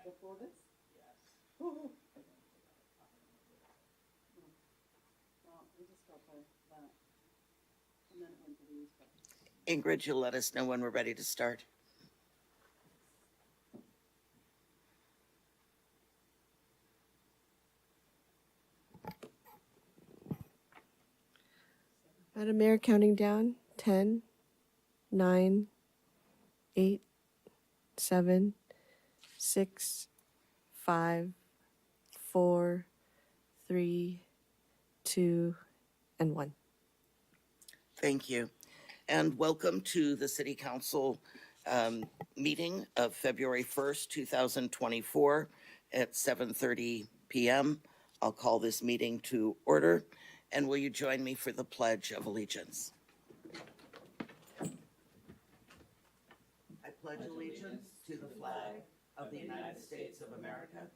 Before this? Well, we just got that. And then it went to the use phase. Ingrid, you'll let us know when we're ready to start. Madam Mayor, counting down 10, 9, 8, 7, 6, 5, 4, 3, 2, and 1. Thank you. And welcome to the City Council meeting of February 1st, 2024 at 7:30 p.m. I'll call this meeting to order. And will you join me for the Pledge of Allegiance? I pledge allegiance to the flag of the United States of America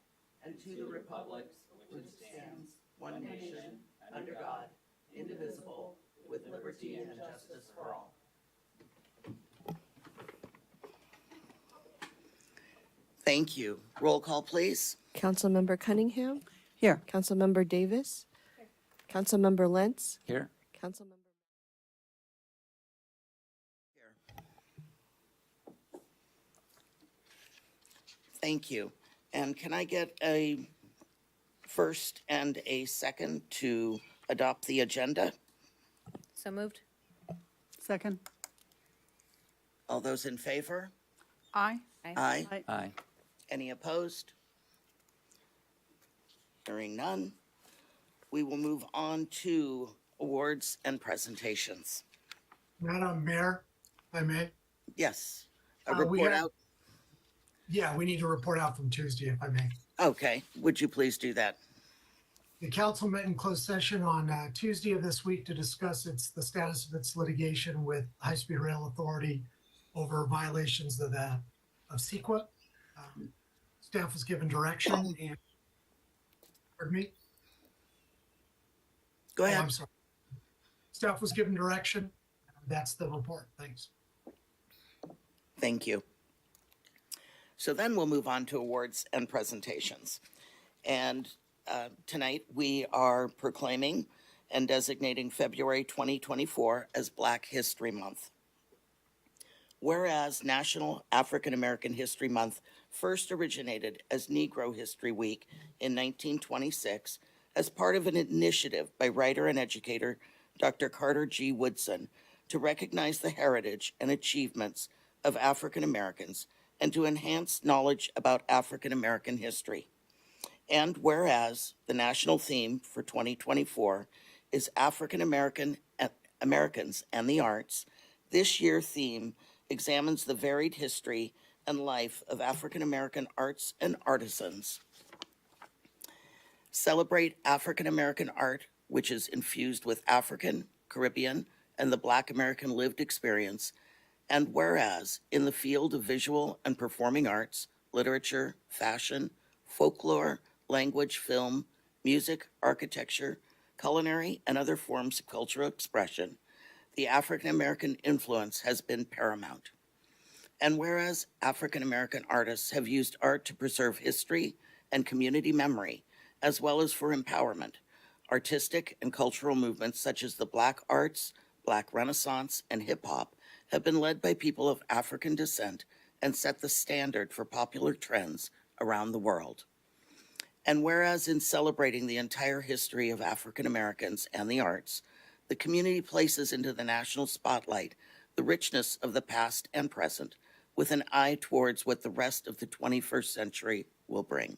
and to the republic which stands one nation under God, indivisible, with liberty and justice for all. Thank you. Roll call, please. Councilmember Cunningham, Here. Councilmember Davis, Councilmember Lentz, Here. Councilmember. Thank you. And can I get a first and a second to adopt the agenda? So moved. Second. All those in favor? Aye. Aye. Aye. Any opposed? Hearing none. We will move on to awards and presentations. Madam Mayor, if I may. Yes, a We report have- out. Yeah, we need to report out from Tuesday, if I may. Okay, would you please do that? The council met in closed session on Tuesday of this week to discuss the status of its litigation with High Speed Rail Authority over violations of CEQA. Staff was given direction and, pardon me? Go Oh, ahead. I'm sorry. Staff was given direction. That's the report. Thanks. Thank you. So then we'll move on to awards and presentations. And tonight we are proclaiming and designating February 2024 as Black History Month. Whereas National African American History Month first originated as Negro History Week in 1926 as part of an initiative by writer and educator Dr. Carter G. Woodson to recognize the heritage and achievements of African Americans and to enhance knowledge about African American history. And whereas the national theme for 2024 is African Americans and the Arts, this year's theme examines the varied history and life of African American arts and artisans. Celebrate African American art, which is infused with African, Caribbean, and the Black American lived experience. And whereas in the field of visual and performing arts, literature, fashion, folklore, language, film, music, architecture, culinary, and other forms of cultural expression, the African American influence has been paramount. And whereas African American artists have used art to preserve history and community memory, as well as for empowerment, artistic and cultural movements such as the Black arts, Black Renaissance, and hip hop have been led by people of African descent and set the standard for popular trends around the world. And whereas in celebrating the entire history of African Americans and the arts, the community places into the national spotlight the richness of the past and present with an eye towards what the rest of the 21st century will bring.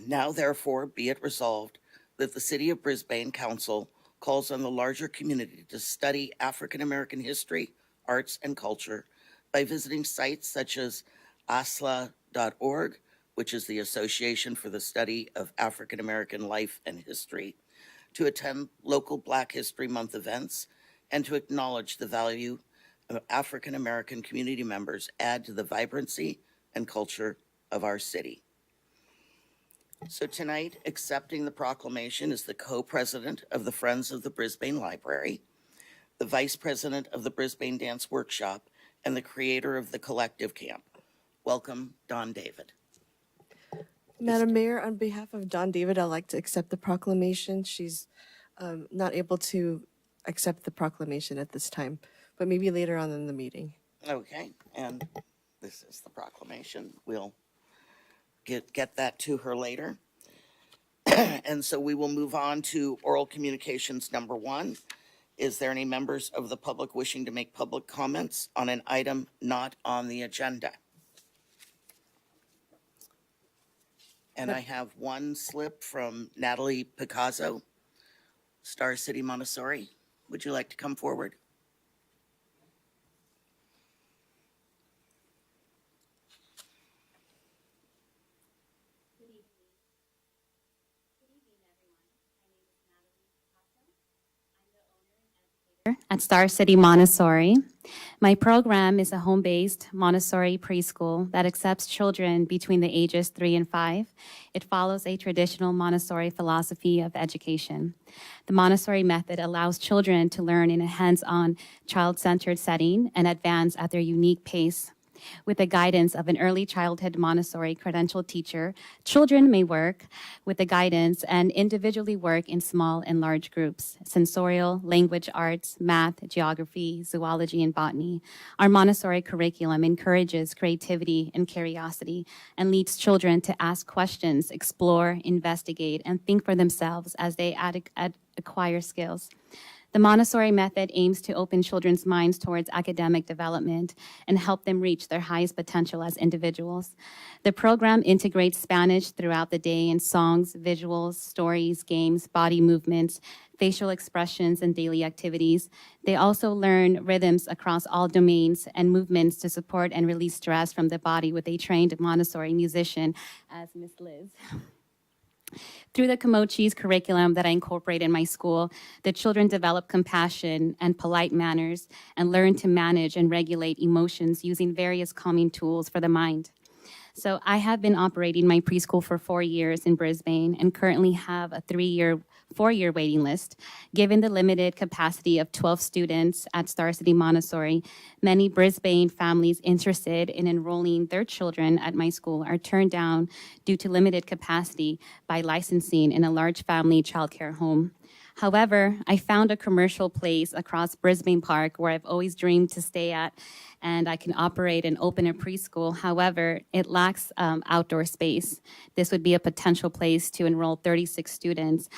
Now, therefore, be it resolved that the City of Brisbane Council calls on the larger community to study African American history, arts, and culture by visiting sites such as asla.org, which is the Association for the Study of African American Life and History, to attend local Black History Month events, and to acknowledge the value of African American community members add to the vibrancy and culture of our city. So tonight, accepting the proclamation is the co-president of the Friends of the Brisbane Library, the vice president of the Brisbane Dance Workshop, and the creator of the Collective Camp. Welcome, Don David. Madam Mayor, on behalf of Don David, I'd like to accept the proclamation. She's not able to accept the proclamation at this time, but maybe later on in the meeting. Okay, and this is the proclamation. We'll get that to her later. And so we will move on to oral communications number 1. Is there any members of the public wishing to make public comments on an item not on the agenda? And I have one slip from Natalie Picasso, Star City, Montessori. Would you like to come forward? At Star City Montessori. My program is a home-based Montessori preschool that accepts children between the ages 3 and 5. It follows a traditional Montessori philosophy of education. The Montessori method allows children to learn in a hands-on, child-centered setting and advance at their unique pace. With the guidance of an early childhood Montessori credentialed teacher, children may work with the guidance and individually work in small and large groups: sensorial, language arts, math, geography, zoology, and botany. Our Montessori curriculum encourages creativity and curiosity and leads children to ask questions, explore, investigate, and think for themselves as they acquire skills. The Montessori method aims to open children's minds towards academic development and help them reach their highest potential as individuals. The program integrates Spanish throughout the day in songs, visuals, stories, games, body movements, facial expressions, and daily activities. They also learn rhythms across all domains and movements to support and release stress from the body with a trained Montessori musician, as Miss Liz. Through the Komochi's curriculum that I incorporate in my school, the children develop compassion and polite manners and learn to manage and regulate emotions using various calming tools for the mind. So I have been operating my preschool for 4 years in Brisbane and currently have a 4-year waiting list. Given the limited capacity of 12 students at Star City Montessori, many Brisbane families interested in enrolling their children at my school are turned down due to limited capacity by licensing in a large family childcare home. However, I found a commercial place across Brisbane Park where I've always dreamed to stay at, and I can operate and open a preschool. However, it lacks outdoor space. This would be a potential place to enroll 36 students.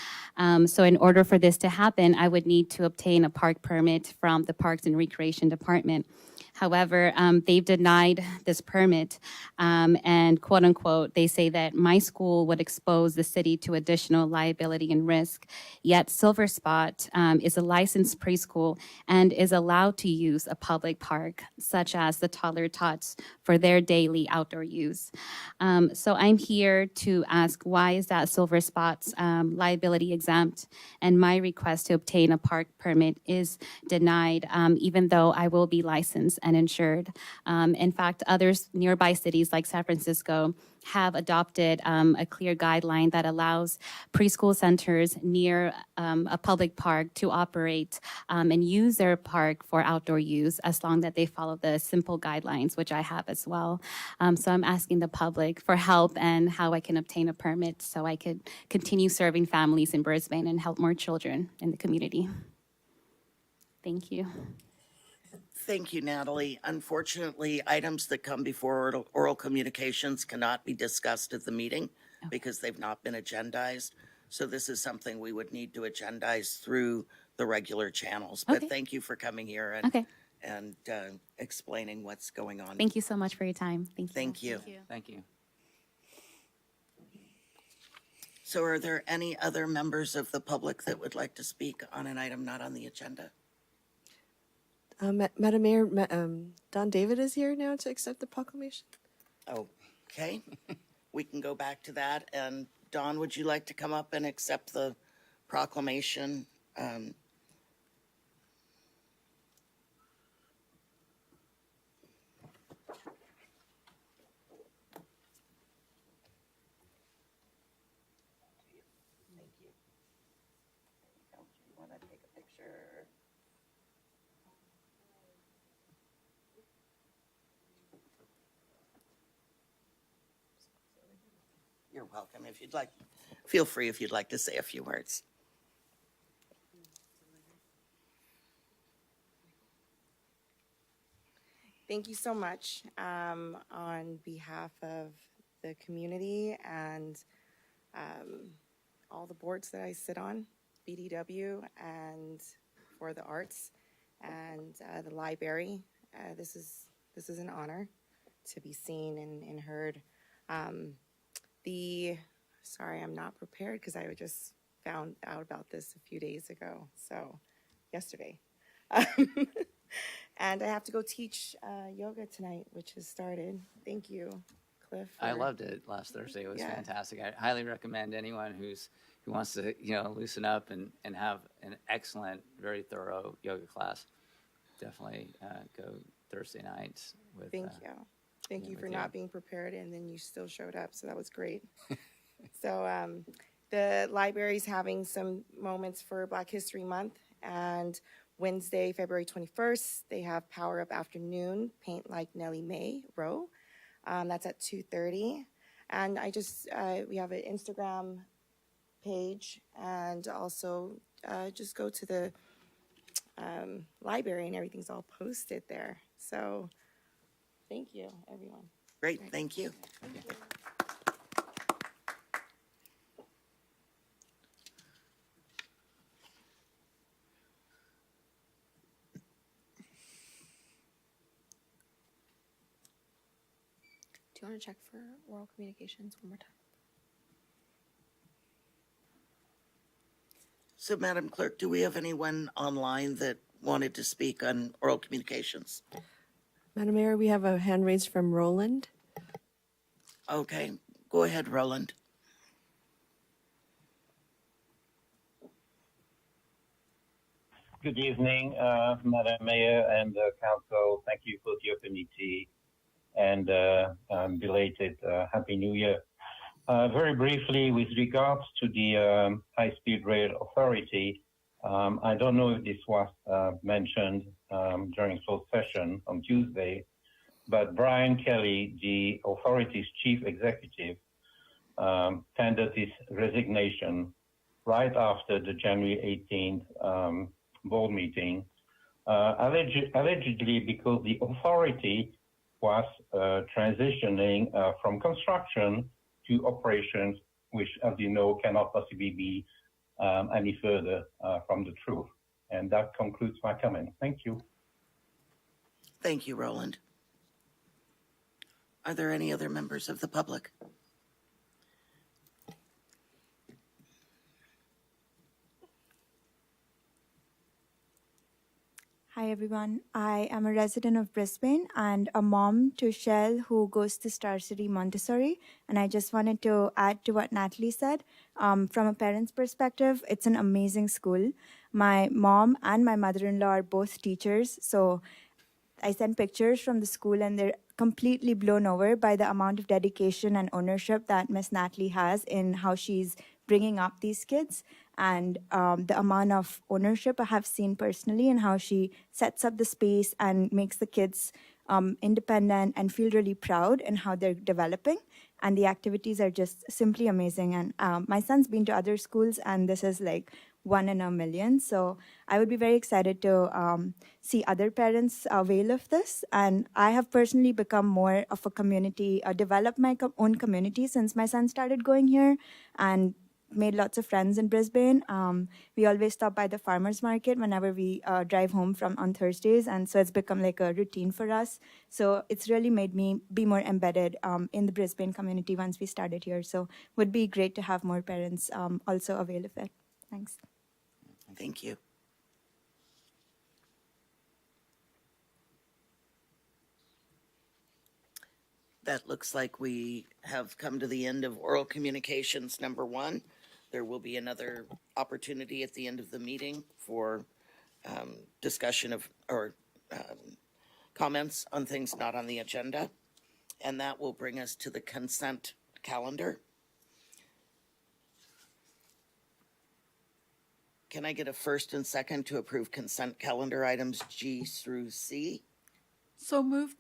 So in order for this to happen, I would need to obtain a park permit from the Parks and Recreation Department. However, they've denied this permit, and quote unquote, they say that my school would expose the city to additional liability and risk. Yet Silver Spot is a licensed preschool and is allowed to use a public park, such as the Toddler Tots, for their daily outdoor use. So I'm here to ask, why is that Silver Spot's liability exempt? And my request to obtain a park permit is denied, even though I will be licensed and insured. In fact, others nearby cities like San Francisco have adopted a clear guideline that allows preschool centers near a public park to operate and use their park for outdoor use, as long as they follow the simple guidelines, which I have as well. So I'm asking the public for help and how I can obtain a permit so I could continue serving families in Brisbane and help more children in the community. Thank you. Thank you, Natalie. Unfortunately, items that come before oral communications cannot be discussed at the meeting because they've not been agendized. So this is something we would need to agendize through the regular channels. But thank you for coming here and explaining what's going on. Thank you so much for your time. Thank you. Thank you. Thank you. So are there any other members of the public that would like to speak on an item not on the agenda? Madam Mayor, Don David is here now to accept the proclamation. Okay, we can go back to that. And Don, would you like to come up and accept the proclamation? you. You want to take a picture? You're welcome. If you'd like, feel free if you'd like to say a few words. Thank you so much on behalf of the community and all the boards that I sit on, BDW and for the arts and the library. This is an honor to be seen and heard. Sorry, I'm not prepared because I just found out about this a few days ago, so yesterday. And I have to go teach yoga tonight, which has started. Thank you, Cliff. I loved it last Thursday. It was Yeah. fantastic. I highly recommend anyone who wants to, loosen up and have an excellent, very thorough yoga class. Definitely go Thursday nights with. Thank you. Thank you with for you. not being prepared, and then you still showed up, so that was great. So the library's having some moments for Black History Month, and Wednesday, February 21st, they have Power Up Afternoon, Paint Like Nellie Mae Row. That's at 2:30. And we have an Instagram page, and also just go to the library and everything's all posted there. So thank you, everyone. Great, thank you. Do you want to check for oral communications one more time? So, Madam Clerk, do we have anyone online that wanted to speak on oral communications? Madam Mayor, we have a hand raised from Roland. Okay, go ahead, Roland. Good evening, Madam Mayor and Council. Thank you for the opportunity and belated Happy New Year. Very briefly, with regards to the High-Speed Rail Authority, I don't know if this was mentioned during closed session on Tuesday, but Brian Kelly, the authority's chief executive, tendered his resignation right after the January 18th board meeting, allegedly because the authority was transitioning from construction to operations, which, as you know, cannot possibly be any further from the truth. And that concludes my comment. Thank you. Thank you, Roland. Are there any other members of the public? Hi everyone, I am a resident of Brisbane and a mom to Shell who goes to Star City Montessori. And I just wanted to add to what Natalie said. From a parent's perspective, it's an amazing school. My mom and my mother-in-law are both teachers, so I sent pictures from the school and they're completely blown over by the amount of dedication and ownership that Miss Natalie has in how she's bringing up these kids, and the amount of ownership I have seen personally and how she sets up the space and makes the kids independent and feel really proud in how they're developing. And the activities are just simply amazing. And my son's been to other schools and this is like 1 in a million. So I would be very excited to see other parents avail of this. And I have personally become more of a community, developed my own community since my son started going here and made lots of friends in Brisbane. We always stop by the farmers market whenever we drive home from on Thursdays. And so it's become like a routine for us. So it's really made me be more embedded in the Brisbane community once we started here. So would be great to have more parents also avail of it. Thanks. Thank you. That looks like we have come to the end of oral communications number 1. There will be another opportunity at the end of the meeting for discussion of or comments on things not on the agenda. And that will bring us to the consent calendar. Can I get a first and second to approve consent calendar items G through C? So moved.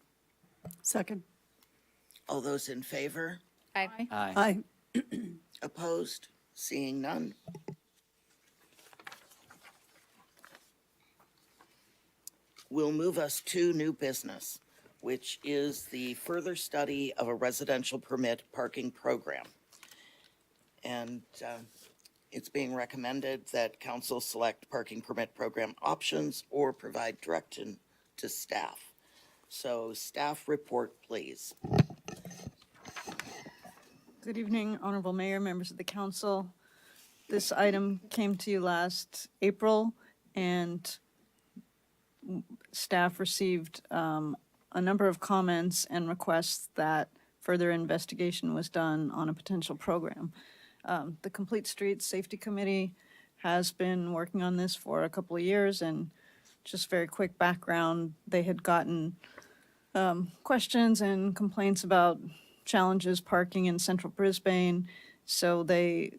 Second. All those in favor? Aye. Aye. Aye. Opposed? Seeing none. Will move us to new business, which is the further study of a residential permit parking program. And it's being recommended that council select parking permit program options or provide direction to staff. So staff report, please. Good evening, Honorable Mayor, members of the council. This item came to you last April, and staff received a number of comments and requests that further investigation was done on a potential program. The Complete Streets Safety Committee has been working on this for a couple of years, and just very quick background, they had gotten questions and complaints about challenges parking in central Brisbane. So they,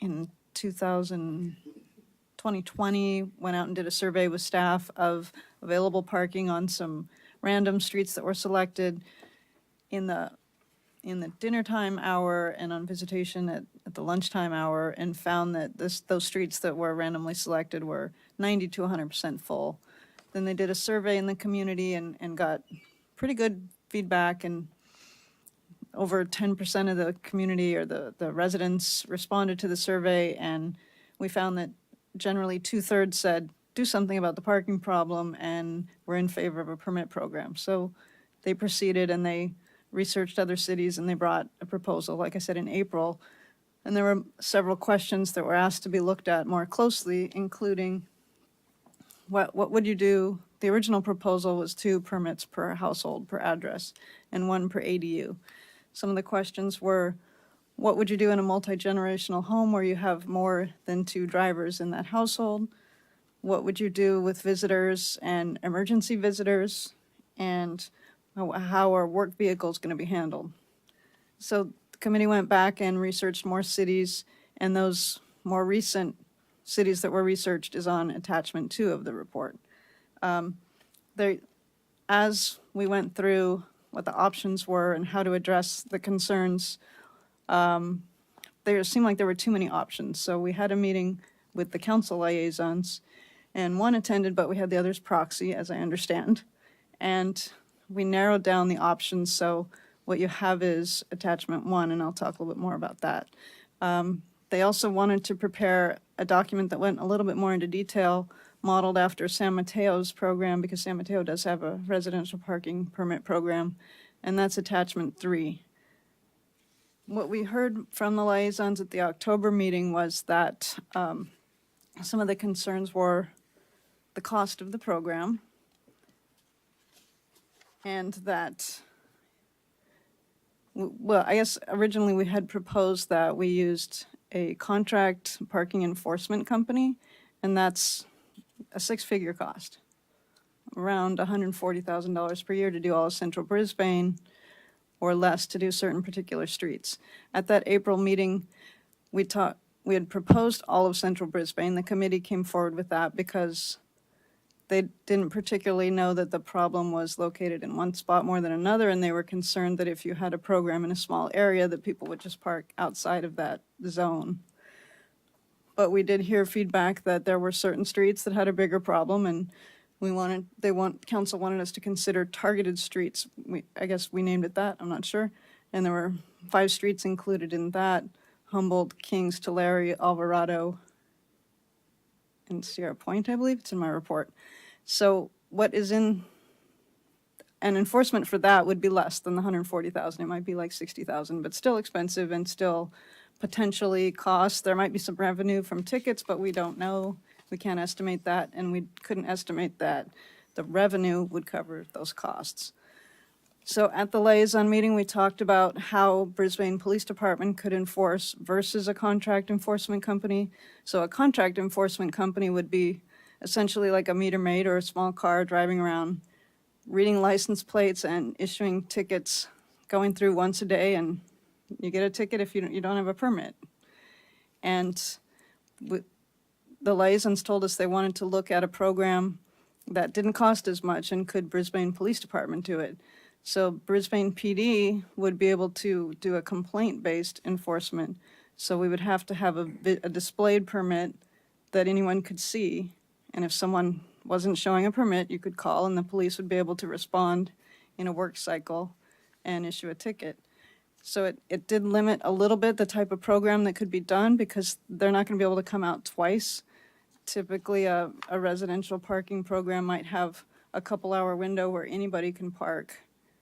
in 2020, went out and did a survey with staff of available parking on some random streets that were selected in the dinner time hour and on visitation at the lunchtime hour, and found that those streets that were randomly selected were 90 to 100% full. Then they did a survey in the community and got pretty good feedback, and over 10% of the community or the residents responded to the survey, and we found that generally 2/3 said do something about the parking problem and were in favor of a permit program. So they proceeded and they researched other cities and they brought a proposal, like I said, in April. And there were several questions that were asked to be looked at more closely, including what would you do? The original proposal was 2 permits per household, per address, and 1 per ADU. Some of the questions were, what would you do in a multi-generational home where you have more than 2 drivers in that household? What would you do with visitors and emergency visitors? And how are work vehicles going to be handled? So the committee went back and researched more cities, and those more recent cities that were researched is on attachment 2 of the report. As we went through what the options were and how to address the concerns, there seemed like there were too many options. So we had a meeting with the council liaisons, and one attended, but we had the others proxy, as I understand. And we narrowed down the options, so what you have is attachment 1, and I'll talk a little bit more about that. They also wanted to prepare a document that went a little bit more into detail, modeled after San Mateo's program, because San Mateo does have a residential parking permit program, and that's attachment 3. What we heard from the liaisons at the October meeting was that some of the concerns were the cost of the program, and that, well, I guess originally we had proposed that we used a contract parking enforcement company, and that's a 6-figure cost, around $140,000 per year to do all of central Brisbane, or less to do certain particular streets. At that April meeting, we had proposed all of central Brisbane. The committee came forward with that because they didn't particularly know that the problem was located in one spot more than another, and they were concerned that if you had a program in a small area, that people would just park outside of that zone. But we did hear feedback that there were certain streets that had a bigger problem, and council wanted us to consider targeted streets. I guess we named it that, I'm not sure. And there were 5 streets included in that: Humboldt, Kings, Tulare, Alvarado, and Sierra Point, I believe. It's in my report. So what is in, and enforcement for that would be less than the $140,000. It might be like $60,000, but still expensive and still potentially cost. There might be some revenue from tickets, but we don't know. We can't estimate that, and we couldn't estimate that the revenue would cover those costs. So at the liaison meeting, we talked about how Brisbane Police Department could enforce versus a contract enforcement company. So a contract enforcement company would be essentially like a meter maid or a small car driving around, reading license plates and issuing tickets, going through once a day, and you get a ticket if you don't have a permit. And the liaisons told us they wanted to look at a program that didn't cost as much, and could Brisbane Police Department do it? So Brisbane PD would be able to do a complaint-based enforcement. So we would have to have a displayed permit that anyone could see. And if someone wasn't showing a permit, you could call and the police would be able to respond in a work cycle and issue a ticket. So it did limit a little bit the type of program that could be done, because they're not going to be able to come out twice. Typically, a residential parking program might have a couple-hour window where anybody can park.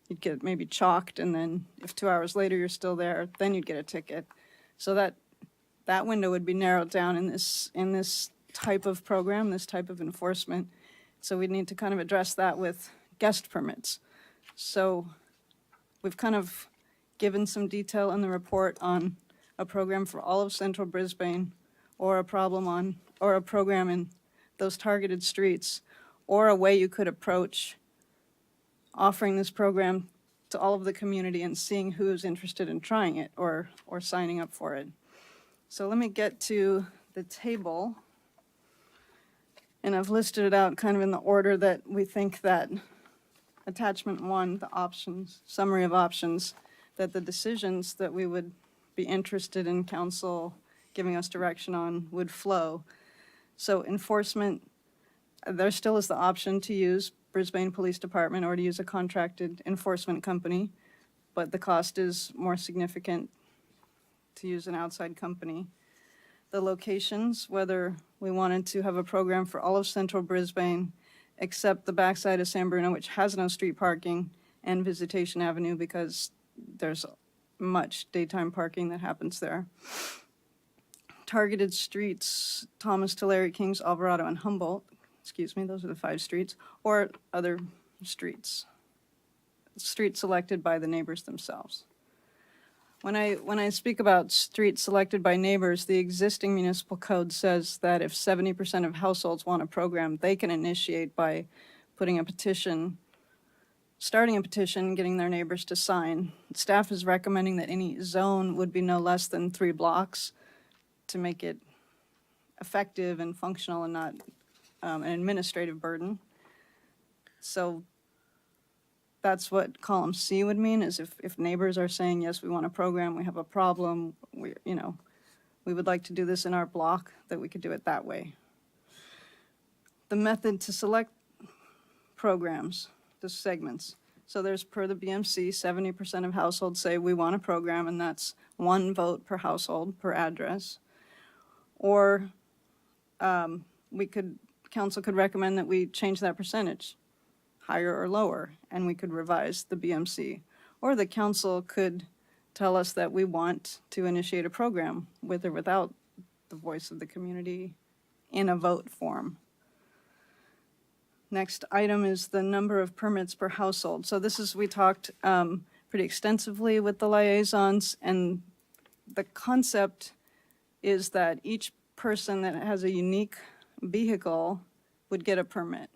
You'd get maybe chalked, and then if 2 hours later you're still there, then you'd get a ticket. So that window would be narrowed down in this type of program, this type of enforcement. So we'd need to kind of address that with guest permits. So we've kind of given some detail in the report on a program for all of central Brisbane, or a program in those targeted streets, or a way you could approach offering this program to all of the community and seeing who's interested in trying it or signing up for it. So let me get to the table. And I've listed it out kind of in the order that we think that attachment 1, the options, summary of options, that the decisions that we would be interested in council giving us direction on would flow. So enforcement, there still is the option to use Brisbane Police Department or to use a contracted enforcement company, but the cost is more significant to use an outside company. The locations, whether we wanted to have a program for all of central Brisbane except the backside of San Bruno, which has no street parking, and Visitation Avenue, because there's much daytime parking that happens there. Targeted streets, Thomas, Tulare, Kings, Alvarado, and Humboldt. Excuse me, those are the 5 streets, or other streets. Streets selected by the neighbors themselves. When I speak about streets selected by neighbors, the existing municipal code says that if 70% of households want a program, they can initiate by putting a petition, starting a petition, getting their neighbors to sign. Staff is recommending that any zone would be no less than 3 blocks to make it effective and functional and not an administrative burden. So that's what column C would mean, is if neighbors are saying, yes, we want a program, we have a problem, we would like to do this in our block, that we could do it that way. The method to select programs, the segments. So there's, per the BMC, 70% of households say we want a program, and that's 1 vote per household, per address. Or council could recommend that we change that percentage, higher or lower, and we could revise the BMC. Or the council could tell us that we want to initiate a program with or without the voice of the community in a vote form. Next item is the number of permits per household. So this is, we talked pretty extensively with the liaisons, and the concept is that each person that has a unique vehicle would get a permit.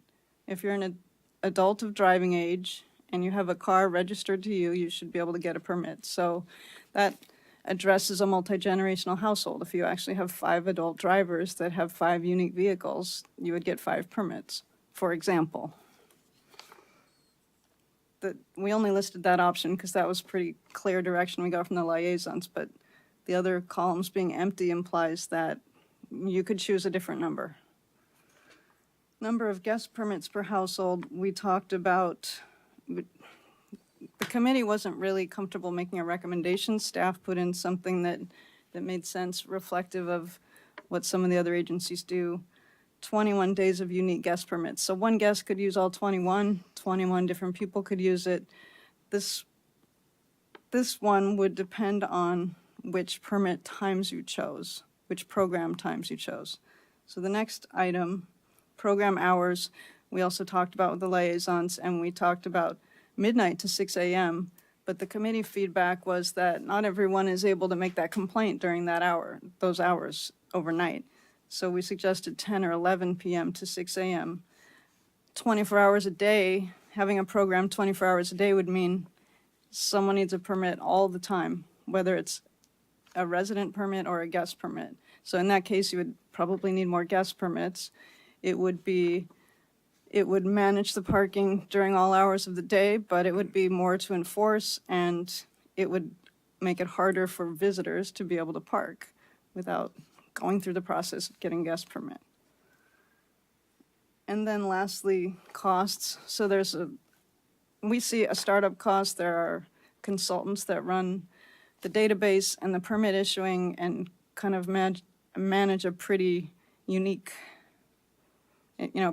If you're an adult of driving age and you have a car registered to you, you should be able to get a permit. So that addresses a multi-generational household. If you actually have 5 adult drivers that have 5 unique vehicles, you would get 5 permits, for example. We only listed that option because that was pretty clear direction we got from the liaisons, but the other columns being empty implies that you could choose a different number. Number of guest permits per household, we talked about. The committee wasn't really comfortable making a recommendation. Staff put in something that made sense, reflective of what some of the other agencies do. 21 days of unique guest permits. So 1 guest could use all 21 different people could use it. This one would depend on which permit times you chose, which program times you chose. So the next item, program hours, we also talked about with the liaisons, and we talked about midnight to 6 a.m., but the committee feedback was that not everyone is able to make that complaint during that hour, those hours overnight. So we suggested 10 or 11 p.m. to 6 a.m. 24 hours a day, having a program 24 hours a day would mean someone needs a permit all the time, whether it's a resident permit or a guest permit. So in that case, you would probably need more guest permits. It would manage the parking during all hours of the day, but it would be more to enforce, and it would make it harder for visitors to be able to park without going through the process of getting guest permit. And then lastly, costs. So we see a startup cost. There are consultants that run the database and the permit issuing and kind of manage a pretty unique,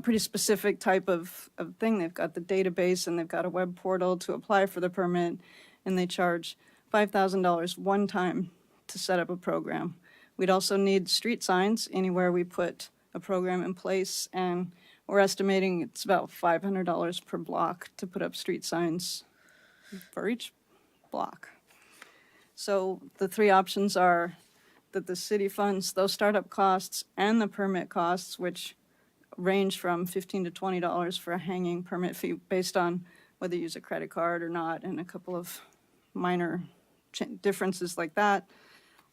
pretty specific type of thing. They've got the database and they've got a web portal to apply for the permit, and they charge $5,000 one time to set up a program. We'd also need street signs anywhere we put a program in place, and we're estimating it's about $500 per block to put up street signs for each block. So the three options are that the city funds those startup costs and the permit costs, which range from $15 to $20 for a hanging permit fee based on whether you use a credit card or not, and a couple of minor differences like that,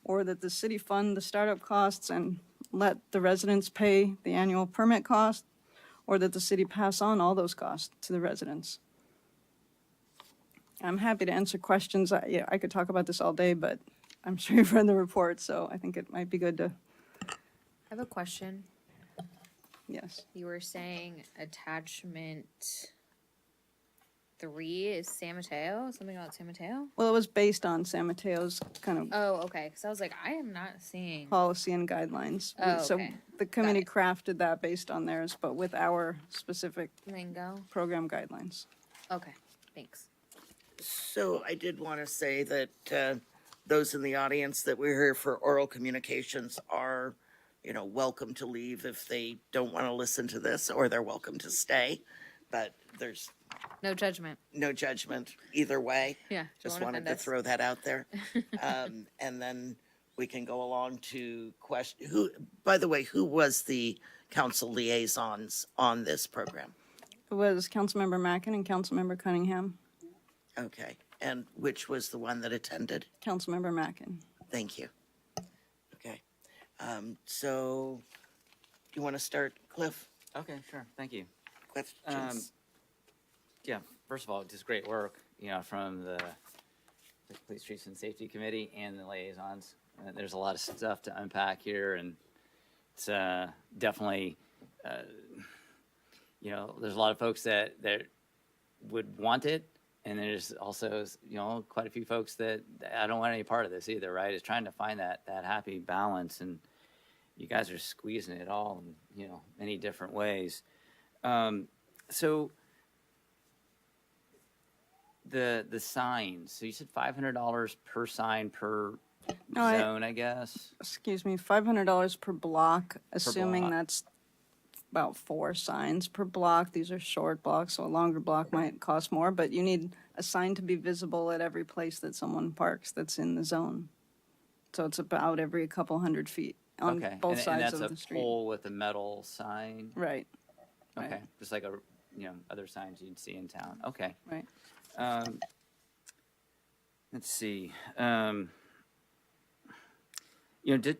or that the city fund the startup costs and let the residents pay the annual permit cost, or that the city pass on all those costs to the residents. I'm happy to answer questions. I could talk about this all day, but I'm sure you've read the report, so I think it might be good to, I have a question. yes. You were saying attachment 3 is San Mateo? Something about San Mateo? Well, it was based on San Mateo's kind of Oh, okay. Because I was like, I am not seeing. policy and guidelines. Oh, So okay. the committee crafted that based on theirs, but with our specific Lingo. program guidelines. Okay. Thanks. So I did want to say that those in the audience that we're here for oral communications are, welcome to leave if they don't want to listen to this, or they're welcome to stay. But there's No judgment. no judgment either way. Yeah. Just wanted to throw that out there. And then we can go along to by the way, who was the council liaisons on this program? It was Councilmember Mackin and Councilmember Cunningham. Okay. And which was the one that attended? Councilmember Mackin. Thank you. Okay. So do you want to start, Cliff? Okay, sure. Thank you. Questions? Yeah, first of all, just great work, from the Police, Streets, and Safety Committee and the liaisons. There's a lot of stuff to unpack here, and it's definitely, there's a lot of folks that would want it, and there's also, quite a few folks that I don't want any part of this either, right? It's trying to find that happy balance, and you guys are squeezing it all in, many different ways. So the signs, so you said $500 per sign per zone, I guess? Excuse me, $500 per block, assuming block. that's about 4 signs per block. These are short blocks, so a longer block might cost more, but you need a sign to be visible at every place that someone parks that's in the zone. So it's about every couple hundred feet on Okay, both and sides that's of a the street. pole with a metal sign? Right, Okay, right. just like other signs you'd see in town. Okay. right. Let's see.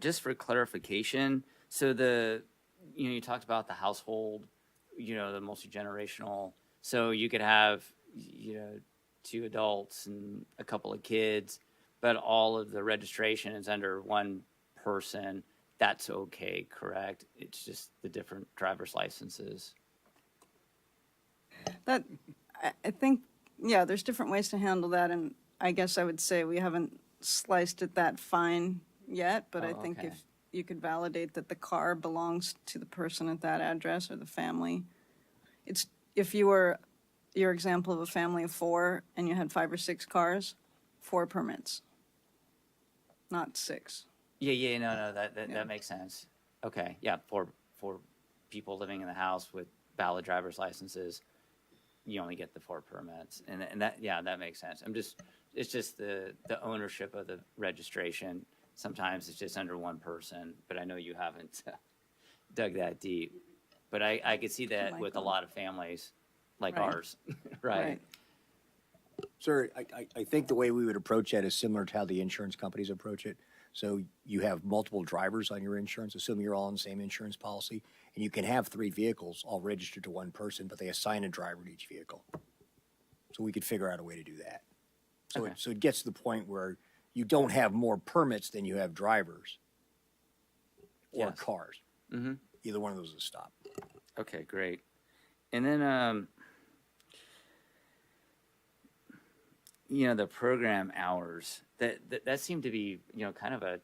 Just for clarification, so you talked about the household, the multi-generational. So you could have, 2 adults and a couple of kids, but all of the registration is under one person. That's okay, correct? It's just the different driver's licenses. That, I think, yeah, there's different ways to handle that, and I guess I would say we haven't sliced it that fine yet, but I think okay. if you could validate that the car belongs to the person at that address or the family. It's, if you were, your example of a family of 4 and you had 5 or 6 cars, 4 permits, not 6. Yeah, no, that makes sense. Okay, yeah, for people living in the house with valid driver's licenses, you only get the 4 permits, and that makes sense. It's just the ownership of the registration. Sometimes it's just under one person, but I know you haven't dug that deep. But I could see that with a lot of families like Right. ours, right? Sir, I think the way we would approach that is similar to how the insurance companies approach it. So you have multiple drivers on your insurance, assuming you're all on the same insurance policy, and you can have 3 vehicles all registered to one person, but they assign a driver to each vehicle. So we could figure out a way to do that. So, Okay. so it gets to the point where you don't have more permits than you have drivers or Yes. cars. Mm-hmm. Either one of those is stopped. Okay, great. And then, the program hours, that seemed to be, kind of a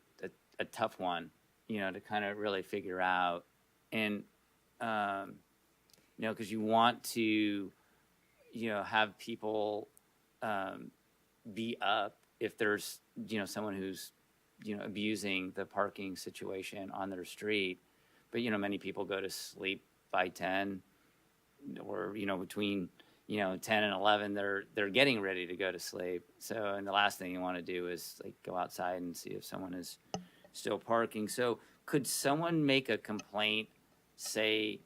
tough one, to kind of really figure out. And, because you want to, have people be up if there's, someone who's, abusing the parking situation on their street. But, many people go to sleep by 10 or, between, 10 and 11, they're getting ready to go to sleep. So, and the last thing you want to do is like go outside and see if someone is still parking. So could someone make a complaint, say,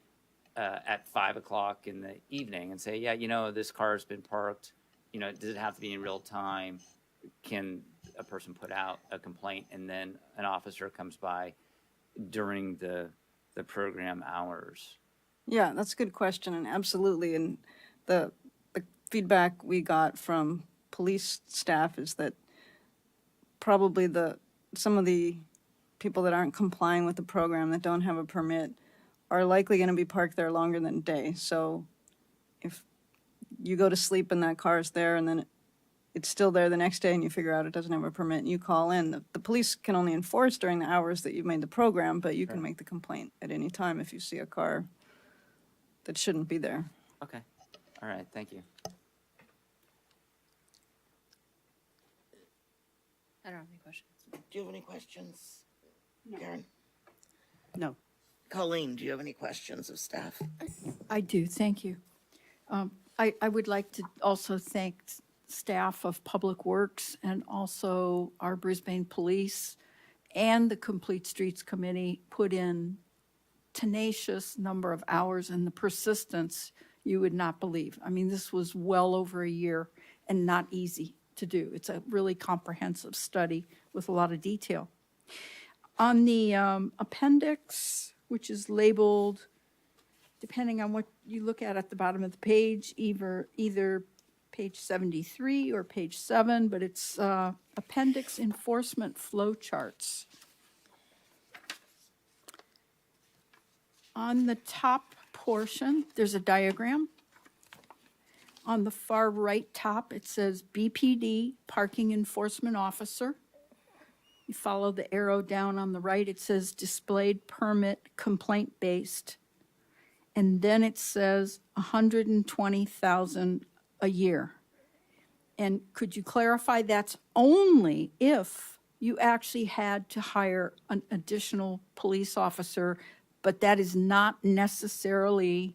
at 5 o'clock in the evening and say, yeah, this car's been parked, does it have to be in real time? Can a person put out a complaint and then an officer comes by during the program hours? Yeah, that's a good question, and absolutely. And the feedback we got from police staff is that probably some of the people that aren't complying with the program, that don't have a permit, are likely going to be parked there longer than a day. So if you go to sleep and that car is there and then it's still there the next day and you figure out it doesn't have a permit and you call in, the police can only enforce during the hours that you've made the program, but you can make the complaint at any time if you see a car that shouldn't be there. Okay. All right. Thank you. I don't have any questions. Do you have any questions, Karen? No. Colleen, do you have any questions of staff? I do, thank you. I would like to also thank staff of Public Works and also our Brisbane Police and the Complete Streets Committee put in tenacious number of hours, and the persistence you would not believe. I mean, this was well over a year and not easy to do. It's a really comprehensive study with a lot of detail. On the appendix, which is labeled, depending on what you look at the bottom of the page, either page 73 or page 7, but it's appendix enforcement flow charts. On the top portion, there's a diagram. On the far right top, it says BPD, Parking Enforcement Officer. You follow the arrow down on the right, it says displayed permit complaint based. And then it says 120,000 a year. And could you clarify that's only if you actually had to hire an additional police officer, but that is not necessarily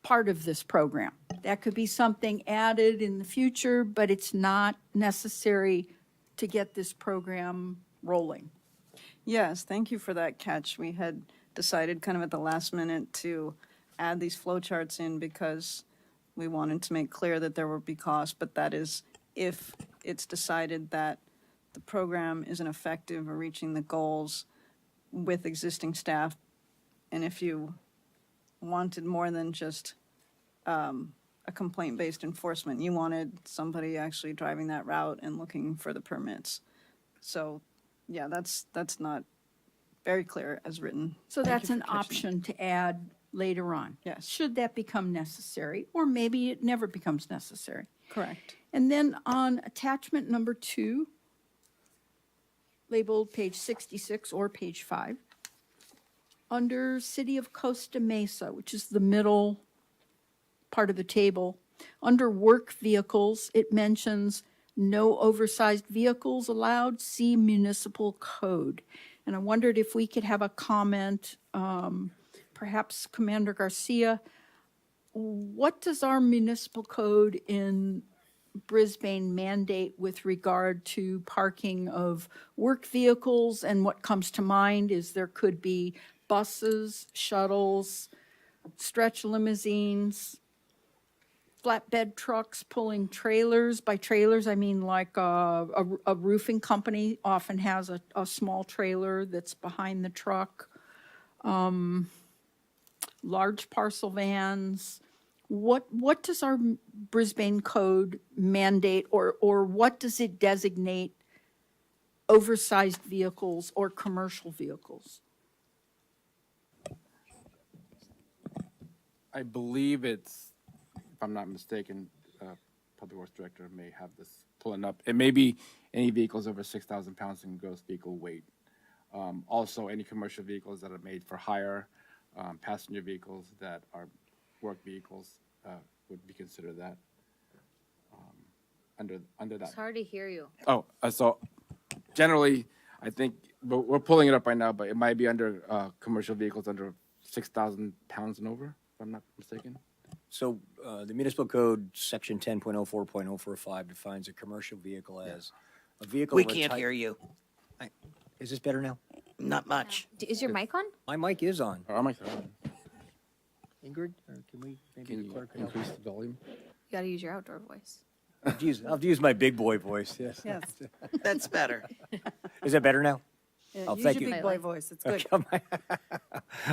part of this program. That could be something added in the future, but it's not necessary to get this program rolling. Yes, thank you for that catch. We had decided kind of at the last minute to add these flowcharts in because we wanted to make clear that there would be costs, but that is if it's decided that the program isn't effective or reaching the goals with existing staff. And if you wanted more than just a complaint-based enforcement, you wanted somebody actually driving that route and looking for the permits. So, yeah, that's not very clear as written. So Thank that's you an for catching option to add later on. Yes. Should that become necessary, or maybe it never becomes necessary. it. Correct. And then on attachment number 2, labeled page 66 or page 5, under City of Costa Mesa, which is the middle part of the table, under work vehicles, it mentions no oversized vehicles allowed, see municipal code. And I wondered if we could have a comment, perhaps Commander Garcia, what does our municipal code in Brisbane mandate with regard to parking of work vehicles? And what comes to mind is there could be buses, shuttles, stretch limousines, flatbed trucks pulling trailers. By trailers, I mean like a roofing company often has a small trailer that's behind the truck. Large parcel vans. What does our Brisbane code mandate, or what does it designate oversized vehicles or commercial vehicles? I believe it's, if I'm not mistaken, Public Works Director may have this pulling up. It may be any vehicles over 6,000 pounds in gross vehicle weight. Also, any commercial vehicles that are made for hire, passenger vehicles that are work vehicles would be considered that under that. It's hard to hear you. Oh, so generally, I think we're pulling it up right now, but it might be under commercial vehicles under 6,000 pounds and over, if I'm not mistaken. So the municipal code, section 10.04.045 defines a commercial vehicle as a vehicle. We of a can't type- hear you. Is this better now? Not much. Is your mic on? My mic is on. Or am I on? Ingrid, or can we, maybe Can the you clerk can help? increase the volume? You gotta use your outdoor voice. I'll use my big boy voice, yes. Yes. That's better. Is that better now? Oh, Use thank your you. big boy voice, it's good.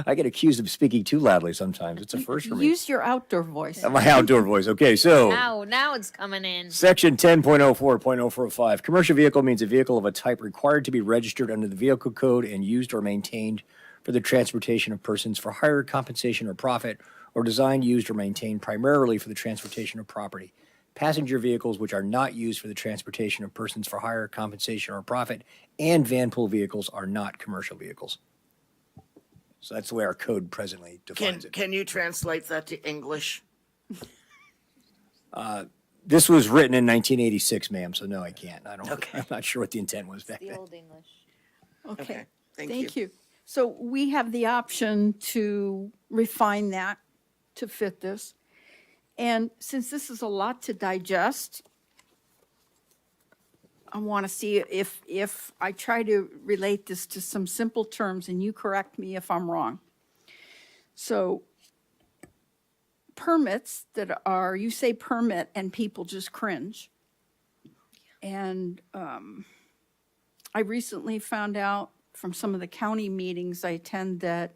I get accused of speaking too loudly sometimes. It's a first for me. Use your outdoor voice. My outdoor voice. Okay, so Now it's coming in. section 10.04.045. Commercial vehicle means a vehicle of a type required to be registered under the vehicle code and used or maintained for the transportation of persons for hire, compensation, or profit, or designed, used, or maintained primarily for the transportation of property. Passenger vehicles which are not used for the transportation of persons for hire, compensation, or profit, and van pool vehicles are not commercial vehicles. So that's the way our code presently defines it. Can you translate that to English? This was written in 1986, ma'am, so no, I can't. Okay. I'm not sure what the intent was back The then. old English. Okay, Thank you. So we have the option to refine that to fit this. And since this is a lot to digest, I want to see if I try to relate this to some simple terms, and you correct me if I'm wrong. So permits that are, you say permit and people just cringe. And I recently found out from some of the county meetings I attend that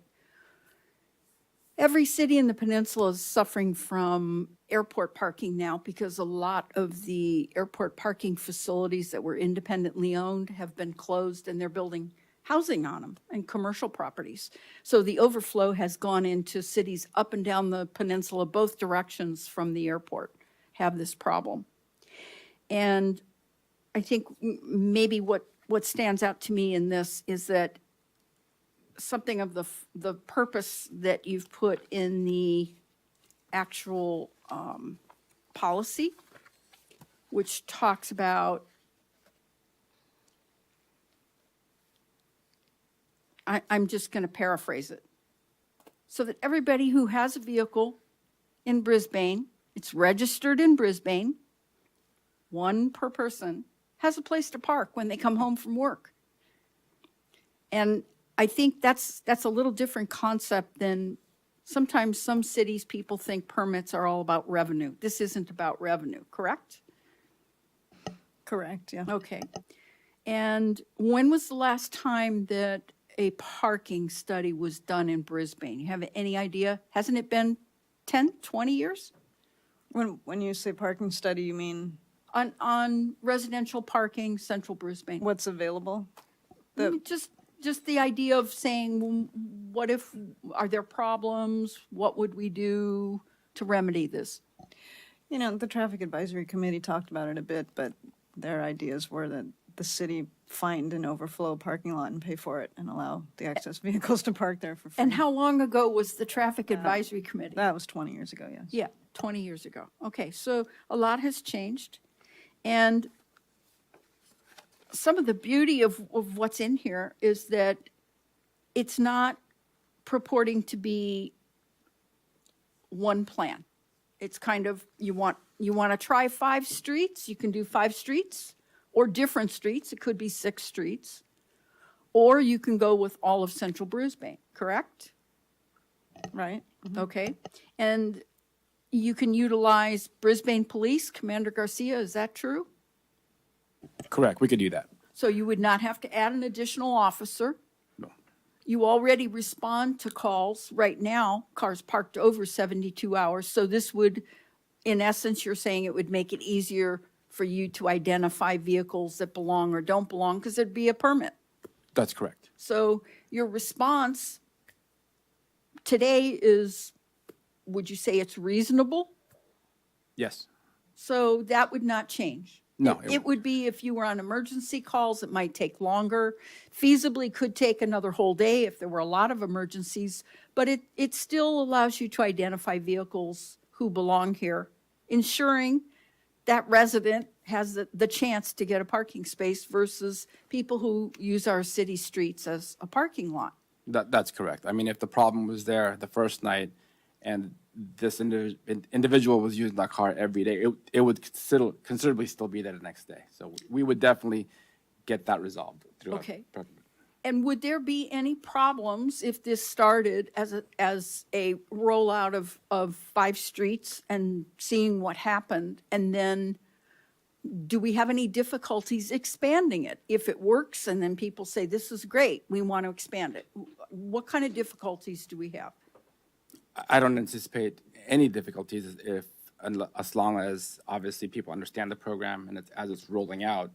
every city in the peninsula is suffering from airport parking now because a lot of the airport parking facilities that were independently owned have been closed and they're building housing on them and commercial properties. So the overflow has gone into cities up and down the peninsula, both directions from the airport have this problem. And I think maybe what stands out to me in this is that something of the purpose that you've put in the actual policy, which talks about, I'm just going to paraphrase it, so that everybody who has a vehicle in Brisbane, it's registered in Brisbane, one per person, has a place to park when they come home from work. And I think that's a little different concept than sometimes some cities, people think permits are all about revenue. This isn't about revenue, correct? Correct, yeah. Okay. And when was the last time that a parking study was done in Brisbane? You have any idea? Hasn't it been 10, 20 years? When you say parking study, you mean On residential parking, central Brisbane? what's available? Just the idea of saying, well, what if, are there problems? What would we do to remedy this? You know, the Traffic Advisory Committee talked about it a bit, but their ideas were that the city find an overflow parking lot and pay for it and allow the excess vehicles to park there for free. And how long ago was the Traffic Advisory Committee? That was 20 years ago, yes. Yeah, 20 years ago. Okay, so a lot has changed. And some of the beauty of what's in here is that it's not purporting to be one plan. It's kind of, you want to try 5 streets, you can do 5 streets, or different streets, it could be 6 streets, or you can go with all of central Brisbane, correct? Right? Okay, and you can utilize Brisbane Police, Commander Garcia, is that true? Correct, we could do that. So you would not have to add an additional officer? No. You already respond to calls right now, cars parked over 72 hours. So this would, in essence, you're saying it would make it easier for you to identify vehicles that belong or don't belong because there'd be a permit. That's correct. So your response today is, would you say it's reasonable? Yes. So that would not change? No, It would be if you were on emergency calls, it might take longer. Feasibly could take another whole day if there were a lot of emergencies, but it still allows you to identify vehicles who belong here, ensuring that resident has the chance to get a parking space versus people who use our city streets as a parking lot. That's correct. I mean, if the problem was there the first night and this individual was using that car every day, it would considerably still be there the next day. So we would definitely get that resolved through. Okay. And would there be any problems if this started as a rollout of 5 streets and seeing what happened? And then do we have any difficulties expanding it? If it works and then people say, this is great, we want to expand it. What kind of difficulties do we have? I don't anticipate any difficulties as long as obviously people understand the program and as it's rolling out,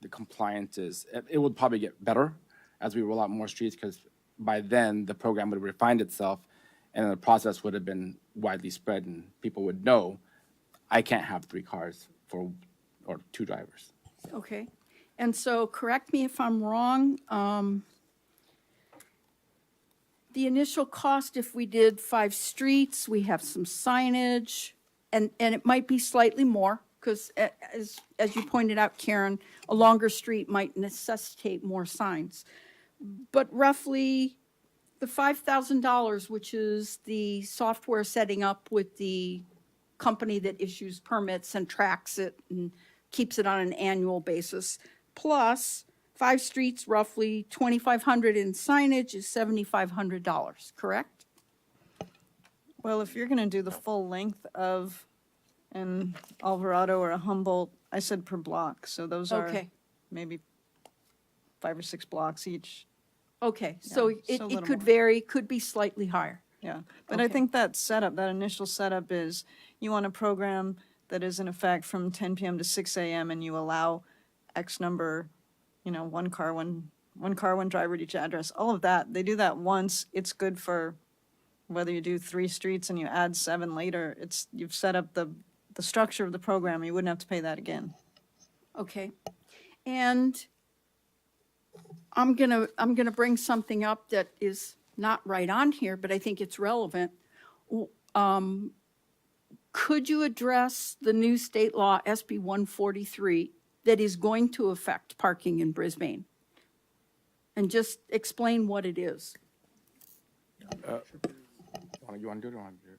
the compliance it would probably get better as we roll out more streets because by then the program would have refined itself and the process would have been widely spread and people would know I can't have 3 cars or 2 drivers. Okay. And so correct me if I'm wrong. The initial cost, if we did 5 streets, we have some signage, and it might be slightly more, because as you pointed out, Karen, a longer street might necessitate more signs. But roughly the $5,000, which is the software setting up with the company that issues permits and tracks it and keeps it on an annual basis, plus 5 streets, roughly $2,500 in signage is $7,500, correct? Well, if you're going to do the full length of an Alvarado or a Humboldt, I said per block, so those are Okay. maybe 5 or 6 blocks each. Okay, so Yeah, it so a little could more. vary, could be slightly higher. Yeah, but I Okay. think that setup, that initial setup is, you want a program that is in effect from 10 PM to 6 AM, and you allow X number, one car, one driver at each address, all of that. They do that once. It's good for whether you do 3 streets and you add 7 later. You've set up the structure of the program. You wouldn't have to pay that again. Okay. And I'm gonna bring something up that is not right on here, but I think it's relevant. Could you address the new state law, SB 143, that is going to affect parking in Brisbane? And just explain what it is. You want to do it or want to do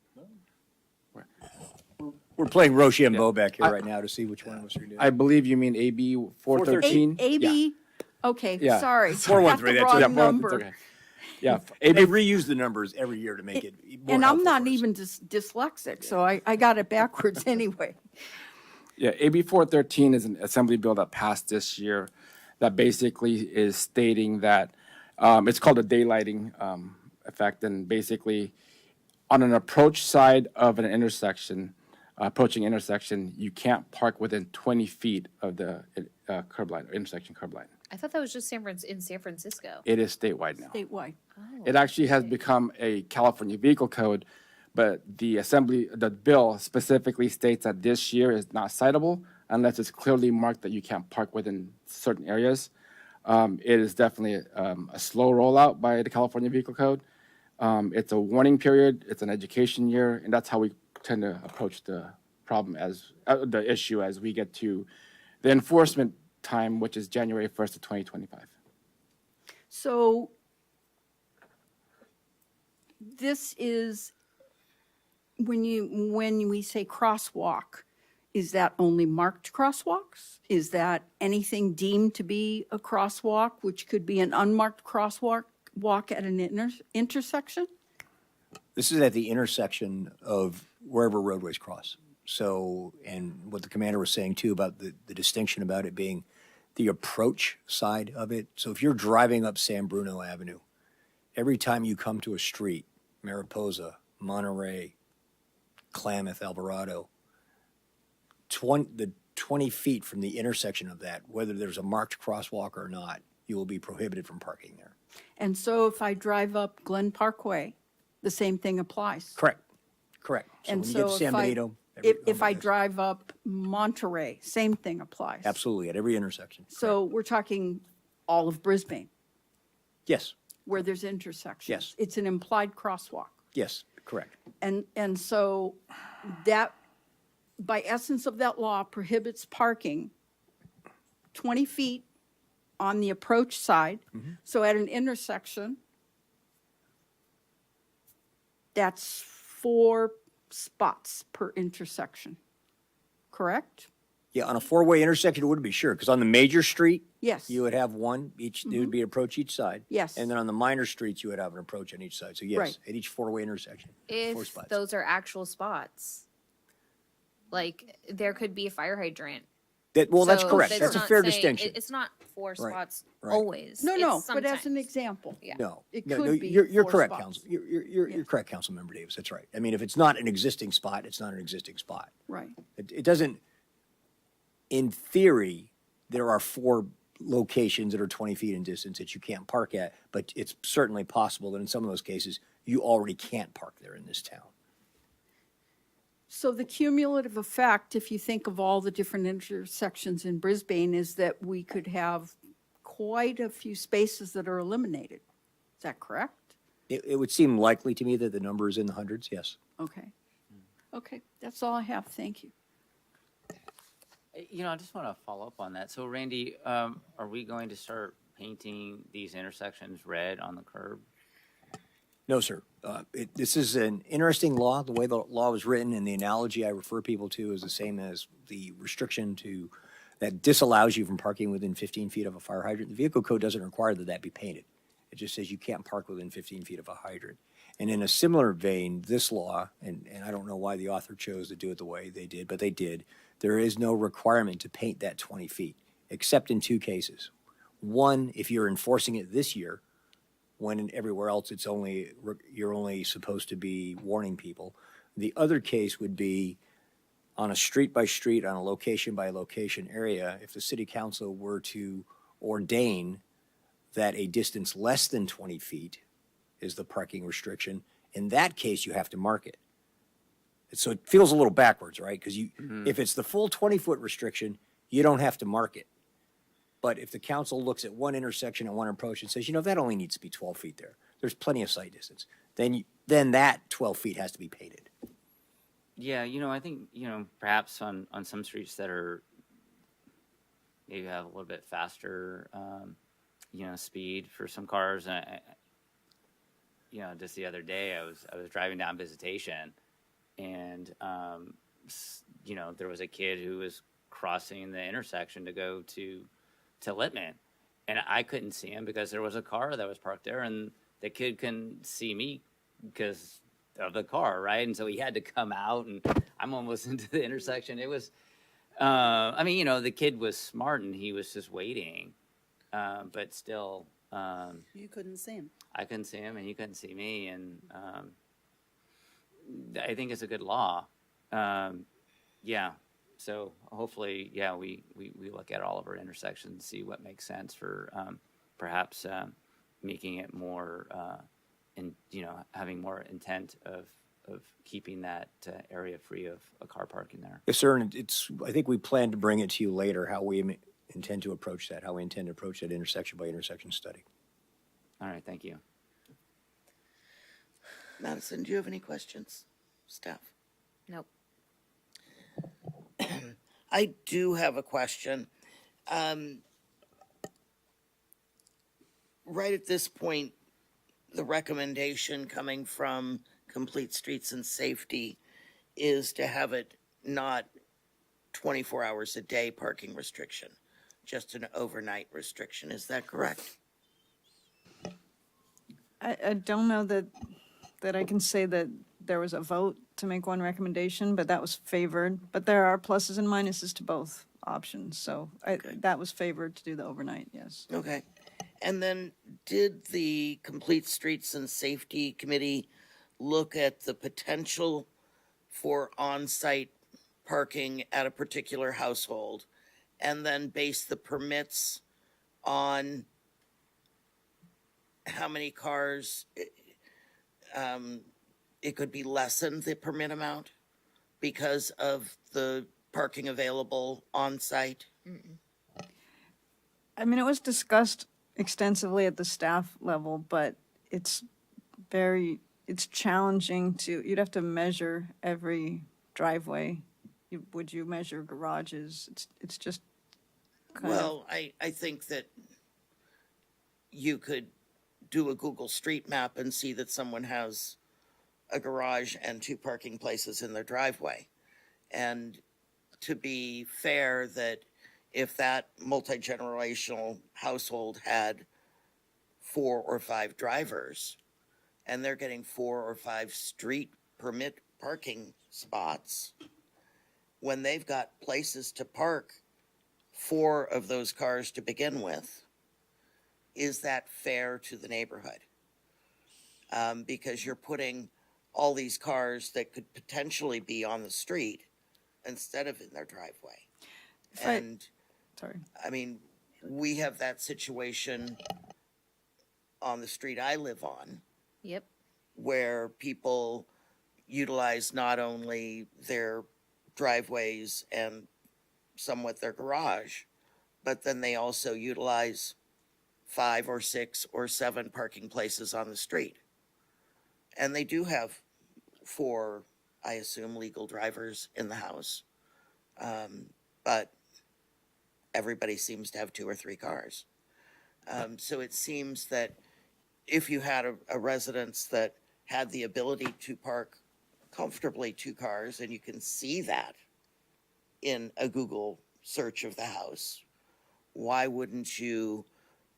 it? We're playing Rochambeau back here right now to see which one of us are doing. I believe you mean AB 413. AB, okay, Yeah. sorry. 413, Got that's the it. wrong Yeah, number. okay. Yeah, They AB reuse the numbers every year to make it more And I'm helpful not for us. even dyslexic, so I got it backwards anyway. Yeah, AB 413 is an assembly bill that passed this year that basically is stating that it's called a daylighting effect, and basically on an approach side of an intersection, approaching intersection, you can't park within 20 feet of the curb line, or intersection curb line. I thought that was just in San Francisco. It is statewide now. Statewide. It actually has become a California vehicle code, but the bill specifically states that this year is not citable unless it's clearly marked that you can't park within certain areas. It is definitely a slow rollout by the California vehicle code. It's a warning period, it's an education year, and that's how we tend to approach the problem the issue as we get to the enforcement time, which is January 1st of 2025. So this is, when we say crosswalk, is that only marked crosswalks? Is that anything deemed to be a crosswalk, which could be an unmarked crosswalk at an intersection? This is at the intersection of wherever roadways cross. So, and what the commander was saying too about the distinction about it being the approach side of it. So if you're driving up San Bruno Avenue, every time you come to a street, Mariposa, Monterey, Klamath, Alvarado, 20 feet from the intersection of that, whether there's a marked crosswalk or not, you will be prohibited from parking there. And so if I drive up Glen Parkway, the same thing applies. Correct. Correct. So And when you get to so San if I- Benito, If I drive up Monterey, same thing applies. absolutely at every intersection. So we're talking all of Brisbane, Yes. where there's intersections. Yes. It's an implied crosswalk. Yes. Correct. And so that, by essence of that law, prohibits parking 20 feet on the approach side. So at an intersection, that's 4 spots per intersection, correct? Yeah, on a four-way intersection, it would be sure, because on the major street, Yes. you would have one each. There would be an approach each side. Yes. And then on the minor streets, you would have an approach on each side. So yes, Right. at each four-way intersection, 4 If spots. those are actual spots, like there could be a fire hydrant. Well, that's So correct. That's a not fair saying- distinction. It's not 4 Right, spots right. always. No, It's no, but as an sometimes. example. Yeah. No, It no, could no, be you're 4 correct, spots. Council. You're correct, Councilmember Davis. That's right. I mean, if it's not an existing spot, it's not an existing spot. Right. It doesn't, in theory, there are 4 locations that are 20 feet in distance that you can't park at, but it's certainly possible that in some of those cases, you already can't park there in this town. So the cumulative effect, if you think of all the different intersections in Brisbane, is that we could have quite a few spaces that are eliminated. Is that correct? It would seem likely to me that the number is in the hundreds, yes. Okay. Okay, that's all I have. Thank you. You know, I just want to follow up on that. So Randy, are we going to start painting these intersections red on the curb? No, sir. This is an interesting law. The way the law was written and the analogy I refer people to is the same as the restriction that disallows you from parking within 15 feet of a fire hydrant. The vehicle code doesn't require that be painted. It just says you can't park within 15 feet of a hydrant. And in a similar vein, this law, and I don't know why the author chose to do it the way they did, but they did, there is no requirement to paint that 20 feet, except in 2 cases. One, if you're enforcing it this year, when everywhere else you're only supposed to be warning people. The other case would be on a street by street, on a location by location area, if the city council were to ordain that a distance less than 20 feet is the parking restriction, in that case, you have to mark it. So it feels a little backwards, right? Because if it's the full 20-foot restriction, you don't have to mark it. But if the council looks at one intersection and one approach and says, that only needs to be 12 feet there, there's plenty of sight distance, then that 12 feet has to be painted. Yeah, I think, perhaps on some streets that are maybe have a little bit faster, speed for some cars. Just the other day I was driving down Visitation, and there was a kid who was crossing the intersection to go to Littman, and I couldn't see him because there was a car that was parked there, and the kid couldn't see me because of the car, right? And so he had to come out, and I'm almost into the intersection. It was, the kid was smart, and he was just waiting, but still. You couldn't see him. I couldn't see him, and he couldn't see me, and I think it's a good law. Yeah. So hopefully, we look at all of our intersections, see what makes sense for perhaps making it more, having more intent of keeping that area free of a car parking there. Yes, sir. And I think we plan to bring it to you later, how we intend to approach that, intersection by intersection study. All right. Thank you. Madison, do you have any questions? Staff? Nope. I do have a question. Right at this point, the recommendation coming from Complete Streets and Safety is to have it not 24 hours a day parking restriction, just an overnight restriction. Is that correct? I don't know that that I can say that there was a vote to make one recommendation, but that was favored. But there are pluses and minuses to both options, so that was favored to do the overnight, yes. Okay. And then did the Complete Streets and Safety Committee look at the potential for on-site parking at a particular household and then base the permits on how many cars it could be lessened, the permit amount, because of the parking available on-site? I mean, it was discussed extensively at the staff level, but it's challenging you'd have to measure every driveway. Would you measure garages? It's just kind of. Well, I think that you could do a Google Street Map and see that someone has a garage and 2 parking places in their driveway. And to be fair, that if that multi-generational household had 4 or 5 drivers and they're getting 4 or 5 street permit parking spots, when they've got places to park 4 of those cars to begin with, is that fair to the neighborhood? Because you're putting all these cars that could potentially be on the street instead of in their driveway. Sorry. I mean, we have that situation on the street I live on. Yep. Where people utilize not only their driveways and somewhat their garage, but then they also utilize 5 or 6 or 7 parking places on the street. And they do have 4, I assume, legal drivers in the house. But everybody seems to have 2 or 3 cars. So it seems that if you had a residence that had the ability to park comfortably 2 cars, and you can see that in a Google search of the house, why wouldn't you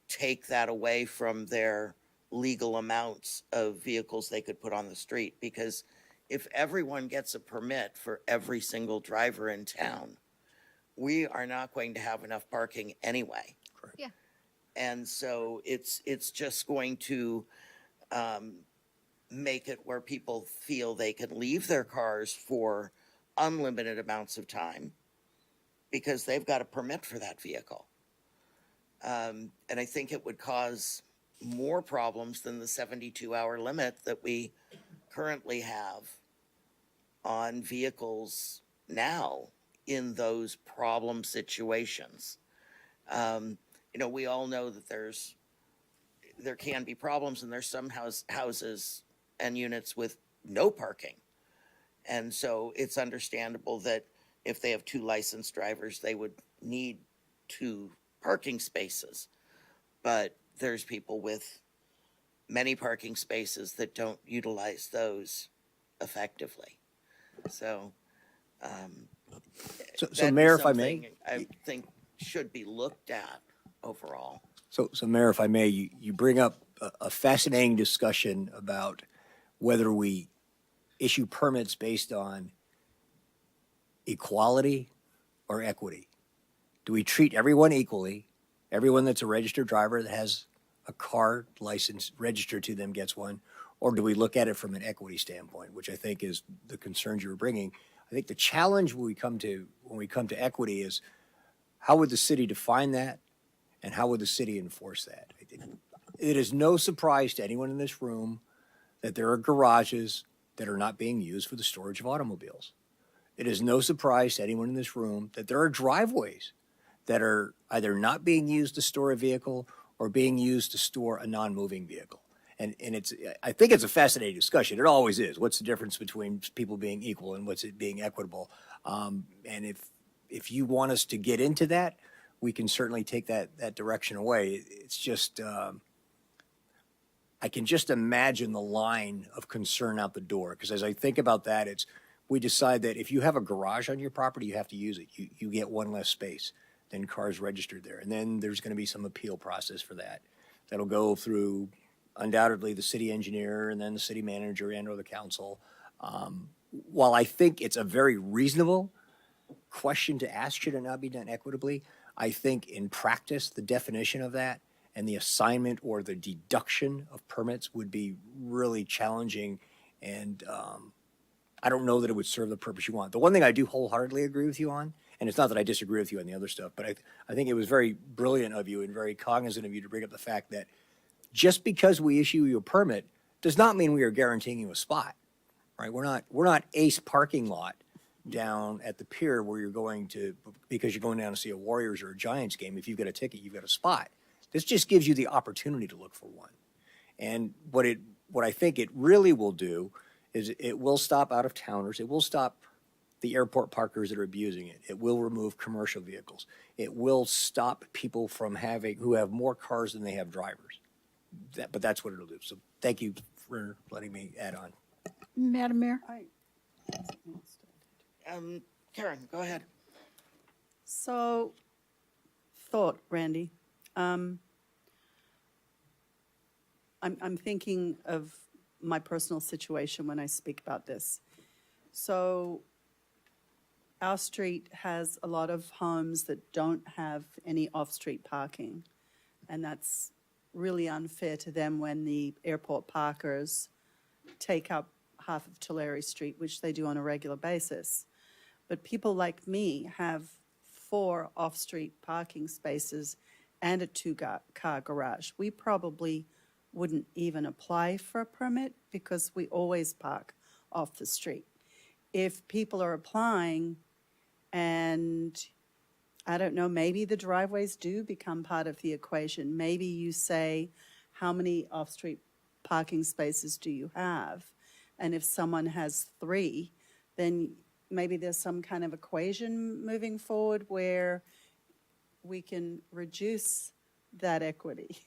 take that away from their legal amounts of vehicles they could put on the street? Because if everyone gets a permit for every single driver in town, we are not going to have enough parking anyway. Correct. Yeah. And so it's just going to make it where people feel they can leave their cars for unlimited amounts of time because they've got a permit for that vehicle. And I think it would cause more problems than the 72-hour limit that we currently have on vehicles now in those problem situations. We all know that there can be problems, and there's some houses and units with no parking. And so it's understandable that if they have 2 licensed drivers, they would need 2 parking spaces. But there's people with many parking spaces that don't utilize those effectively. So, So Mayor, if I may, I think should be looked at overall. So Mayor, if I may, you bring up a fascinating discussion about whether we issue permits based on equality or equity. Do we treat everyone equally? Everyone that's a registered driver that has a car license registered to them gets one? Or do we look at it from an equity standpoint, which I think is the concerns you were bringing? I think the challenge when we come to equity is how would the city define that, and how would the city enforce that? It is no surprise to anyone in this room that there are garages that are not being used for the storage of automobiles. It is no surprise to anyone in this room that there are driveways that are either not being used to store a vehicle or being used to store a non-moving vehicle. And I think it's a fascinating discussion. It always is. What's the difference between people being equal and what's it being equitable? And if you want us to get into that, we can certainly take that direction away. It's just, I can just imagine the line of concern out the door. Because as I think about that, we decide that if you have a garage on your property, you have to use it. You get one less space than cars registered there. And then there's going to be some appeal process for that. That'll go through undoubtedly the city engineer and then the city manager and or the council. While I think it's a very reasonable question to ask, should it not be done equitably? I think in practice, the definition of that and the assignment or the deduction of permits would be really challenging. And I don't know that it would serve the purpose you want. The one thing I do wholeheartedly agree with you on, and it's not that I disagree with you on the other stuff, but I think it was very brilliant of you and very cognizant of you to bring up the fact that just because we issue you a permit does not mean we are guaranteeing you a spot, right? We're not Ace parking lot down at the pier where you're going to, because you're going down to see a Warriors or a Giants game. If you've got a ticket, you've got a spot. This just gives you the opportunity to look for one. And what I think it really will do is it will stop out-of-towners. It will stop the airport parkers that are abusing it. It will remove commercial vehicles. It will stop people from who have more cars than they have drivers. But that's what it'll do. So thank you for letting me add on. Madam Mayor? Karen, go ahead. So, thought, Randy. I'm thinking of my personal situation when I speak about this. So, our street has a lot of homes that don't have any off-street parking, and that's really unfair to them when the airport parkers take up half of Tulare Street, which they do on a regular basis. But people like me have 4 off-street parking spaces and a 2-car garage. We probably wouldn't even apply for a permit because we always park off the street. If people are applying and, I don't know, maybe the driveways do become part of the equation. Maybe you say, how many off-street parking spaces do you have? And if someone has 3, then maybe there's some kind of equation moving forward where we can reduce that equity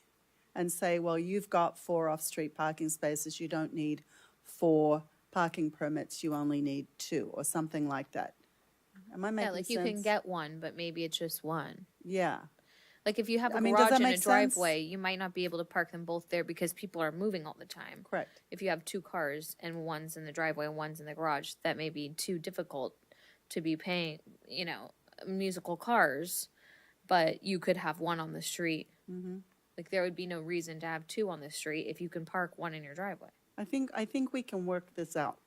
and say, well, you've got 4 off-street parking spaces. You don't need 4 parking permits. You only need 2 or something like that. Am I making sense? Yeah, like you can get 1, but maybe it's just 1. Yeah. Like if you have a does garage that and a make sense? driveway, you might not be able to park them both there because people are moving all the time. Correct. If you have 2 cars and one's in the driveway and one's in the garage, that may be too difficult to be paying, musical cars, but you could have 1 on the street. Mm-hmm. Like there would be no reason to have 2 on the street if you can park 1 in your driveway. I think we can work this out.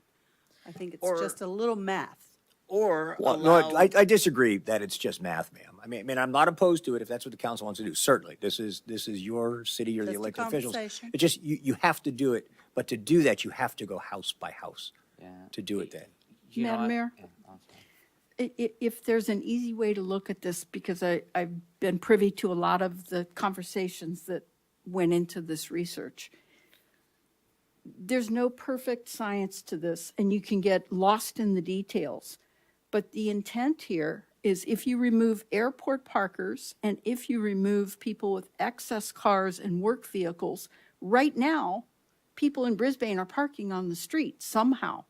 I think it's just a little math. Or Well, no, I disagree that it's just math, ma'am. I mean, I'm not opposed to it if that's what the council wants to do. Certainly, this is your city, you're the Just a elected officials. conversation. It just you have to do it, but to do that, you have to go house by house Yeah. to do it. Then You know Madam what? Mayor? Yeah, I'm sorry. If there's an easy way to look at this, because I've been privy to a lot of the conversations that went into this research. There's no perfect science to this, and you can get lost in the details. But the intent here is if you remove airport parkers and if you remove people with excess cars and work vehicles, right now, people in Brisbane are parking on the street somehow.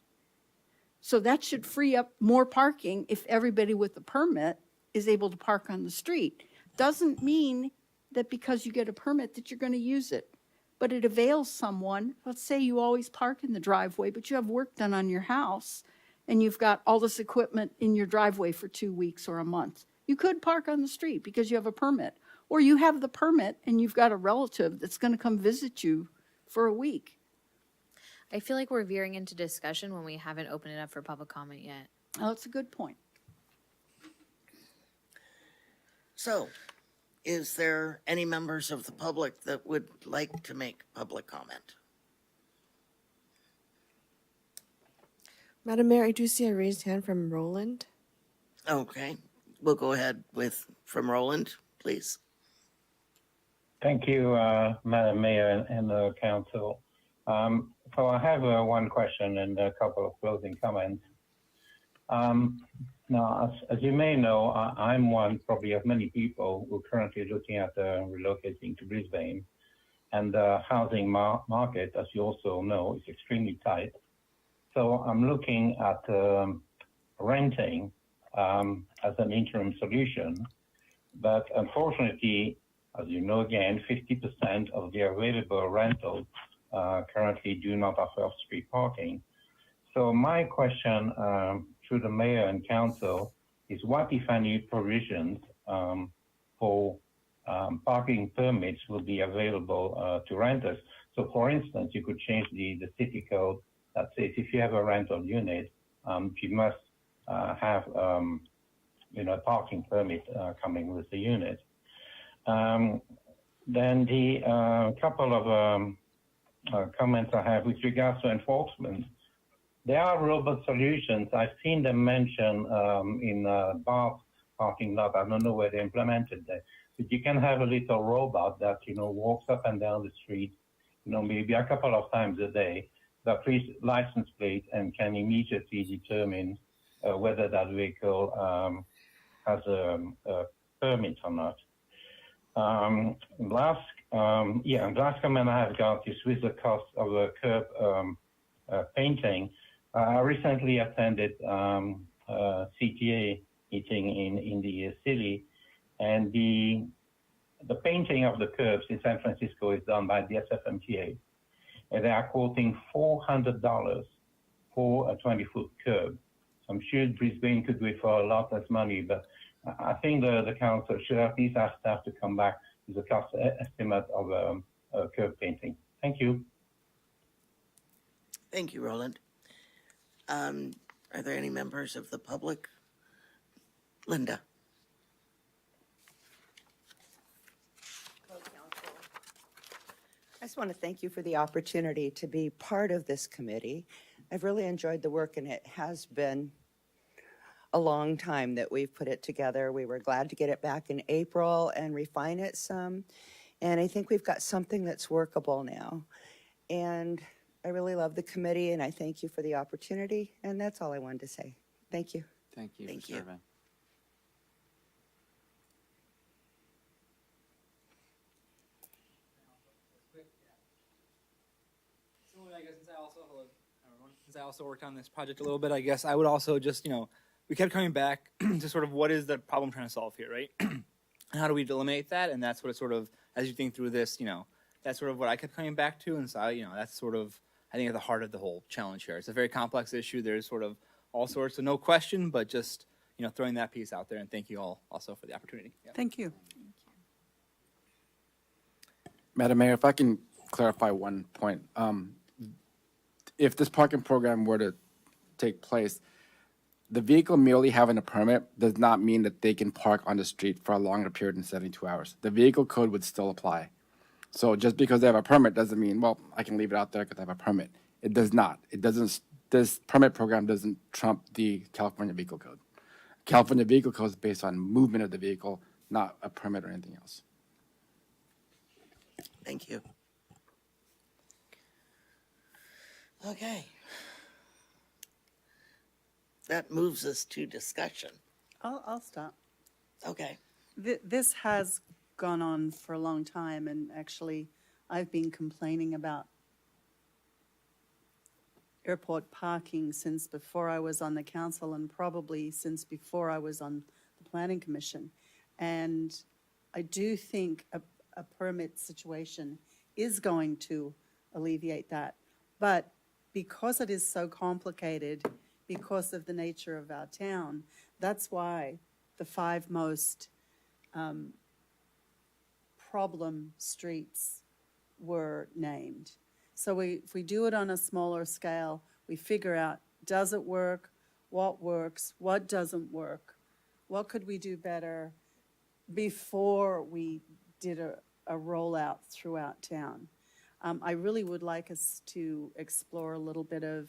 So that should free up more parking if everybody with a permit is able to park on the street. Doesn't mean that because you get a permit that you're going to use it, but it avails someone. Let's say you always park in the driveway, but you have work done on your house and you've got all this equipment in your driveway for 2 weeks or a month. You could park on the street because you have a permit, or you have the permit and you've got a relative that's going to come visit you for a week. I feel like we're veering into discussion when we haven't opened it up for public comment yet. Oh, that's a good point. So, is there any members of the public that would like to make public comment? Madam Mayor, I do see a raised hand from Roland. Okay, we'll go ahead from Roland, please. Thank you, Madam Mayor and the Council. So I have one question and a couple of closing comments. Now, as you may know, I'm one probably of many people who are currently looking at relocating to Brisbane. And the housing market, as you also know, is extremely tight. So I'm looking at renting as an interim solution. But unfortunately, As you know, again, 50% of the available rentals currently do not offer off-street parking. So my question to the mayor and council is what, if any, provisions for parking permits will be available to renters? So for instance, you could change the city code that says if you have a rental unit, you must have a parking permit coming with the unit. Then the couple of comments I have with regards to enforcement. There are robot solutions. I've seen them mentioned in bar parking lot. I don't know where they implemented that, but you can have a little robot that walks up and down the street, maybe a couple of times a day, that reads license plate and can immediately determine whether that vehicle has a permit or not. Last comment I have got is with the cost of a curb painting. I recently attended CTA meeting in the city, and the painting of the curbs in San Francisco is done by the SFMTA, and they are quoting $400 for a 20-foot curb. So I'm sure Brisbane could do it for a lot less money, but I think the council should at least ask staff to come back with a cost estimate of curb painting. Thank you. Thank you, Roland. Are there any members of the public? Linda. I just want to thank you for the opportunity to be part of this committee. I've really enjoyed the work, and it has been a long time that we've put it together. We were glad to get it back in April and refine it some, and I think we've got something that's workable now. And I really love the committee, and I thank you for the opportunity, and that's all I wanted to say. Thank you. Thank you Thank for you. serving. I guess since I also worked on this project a little bit, I guess I would also just, we kept coming back to sort of what is the problem trying to solve here, right? And how do we eliminate that? And that's what it sort of, as you think through this, that's sort of what I kept coming back to. And so, that's sort of, I think, at the heart of the whole challenge here. It's a very complex issue. There's sort of all sorts of no question, but just, throwing that piece out there. And thank you all also for the opportunity. Yeah. Thank you. Madam Mayor, if I can clarify one point. If this parking program were to take place, the vehicle merely having a permit does not mean that they can park on the street for a longer period than 72 hours. The vehicle code would still apply. So just because they have a permit doesn't mean, well, I can leave it out there because I have a permit. It does not. It doesn't. This permit program doesn't trump the California Vehicle Code. California Vehicle Code is based on movement of the vehicle, not a permit or anything else. Thank you. Okay. That moves us to discussion. I'll start. Okay. This has gone on for a long time, and actually I've been complaining about airport parking since before I was on the council, and probably since before I was on the planning commission. And I do think a permit situation is going to alleviate that. But because it is so complicated, because of the nature of our town, that's why the 5 most problem streets were named. So if we do it on a smaller scale, we figure out, does it work? What works? What doesn't work? What could we do better before we did a rollout throughout town? I really would like us to explore a little bit of,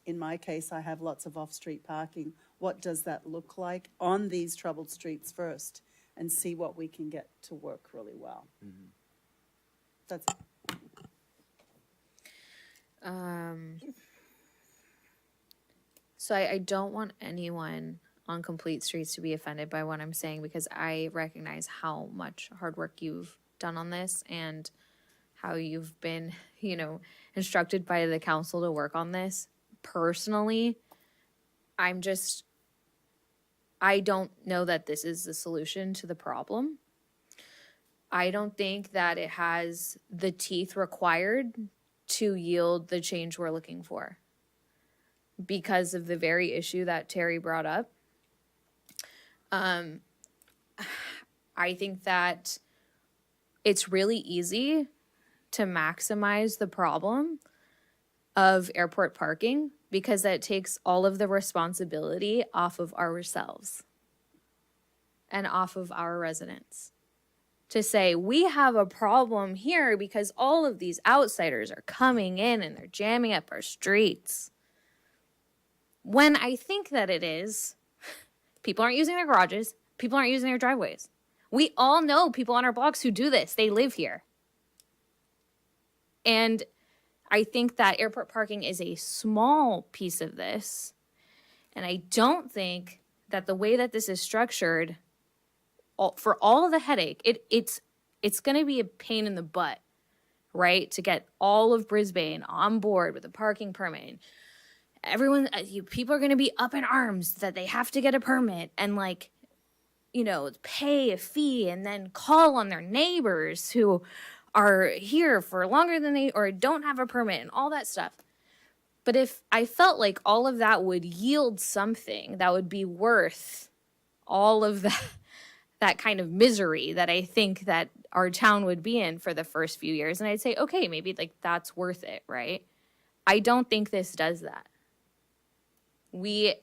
in my case, I have lots of off-street parking. What does that look like on these troubled streets first, and see what we can get to work really well. Mm-hmm. That's it. So I don't want anyone on complete streets to be offended by what I'm saying, because I recognize how much hard work you've done on this and how you've been, instructed by the council to work on this. Personally, I I don't know that this is the solution to the problem. I don't think that it has the teeth required to yield the change we're looking for because of the very issue that Terry brought up. I think that it's really easy to maximize the problem of airport parking because that takes all of the responsibility off of ourselves and off of our residents. To say, we have a problem here because all of these outsiders are coming in and they're jamming up our streets. When I think that it is, people aren't using their garages, people aren't using their driveways. We all know people on our blocks who do this. They live here. And I think that airport parking is a small piece of this. And I don't think that the way that this is structured, for all of the headache, it's going to be a pain in the butt, right? To get all of Brisbane on board with a parking permit. Everyone, people are going to be up in arms that they have to get a permit and pay a fee and then call on their neighbors who are here for longer than they or don't have a permit and all that stuff. But if I felt like all of that would yield something that would be worth all of that kind of misery that I think that our town would be in for the first few years, and I'd say, okay, maybe that's worth it, right? I don't think this does that. We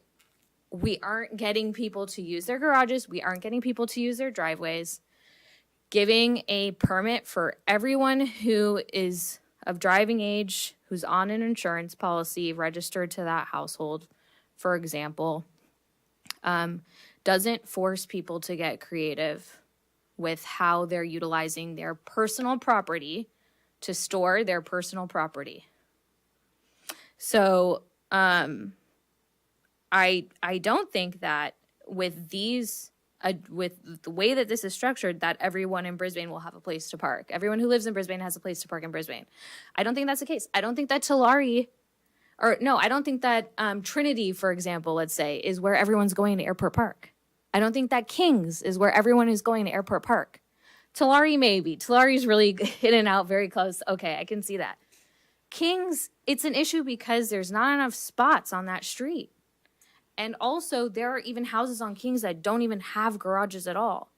aren't getting people to use their garages. We aren't getting people to use their driveways. Giving a permit for everyone who is of driving age, who's on an insurance policy registered to that household, for example, doesn't force people to get creative with how they're utilizing their personal property to store their personal property. So I don't think that with these with the way that this is structured, that everyone in Brisbane will have a place to park. Everyone who lives in Brisbane has a place to park in Brisbane. I don't think that's the case. I don't think that I don't think that Trinity, for example, let's say, is where everyone's going to Airport Park. I don't think that Kings is where everyone is going to Airport Park. Tulare, maybe. Tulari's really in and out very close. Okay, I can see that. Kings, it's an issue because there's not enough spots on that street. And also, there are even houses on Kings that don't even have garages at all.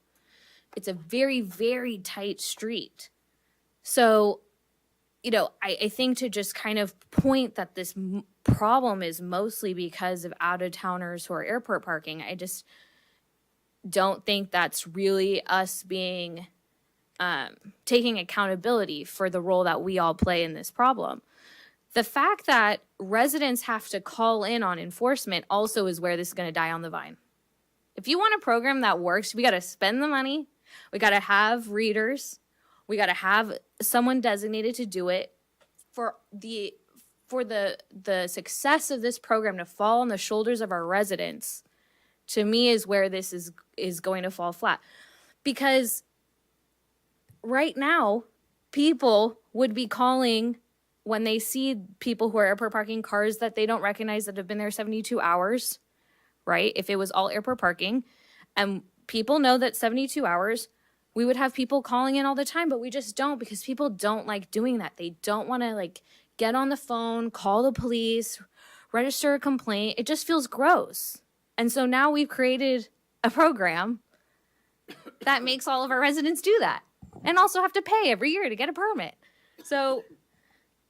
It's a very, very tight street. So, I think to just kind of point that this problem is mostly because of out-of-towners who are airport parking, I just don't think that's really us being taking accountability for the role that we all play in this problem. The fact that residents have to call in on enforcement also is where this is going to die on the vine. If you want a program that works, we got to spend the money. We got to have readers. We got to have someone designated to do it. For the success of this program to fall on the shoulders of our residents, to me, is where this is going to fall flat. Because right now, people would be calling when they see people who are airport parking cars that they don't recognize that have been there 72 hours, right? If it was all airport parking, and people know that 72 hours, we would have people calling in all the time, but we just don't, because people don't like doing that. They don't want to get on the phone, call the police, register a complaint. It just feels gross. And so now we've created a program that makes all of our residents do that and also have to pay every year to get a permit. So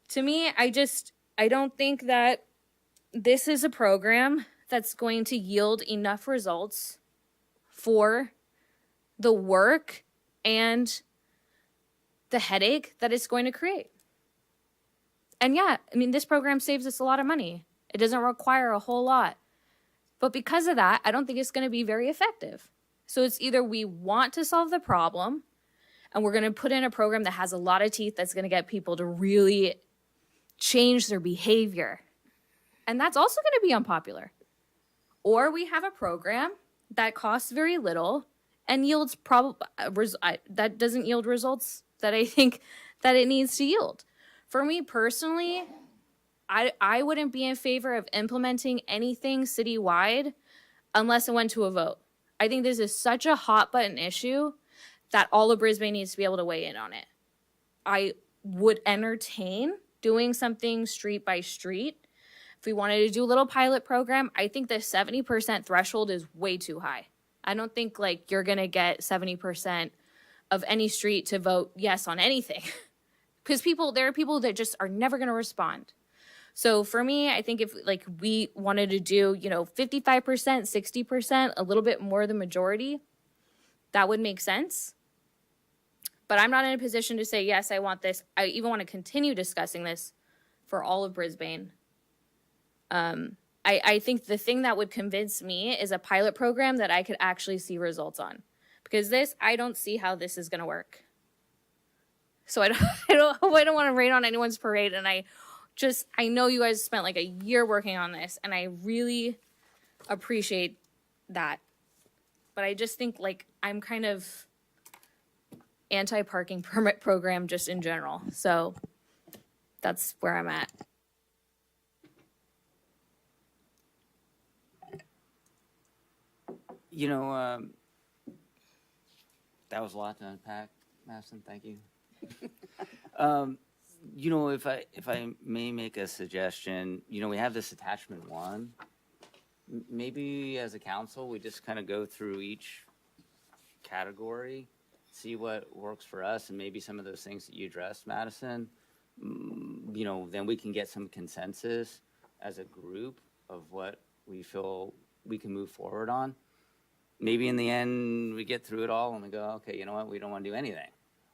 to me, I don't think that this is a program that's going to yield enough results for the work and the headache that it's going to create. And yeah, this program saves us a lot of money. It doesn't require a whole lot. But because of that, I don't think it's going to be very effective. So it's either we want to solve the problem and we're going to put in a program that has a lot of teeth that's going to get people to really change their behavior. And that's also going to be unpopular. Or we have a program that costs very little and yields that doesn't yield results that I think that it needs to yield. For me personally, I wouldn't be in favor of implementing anything citywide unless it went to a vote. I think this is such a hot button issue that all of Brisbane needs to be able to weigh in on it. I would entertain doing something street by street. If we wanted to do a little pilot program, I think the 70% threshold is way too high. I don't think like you're going to get 70% of any street to vote yes on anything. Because there are people that just are never going to respond. So for me, I think if like we wanted to do, 55%, 60%, a little bit more the majority, that would make sense. But I'm not in a position to say, yes, I want this. I even want to continue discussing this for all of Brisbane. I think the thing that would convince me is a pilot program that I could actually see results on. Because I don't see how this is going to work. So I don't want to rain on anyone's parade. And I know you guys spent like a year working on this, and I really appreciate that. But I just think like I'm kind of anti-parking permit program just in general. So that's where I'm at. That was a lot to unpack, Madison. Thank you. If I may make a suggestion, we have this attachment 1. Maybe as a council, we just kind of go through each category, see what works for us, and maybe some of those things that you addressed, Madison, then we can get some consensus as a group of what we feel we can move forward on. Maybe in the end, we get through it all and we go, okay, you know what, we don't want to do anything.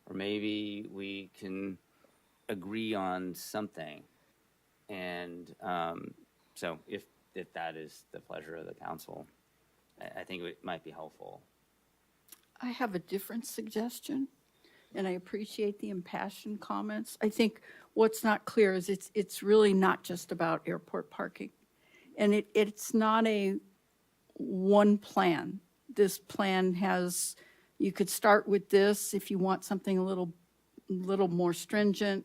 Or maybe we can agree on something. And so if that is the pleasure of the council, I think it might be helpful. I have a different suggestion, and I appreciate the impassioned comments. I think what's not clear is it's really not just about airport parking. And it's not a one plan. This plan has, you could start with this if you want something a little more stringent.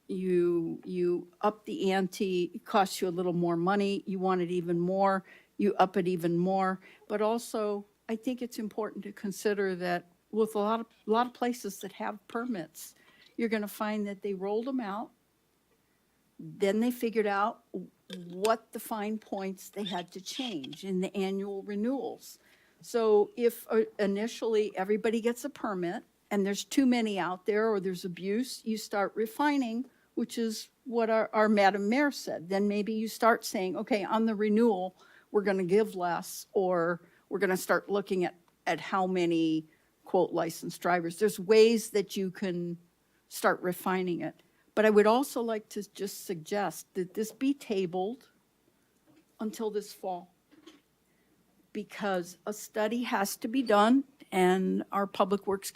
You up the ante, it costs you a little more money. You want it even more, you up it even more. But also, I think it's important to consider that with a lot of places that have permits, you're going to find that they rolled them out. Then they figured out what the fine points they had to change in the annual renewals. So if initially everybody gets a permit and there's too many out there or there's abuse, you start refining, which is what our Madam Mayor said. Then maybe you start saying, okay, on the renewal, we're going to give less, or we're going to start looking at how many, quote, licensed drivers. There's ways that you can start refining it. But I would also like to just suggest that this be tabled until this fall, because a study has to be done, and our Public Works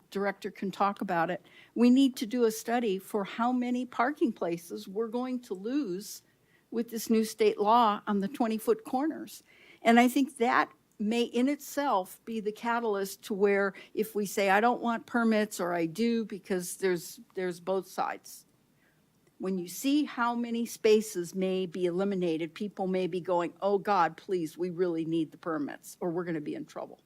Director can talk about it. We need to do a study for how many parking places we're going to lose with this new state law on the 20-foot corners. And I think that may in itself be the catalyst to where if we say, I don't want permits, or I do, because there's both sides. When you see how many spaces may be eliminated, people may be going, oh God, please, we really need the permits, or we're going to be in trouble.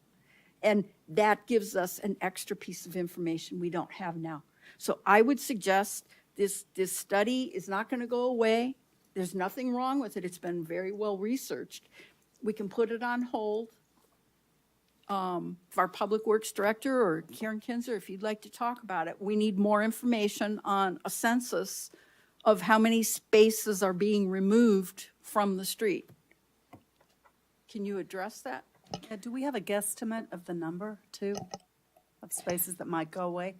And that gives us an extra piece of information we don't have now. So I would suggest this study is not going to go away. There's nothing wrong with it. It's been very well researched. We can put it on hold. If our Public Works Director or Karen Kinzer, if you'd like to talk about it, we need more information on a census of how many spaces are being removed from the street. Can you address that? Yeah, do we have a guesstimate of the number, too, of spaces that might go away?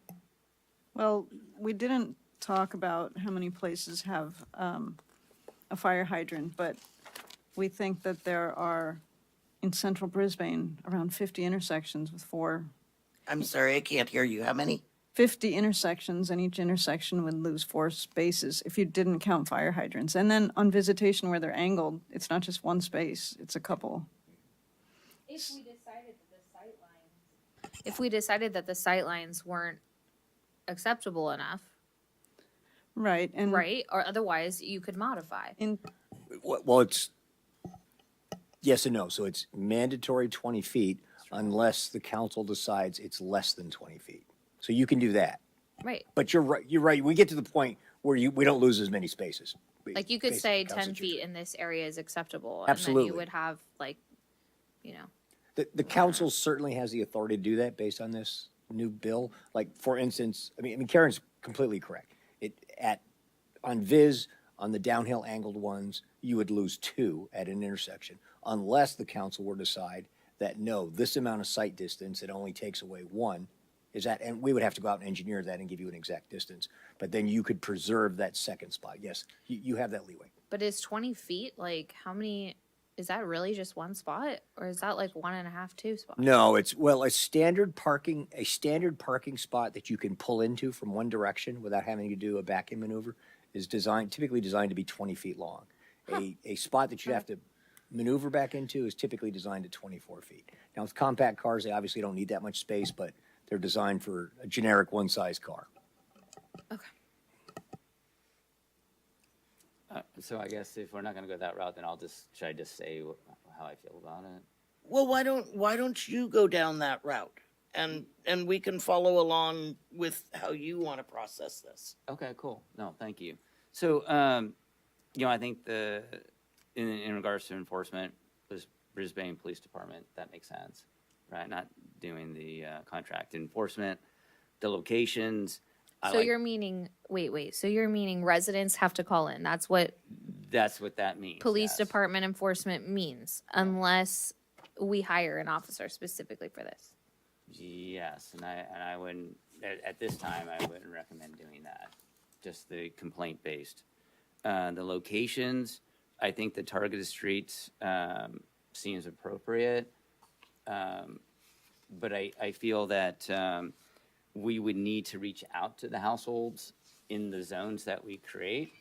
Well, we didn't talk about how many places have a fire hydrant, but we think that there are, in central Brisbane, around 50 intersections with 4. I'm sorry, I can't hear you. How many? 50 intersections, and each intersection would lose 4 spaces if you didn't count fire hydrants. And then on visitation where they're angled, it's not just one space, it's a couple. If we decided that the sight lines weren't acceptable enough, right, and right, or otherwise you could modify. Well, it's yes and no. So it's mandatory 20 feet, unless the council decides it's less than 20 feet. So you can do that. Right. But you're right. We get to the point where we don't lose as many spaces. Like you could based say on 10 constitution. feet in this area is acceptable. Absolutely. And then you would have like, you know, The council certainly has the authority to do that based on this new bill. Like, for instance, I mean, Karen's completely correct. On Viz, on the downhill angled ones, you would lose 2 at an intersection, unless the council were to decide that, no, this amount of sight distance, it only takes away 1. And we would have to go out and engineer that and give you an exact distance. But then you could preserve that second spot. Yes, you have that leeway. but is 20 feet like how many? Is that really just one spot, or is that like 1.5, 2 spots? No, a standard parking spot that you can pull into from one direction without having to do a backing maneuver is typically designed to be 20 feet long. A spot that you have to maneuver back into is typically designed at 24 feet. Now, with compact cars, they obviously don't need that much space, but they're designed for a generic one-size car. Okay. So I guess if we're not going to go that route, then should I just say how I feel about it? Well, why don't you go down that route? And we can follow along with how you want to process this. Okay, cool. No, thank you. So, I think in regards to enforcement, this Brisbane Police Department, that makes sense, right? Not doing the contract enforcement, the locations. So you're meaning, wait. So you're meaning residents have to call in. That's what that means. police yes. department enforcement means, unless we hire an officer specifically for this. Yes, and I wouldn't, at this time, I wouldn't recommend doing that. Just the complaint-based. The locations, I think the targeted streets seems appropriate. But I feel that we would need to reach out to the households in the zones that we create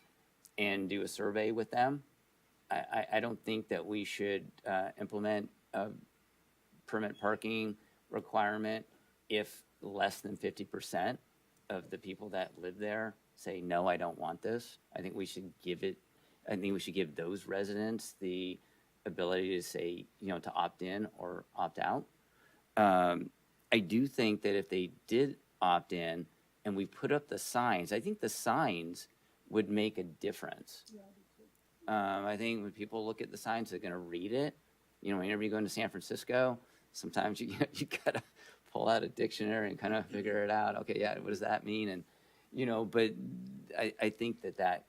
and do a survey with them. I don't think that we should implement a permit parking requirement if less than 50% of the people that live there say, no, I don't want this. I think we should give those residents the ability to say, to opt in or opt out. I do think that if they did opt in and we put up the signs, I think the signs would make a difference. I think when people look at the signs, they're going to read it. Whenever you go into San Francisco, sometimes you got to pull out a dictionary and kind of figure it out. Okay, yeah, what does that mean? And, but I think that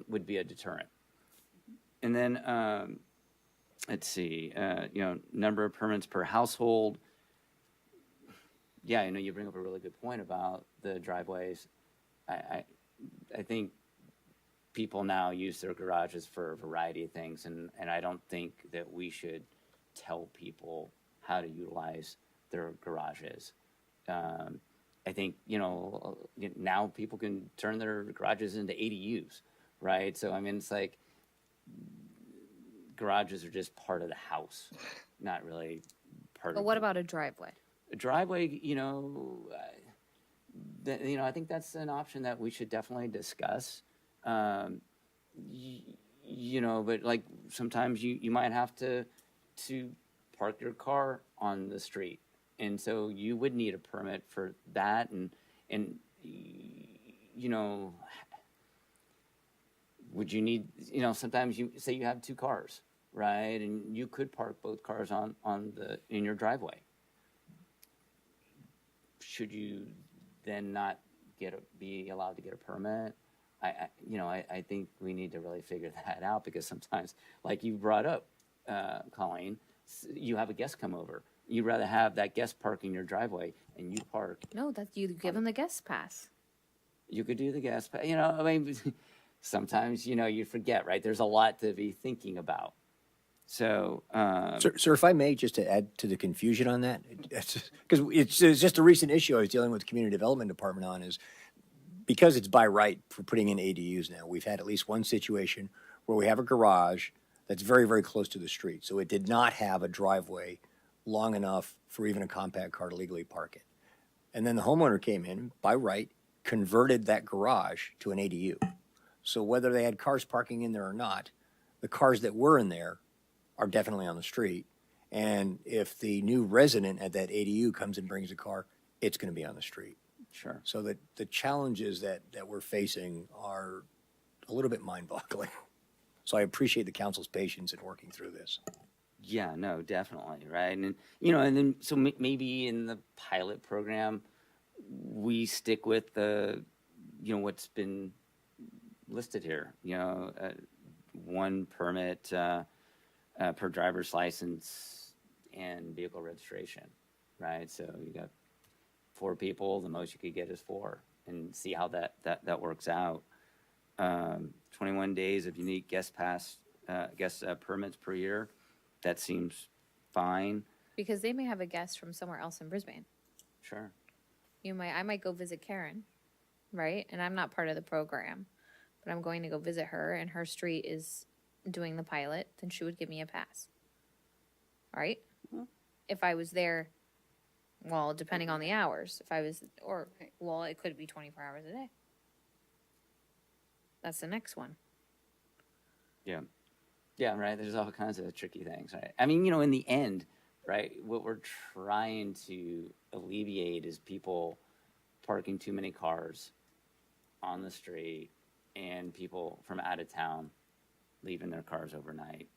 would be a deterrent. And then, let's see, number of permits per household. Yeah, you bring up a really good point about the driveways. I think people now use their garages for a variety of things, and I don't think that we should tell people how to utilize their garages. I think, now people can turn their garages into ADUs, right? So, it's like garages are just part of the house, not really part of. But what about a driveway? A driveway, I think that's an option that we should definitely discuss. But like sometimes you might have to park your car on the street, and so you would need a permit for that. And would you need? Sometimes you say you have 2 cars, right? And you could park both cars in your driveway. Should you then not be allowed to get a permit? I think we need to really figure that out, because sometimes, like you brought up, Colleen, you have a guest come over. You'd rather have that guest park in your driveway, and you park. No, that you give them the guest pass. You could do the guest pass. Sometimes, you forget, right? There's a lot to be thinking about. So, Sir, if I may, just to add to the confusion on that, because it's just a recent issue I was dealing with the Community Development Department on, is because it's by right for putting in ADUs now, we've had at least one situation where we have a garage that's very, very close to the street. So it did not have a driveway long enough for even a compact car to legally park it. And then the homeowner came in, by right, converted that garage to an ADU. So whether they had cars parking in there or not, the cars that were in there are definitely on the street, And if the new resident at that ADU comes and brings a car, it's going to be on the street. Sure. So that the challenges that we're facing are a little bit mind-boggling. So I appreciate the council's patience in working through this. Yeah, no, definitely, right? And, you know, and then, so maybe in the pilot program, we stick with the, you know, what's been listed here, you know, one permit per driver's license and vehicle registration, right? So you got 4 people, the most you could get is 4, and see how that works out. 21 days of unique guest permits per year. That seems fine. Because they may have a guest from somewhere else in Brisbane. Sure. I might go visit Karen, right? And I'm not part of the program, but I'm going to go visit her, and her street is doing the pilot, then she would give me a pass. Right? Mhm. If I was there, well, depending on the hours, well, it could be 24 hours a day. That's the next one. Yeah. Yeah, right. There's all kinds of tricky things, right? I mean, you know, in the end, right, what we're trying to alleviate is people parking too many cars on the street and people from out of town leaving their cars overnight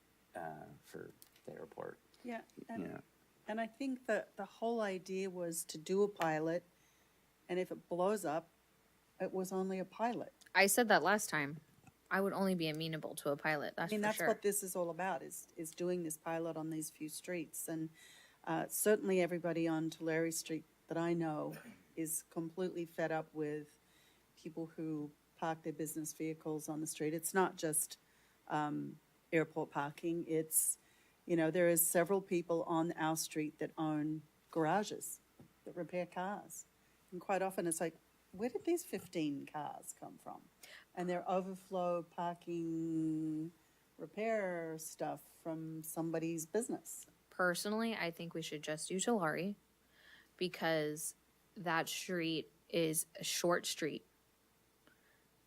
for the airport. Yeah, You know, and I think that the whole idea was to do a pilot, and if it blows up, it was only a pilot. I said that last time. I would only be amenable to a pilot, that's I mean, for that's sure. what this is all about, is doing this pilot on these few streets. And certainly everybody on Tulare Street that I know is completely fed up with people who park their business vehicles on the street. It's not just airport parking. It's, you know, there is several people on our street that own garages that repair cars. And quite often it's like, where did these 15 cars come from? And they're overflow parking repair stuff from somebody's business. Personally, I think we should just do Tulare because that street is a short street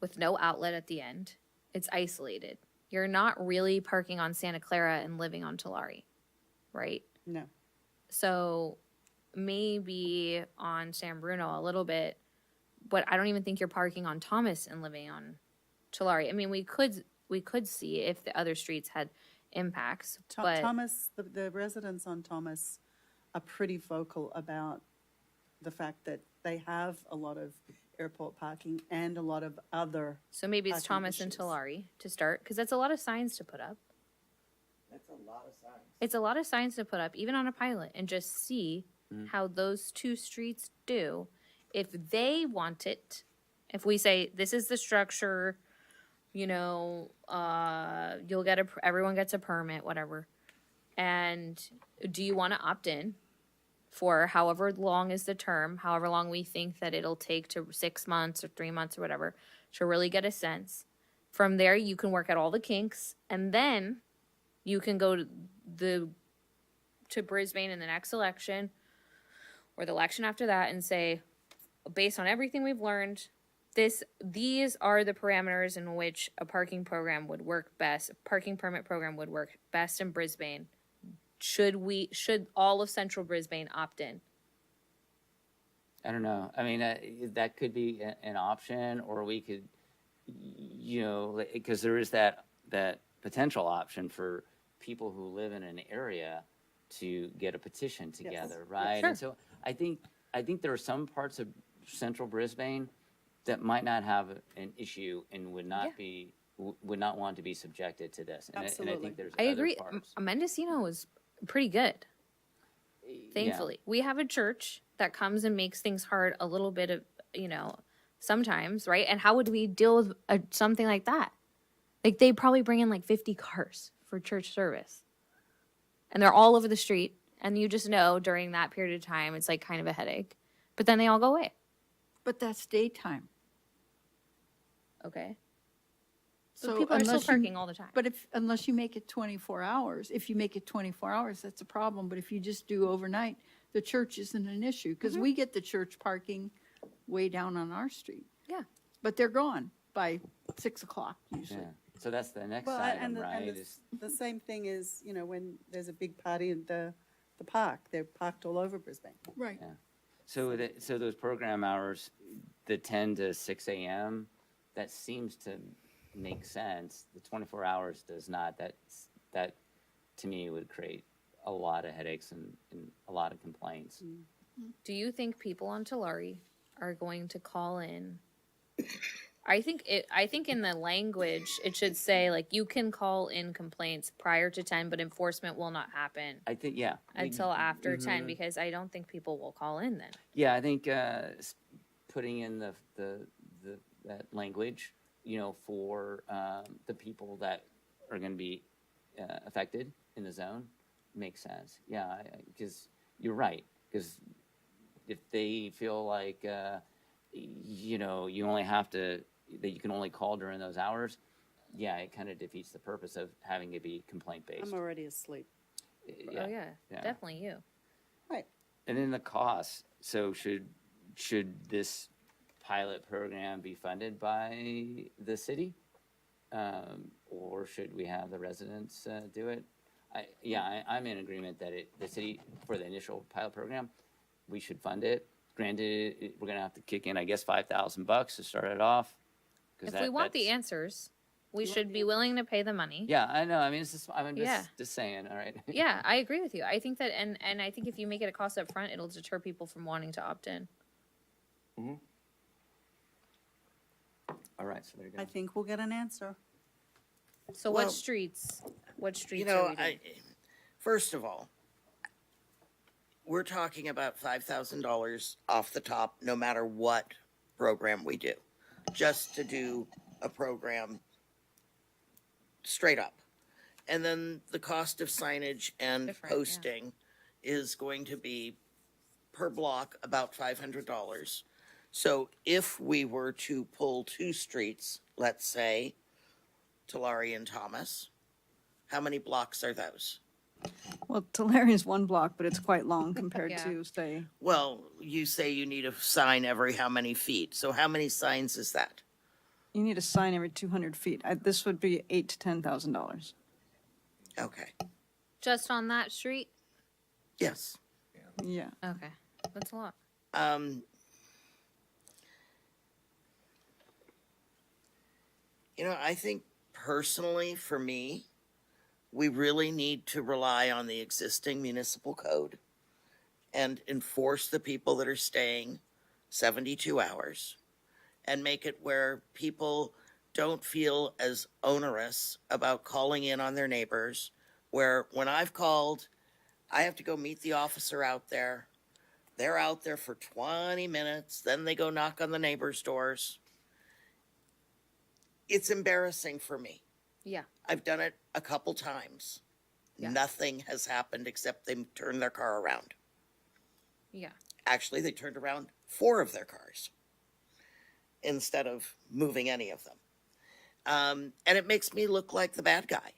with no outlet at the end. It's isolated. You're not really parking on Santa Clara and living on Tulare, right? No. So maybe on San Bruno a little bit, but I don't even think you're parking on Thomas and living on Tulare. I mean, we could see if the other streets had impacts, but Thomas, the residents on Thomas are pretty vocal about the fact that they have a lot of airport parking and a lot of other. so maybe it's parking Thomas and issues. Tulare to start, because that's a lot of signs to put up. That's a lot of signs. It's a lot of signs to put up, even on a pilot, and just see how those 2 streets do. If they want it, if we say this is the structure, you know, you'll get everyone gets a permit, whatever. And do you want to opt in for however long is the term, however long we think that it'll take to 6 months or 3 months or whatever, to really get a sense. From there, you can work out all the kinks, and then you can go to Brisbane in the next election or the election after that and say, based on everything we've learned, these are the parameters in which a parking program would work best. A parking permit program would work best in Brisbane. Should all of Central Brisbane opt in? I don't know. I mean, that could be an option, or we could, you know, because there is that potential option for people who live in an area to get a petition together, right? Sure. And so I think there are some parts of Central Brisbane that might not have an issue and would not want to be subjected to this. And Absolutely. I think there's I other agree. parts. Mendocino was pretty good. Thankfully, we have a church that comes and makes things hard a little bit of, you know, sometimes, right? And how would we deal with something like that? Like, they probably bring in like 50 cars for church service, and they're all over the street. And you just know during that period of time, it's like kind of a headache, but then they all go away. But that's daytime. Okay. So people are still parking all the time. But unless you make it 24 hours, if you make it 24 hours, that's a problem. But if you just do overnight, the church isn't an issue, because we get the church parking way down on our street. Yeah. But they're gone by 6 o'clock usually. Yeah. So that's the next Well, item, and right? the same thing is, you know, when there's a big party in the park, they're parked all over Brisbane. Right. Yeah. So those program hours, the 10 to 6 a.m., that seems to make sense. The 24 hours does not. That to me would create a lot of headaches and a lot of complaints. Do you think people on Tulare are going to call in? I think in the language it should say like you can call in complaints prior to 10, but enforcement will not happen I think, yeah. until after 10 Mhm. because I don't think people will call in then. Yeah, I think putting in that language, you know, for the people that are going to be affected in the zone makes sense. Yeah, because you're right. Because if they feel like, you know, you only have to, that you can only call during those hours, yeah, it kind of defeats the purpose of having it be complaint-based. I'm already asleep. Oh yeah, definitely you. Right. And then the costs. So should this pilot program be funded by the city? Or should we have the residents do it? I'm in agreement that the city, for the initial pilot program, we should fund it. Granted, we're gonna have to kick in, I guess, $5,000 to start it off. If we want the answers, we should be willing to pay the money. Yeah, I know. I mean, I'm Yeah. just saying. All right. Yeah, I agree with you. I think that, and I think if you make it a cost up front, it'll deter people from wanting to opt in. Mm-hmm. All right, so there you go. I think we'll get an answer. So Well, what streets? You are know, we doing? first of all, we're talking about $5,000 off the top, no matter what program we do, just to do a program straight up. And then the cost of signage and Different, yeah. posting is going to be per block about $500. So if we were to pull two streets, let's say Tulare and Thomas, how many blocks are those? Well, Tulare is one block, but it's quite long compared Yeah. to, say, Well, you say you need a sign every how many feet? So how many signs is that? you need a sign every 200 feet. This would be $8,000 to $10,000. Okay. Just on that street? Yes. Yeah. Okay, that's a lot. You know, I think personally for me, we really need to rely on the existing municipal code and enforce the people that are staying 72 hours and make it where people don't feel as onerous about calling in on their neighbors, where when I've called, I have to go meet the officer out there. They're out there for 20 minutes, then they go knock on the neighbors' doors. It's embarrassing for me. Yeah. I've done it a couple times. Yeah. Nothing has happened except they turned their car around. Yeah. Actually, they turned around 4 of their cars instead of moving any of them. And it makes me look like the bad guy.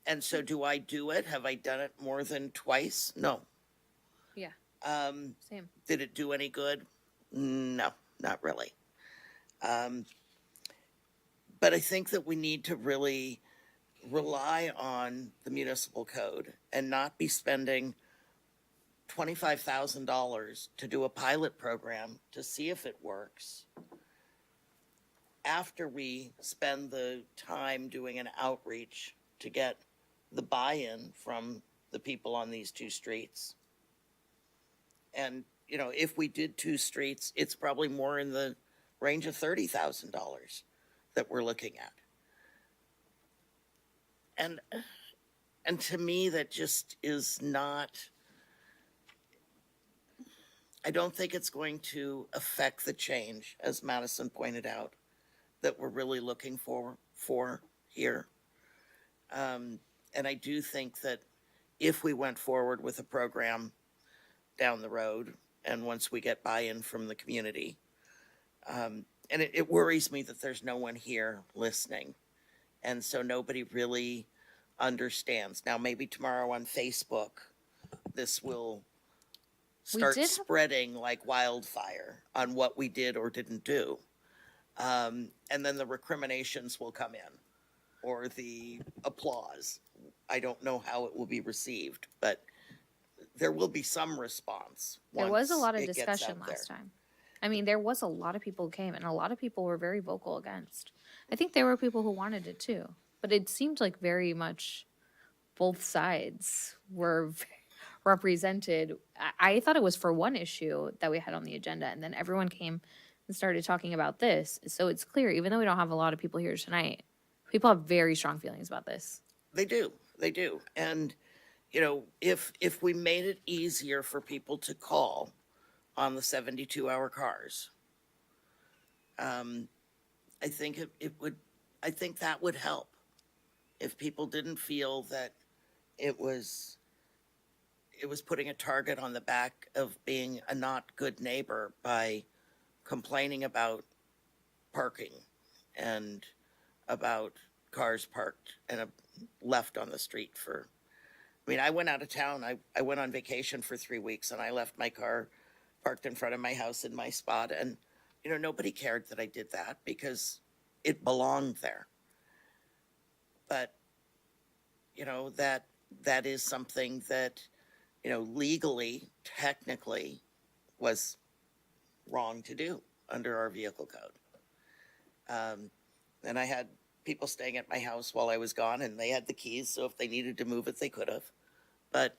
And so do I do it? Have I done it more than twice? No. Yeah. Same. Did it do any good? No, not really. But I think that we need to really rely on the municipal code and not be spending $25,000 to do a pilot program to see if it works after we spend the time doing an outreach to get the buy-in from the people on these 2 streets. And, you know, if we did 2 streets, it's probably more in the range of $30,000 that we're looking at. And to me, that just is not, I don't think it's going to affect the change, as Madison pointed out, that we're really looking for here. And I do think that if we went forward with a program down the road, and once we get buy-in from the community, and it worries me that there's no one here listening, and so nobody really understands. Now, maybe tomorrow on Facebook, this will start spreading like wildfire on what we did or didn't do. And then the recriminations will come in. or the applause. I don't know how it will be received, but there will be some response. There was a once lot of it gets discussion out last there. time. I mean, there was a lot of people who came, and a lot of people were very vocal against. I think there were people who wanted it too, but it seemed like very much both sides were represented. I thought it was for one issue that we had on the agenda, and then everyone came and started talking about this. So it's clear, even though we don't have a lot of people here tonight, people have very strong feelings about this. They do. And, you know, if we made it easier for people to call on the 72-hour cars, I think I think that would help. If people didn't feel that it was putting a target on the back of being a not good neighbor by complaining about parking and about cars parked and left on the street for, I mean, I went out of town. I went on vacation for 3 weeks and I left my car parked in front of my house in my spot. And, you know, nobody cared that I did that because it belonged there. But, you know, that is something that, you know, legally, technically was wrong to do under our vehicle code. And I had people staying at my house while I was gone, and they had the keys, so if they needed to move it, they could have. But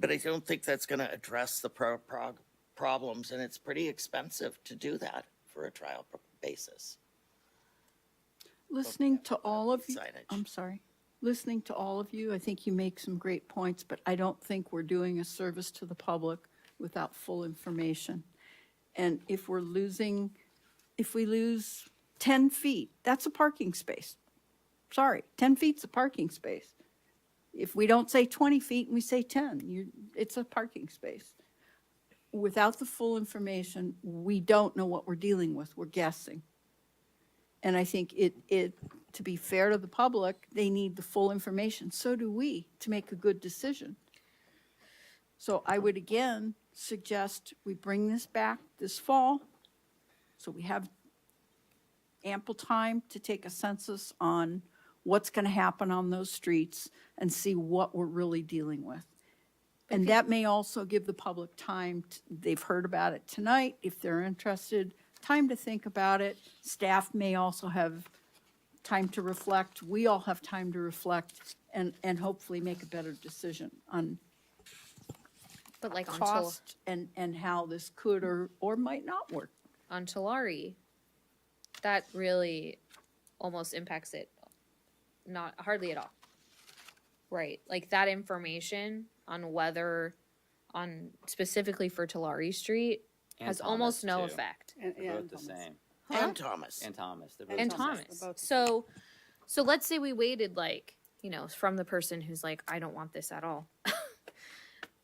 I don't think that's going to address the problems, and it's pretty expensive to do that for a trial basis. Listening to all of you, Signage. I'm sorry. Listening to all of you, I think you make some great points, but I don't think we're doing a service to the public without full information. And if we lose 10 feet, that's a parking space. Sorry, 10 feet's a parking space. If we don't say 20 feet and we say 10, it's a parking space. Without the full information, we don't know what we're dealing with. We're guessing. And I think to be fair to the public, they need the full information. So do we, to make a good decision. So I would again suggest we bring this back this fall, so we have ample time to take a census on what's going to happen on those streets and see what we're really dealing with. And that may also give the public time, they've heard about it tonight, if they're interested, time to think about it. Staff may also have time to reflect. We all have time to reflect and hopefully make a better decision on But like cost and how this could or might not work. on Tulare, that really almost impacts it, not hardly at all. Right, like that information on whether, on specifically for Tulare Street, And has Thomas, almost no too. effect. They're both the same. And Thomas. And Thomas. They're both And the same. Thomas. So let's say we waited, like, you know, from the person who's like, I don't want this at all.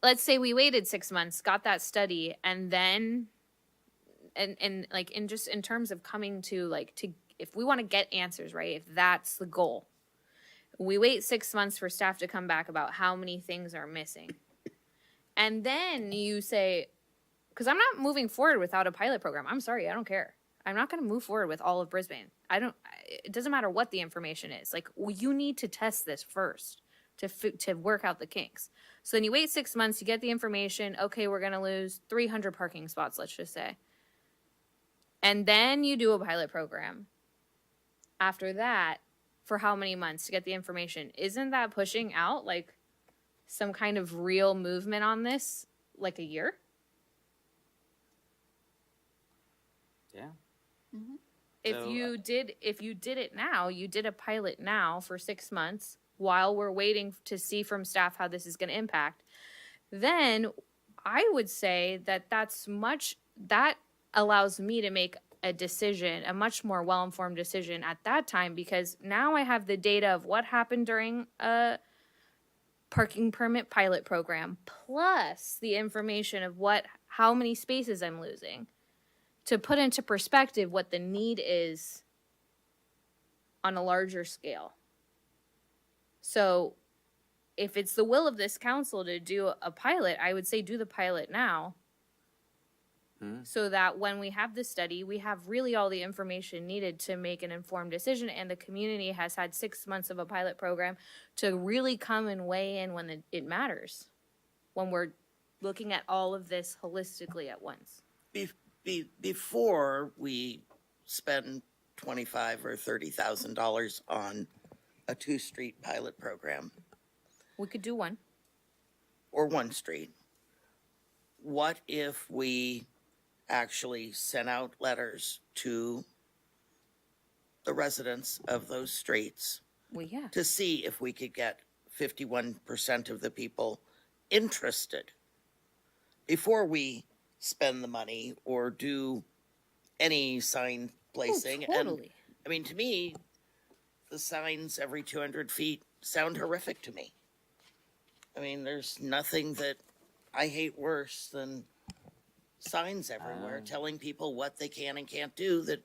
Let's say we waited 6 months, got that study, and then, and like, in just in terms of coming to, like, to, if we want to get answers, right, if that's the goal, we wait 6 months for staff to come back about how many things are missing. And then you say, because I'm not moving forward without a pilot program. I'm sorry, I don't care. I'm not going to move forward with all of Brisbane. It doesn't matter what the information is. Like, you need to test this first to work out the kinks. So then you wait 6 months, you get the information. Okay, we're going to lose 300 parking spots, let's just say. And then you do a pilot program. After that, for how many months to get the information? Isn't that pushing out, like, some kind of real movement on this, like a year? Yeah. Mm-hmm. If you did it now, you did a pilot now for 6 months while we're waiting to see from staff how this is going to impact, then I would say that allows me to make a decision, a much more well-informed decision at that time, because now I have the data of what happened during a parking permit pilot program, plus the information of how many spaces I'm losing, to put into perspective what the need is on a larger scale. So if it's the will of this council to do a pilot, I would say do the pilot now. so that when we have the study, we have really all the information needed to make an informed decision, and the community has had 6 months of a pilot program to really come and weigh in when it matters, when we're looking at all of this holistically at once. Before we spend $25,000 or $30,000 on a 2-street pilot program We could do one. or 1 street, what if we actually sent out letters to the residents of those streets Well, yeah. to see if we could get 51% of the people interested before we spend the money or do any sign placing? Totally. And I mean, to me, the signs every 200 feet sound horrific to me. I mean, there's nothing that I hate worse than signs everywhere telling people what they can and can't do that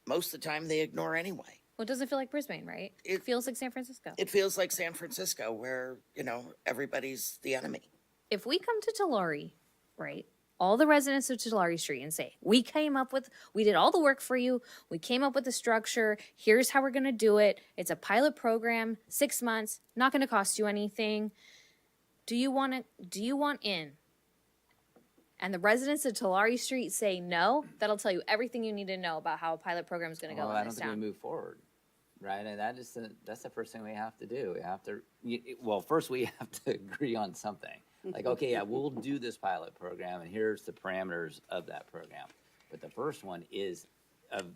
most of the time they ignore anyway. Well, it doesn't feel like Brisbane, right? It feels like San Francisco. It feels like San Francisco where, you know, everybody's the enemy. If we come to Tulare, right, all the residents of Tulare Street and say, we did all the work for you, we came up with the structure, here's how we're going to do it, it's a pilot program, 6 months, not going to cost you anything. Do you want in? And the residents of Tulare Street say no, that'll tell you everything you need to know about how a pilot program is going to go Well, in I don't this think we town. move forward, right? And that's the first thing we have to do. We have to, well, first we have to agree on something. Like, okay, yeah, we'll do this pilot program, and here's the parameters of that program. But the first one is,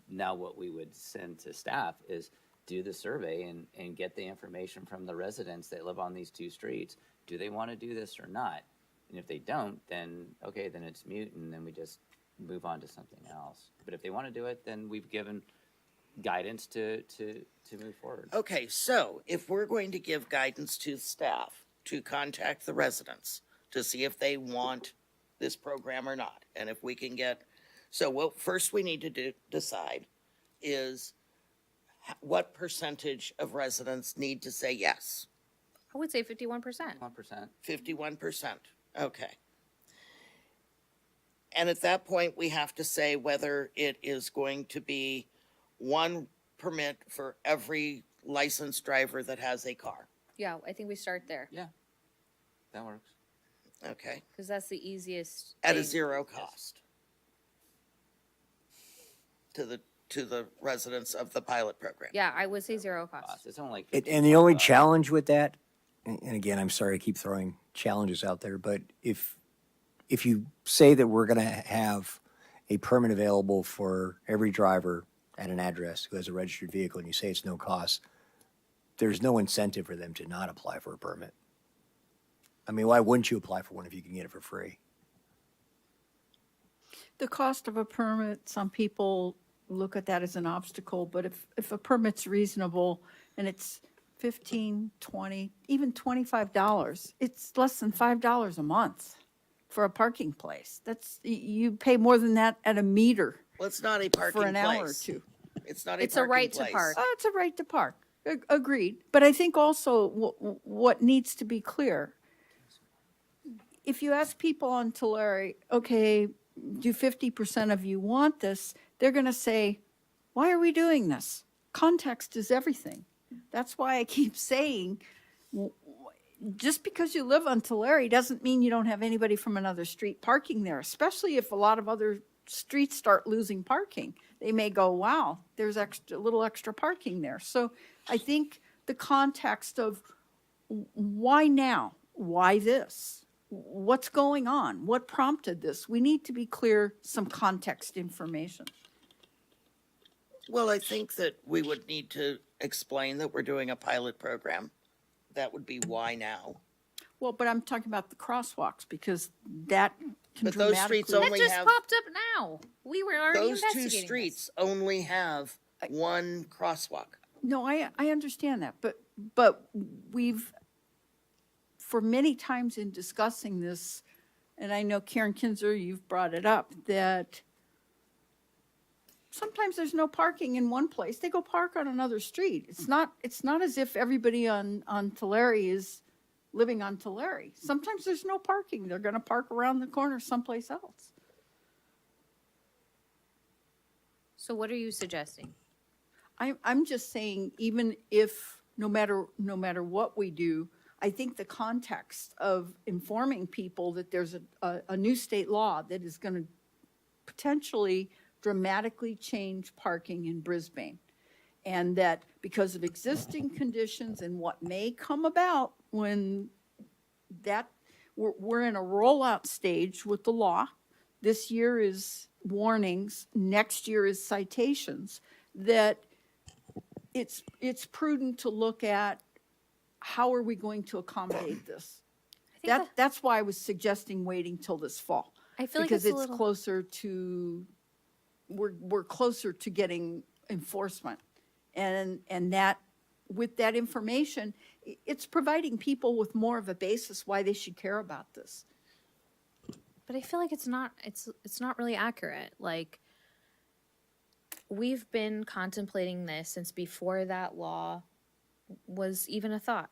now what we would send to staff is do the survey and get the information from the residents that live on these 2 streets. Do they want to do this or not? And if they don't, then, okay, then it's moot, and then we just move on to something else. But if they want to do it, then we've given guidance to move forward. Okay, so if we're going to give guidance to staff to contact the residents to see if they want this program or not, and if we can get, so what first we need to decide is what percentage of residents need to say yes? I would say 51%. 1%. 51%, okay. And at that point, we have to say whether it is going to be 1 permit for every licensed driver that has a car. Yeah, I think we start there. Yeah, that works. Okay, Because that's the easiest at a thing. 0 cost to the residents of the pilot program. Yeah, I would say 0 cost. It's only And the only challenge with that, and again, I'm sorry I keep throwing challenges out there, but if you say that we're going to have a permit available for every driver at an address who has a registered vehicle, and you say it's no cost, there's no incentive for them to not apply for a permit. I mean, why wouldn't you apply for one if you can get it for free? The cost of a permit, some people look at that as an obstacle, but if a permit's reasonable and it's $15, $20, even $25, it's less than $5 a month for a parking place. You pay more than that at a meter Well, it's not a parking for an place. hour or two. It's not a It's a parking right place. to park. Oh, it's a right to park. Agreed. But I think also what needs to be clear, if you ask people on Tulare, okay, do 50% of you want this? They're going to say, why are we doing this? Context is everything. That's why I keep saying, just because you live on Tulare doesn't mean you don't have anybody from another street parking there, especially if a lot of other streets start losing parking. They may go, wow, there's a little extra parking there. So I think the context of why now? Why this? What's going on? What prompted this? We need to be clear some context information. Well, I think that we would need to explain that we're doing a pilot program. That would be why now. Well, but I'm talking about the crosswalks because that can But those streets dramatically. That only just have, popped up now. We were already those 2 investigating streets only have 1 crosswalk. No, I understand that, but we've, for many times in discussing this, and I know Karen Kinzer, you've brought it up, that sometimes there's no parking in one place. They go park on another street. It's not as if everybody on Tulare is living on Tulare. Sometimes there's no parking. They're going to park around the corner someplace else. So what are you suggesting? I'm just saying, even if, no matter what we do, I think the context of informing people that there's a new state law that is going to potentially dramatically change parking in Brisbane. And that because of existing conditions and what may come about when that, we're in a rollout stage with the law. This year is warnings, next year is citations, that it's prudent to look at how are we going to accommodate this? That's why I was suggesting waiting till this fall. I feel like because it's a it's little- closer to, we're closer to getting enforcement. And that, with that information, it's providing people with more of a basis why they should care about this. But I feel like it's not really accurate. Like, we've been contemplating this since before that law was even a thought.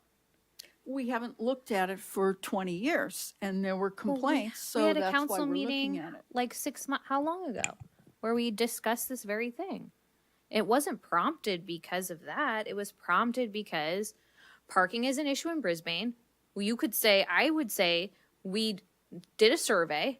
We haven't looked at it for 20 years, and there were complaints, we so had a that's why council we're meeting looking at it. like 6 months, how long ago, where we discussed this very thing. It wasn't prompted because of that. It was prompted because parking is an issue in Brisbane. Well, you could say, I would say, we did a survey.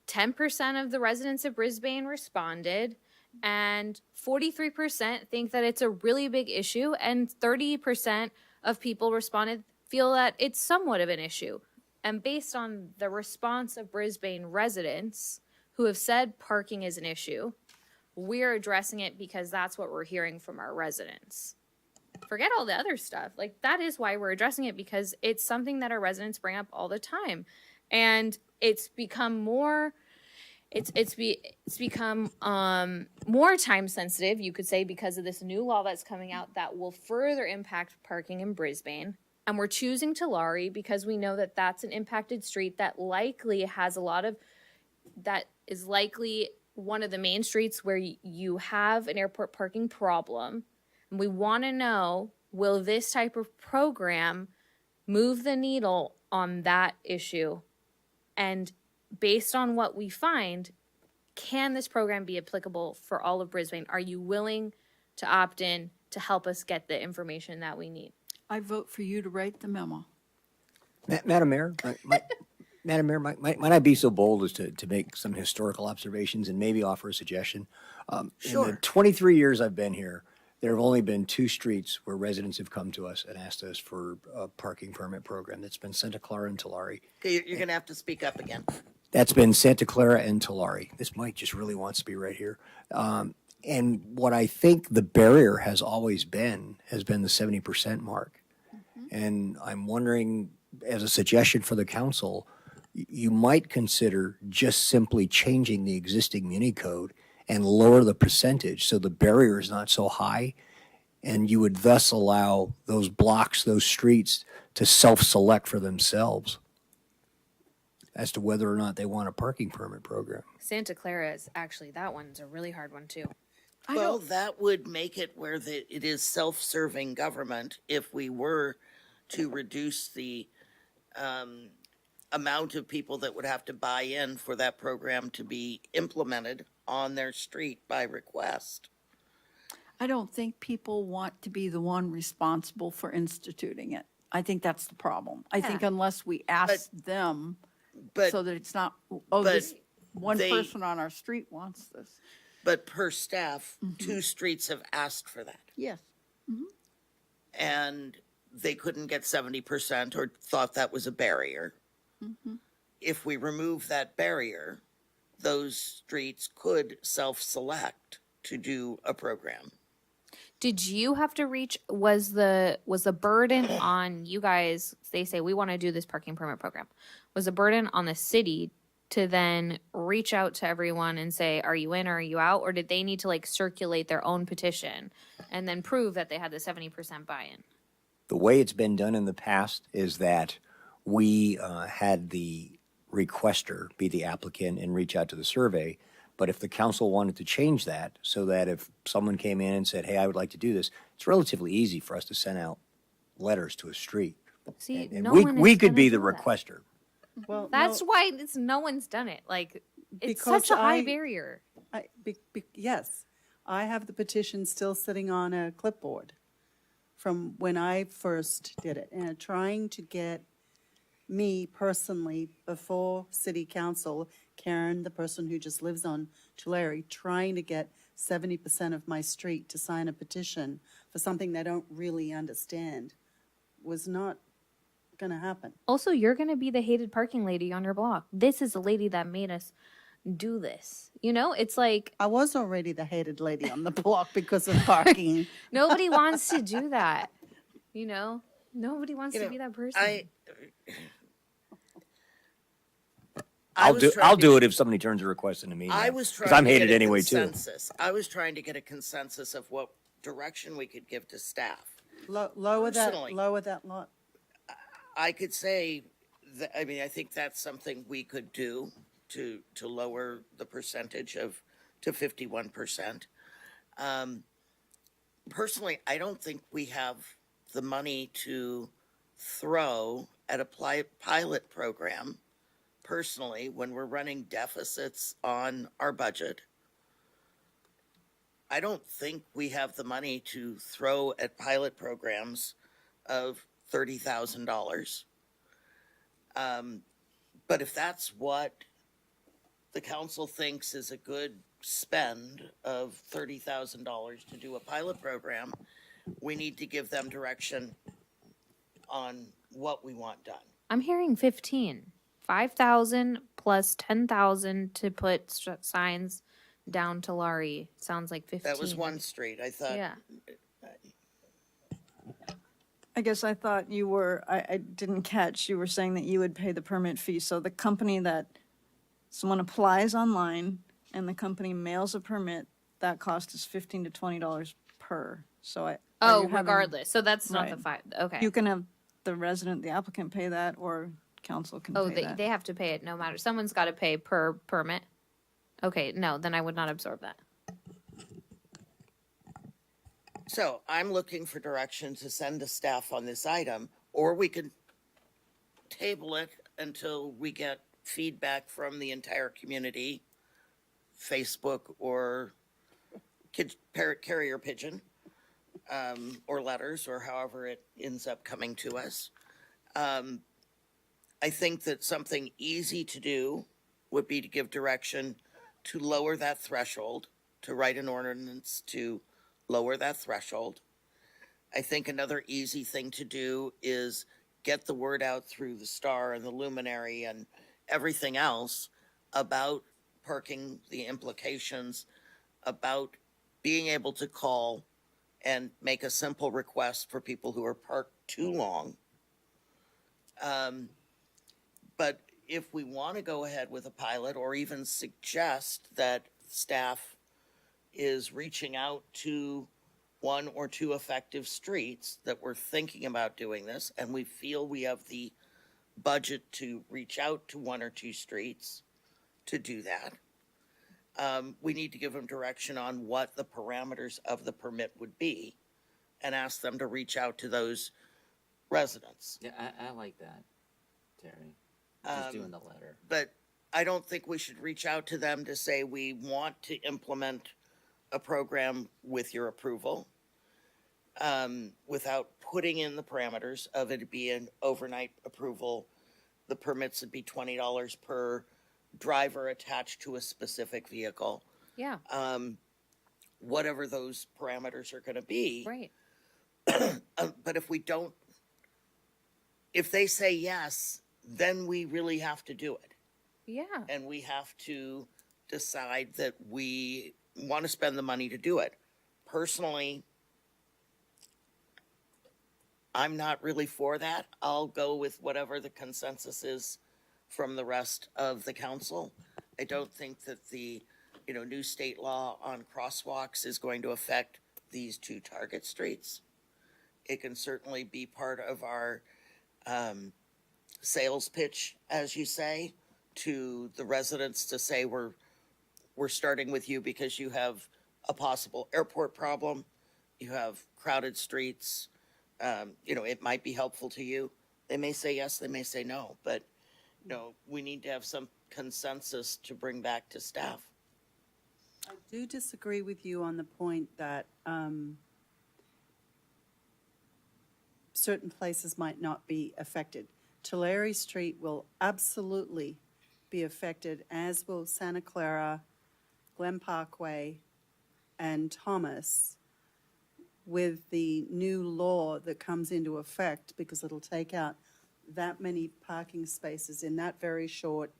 10% of the residents of Brisbane responded, and 43% think that it's a really big issue, and 30% of people responded feel that it's somewhat of an issue. And based on the response of Brisbane residents who have said parking is an issue, we're addressing it because that's what we're hearing from our residents. Forget all the other stuff. Like, that is why we're addressing it, because it's something that our residents bring up all the time. And it's become more, it's become more time sensitive, you could say, because of this new law that's coming out that will further impact parking in Brisbane. And we're choosing Tulare because we know that that's an impacted street that likely has a lot of, that is likely one of the main streets where you have an airport parking problem. And we want to know, will this type of program move the needle on that issue? And based on what we find, can this program be applicable for all of Brisbane? Are you willing to opt in to help us get the information that we need? I vote for you to write the memo. Madam Mayor, Madam Mayor, might I be so bold as to make some historical observations and maybe offer a suggestion? Sure. In the 23 years I've been here, there have only been 2 streets where residents have come to us and asked us for a parking permit program. That's been Santa Clara and Tulare. Okay, you're going to have to speak up again. That's been Santa Clara and Tulare. This mic just really wants to be right here. And what I think the barrier has always been has been the 70% mark. And I'm wondering, as a suggestion for the council, you might consider just simply changing the existing muni code and lower the percentage so the barrier is not so high, and you would thus allow those blocks, those streets, to self-select for themselves as to whether or not they want a parking permit program. Santa Clara is actually, that one's a really hard one too. Well, that would make it where it is self-serving government if we were to reduce the amount of people that would have to buy in for that program to be implemented on their street by request. I don't think people want to be the one responsible for instituting it. I think that's the problem. I think unless we ask them so that it's not, this one person on our street wants this. But per staff, 2 streets have asked for that. Yes. And they couldn't get 70% or thought that was a barrier. If we remove that barrier, those streets could self-select to do a program. Did you have to reach, was the burden on you guys, they say we want to do this parking permit program, was the burden on the city to then reach out to everyone and say, are you in or are you out? Or did they need to like circulate their own petition and then prove that they had the 70% buy-in? The way it's been done in the past is that we had the requester be the applicant and reach out to the survey. But if the council wanted to change that so that if someone came in and said, hey, I would like to do this, it's relatively easy for us to send out letters to a street. See, And no we one we is could gonna be the do that. requester. Well, That's no, why no one's done it. Like, it's Because such a high I- barrier. yes, I have the petition still sitting on a clipboard from when I first did it, and trying to get me personally before city council, Karen, the person who just lives on Tulare, trying to get 70% of my street to sign a petition for something they don't really understand was not going to happen. Also, you're going to be the hated parking lady on your block. This is the lady that made us do this. You know, it's like I was already the hated lady on the block because of parking. nobody wants to do that. You know, nobody wants to be that person. I'll do it if somebody turns a request into me. I was because trying I'm to hated get a anyway too. consensus. I was trying to get a consensus of what direction we could give to staff. Lower Personally. that lot. I could say that, I mean, I think that's something we could do to lower the percentage to 51%. Personally, I don't think we have the money to throw at a pilot program. Personally, when we're running deficits on our budget, I don't think we have the money to throw at pilot programs of $30,000. But if that's what the council thinks is a good spend of $30,000 to do a pilot program, we need to give them direction on what we want done. I'm hearing 5,000 plus 10,000 to put signs down to Laurie. Sounds like 15. That was one street. I thought. Yeah. I guess I thought you were, I didn't catch, you were saying that you would pay the permit fee. So the company that someone applies online and the company mails a permit, that cost is $15 to $20 per. So are you having- regardless. So that's not Right. the 5. Okay. You can have the resident, the applicant pay that, or council can pay that. They have to pay it no matter. Someone's got to pay per permit. Okay, no, then I would not absorb that. So I'm looking for direction to send to staff on this item, or we could table it until we get feedback from the entire community, Facebook or carrier pigeon, or letters, or however it ends up coming to us. I think that something easy to do would be to give direction to lower that threshold, to write an ordinance to lower that threshold. I think another easy thing to do is get the word out through the Star and the Luminary and everything else about parking, the implications, about being able to call and make a simple request for people who are parked too long. But if we want to go ahead with a pilot, or even suggest that staff is reaching out to one or two effective streets that we're thinking about doing this, and we feel we have the budget to reach out to one or two streets to do that, we need to give them direction on what the parameters of the permit would be and ask them to reach out to those residents. Yeah, I like that, Terry. Just doing the letter. But I don't think we should reach out to them to say we want to implement a program with your approval, without putting in the parameters of it be an overnight approval. The permits would be $20 per driver attached to a specific vehicle. Yeah. Whatever those parameters are going to be. Right. But if they say yes, then we really have to do it. Yeah. And we have to decide that we want to spend the money to do it. Personally, I'm not really for that. I'll go with whatever the consensus is from the rest of the council. I don't think that the, new state law on crosswalks is going to affect these two target streets. It can certainly be part of our sales pitch, as you say, to the residents to say we're starting with you because you have a possible airport problem, you have crowded streets, it might be helpful to you. They may say yes, they may say no, but we need to have some consensus to bring back to staff. I do disagree with you on the point that certain places might not be affected. Tulare Street will absolutely be affected, as will Santa Clara, Glen Parkway, and Thomas, with the new law that comes into effect, because it'll take out that many parking spaces in that very short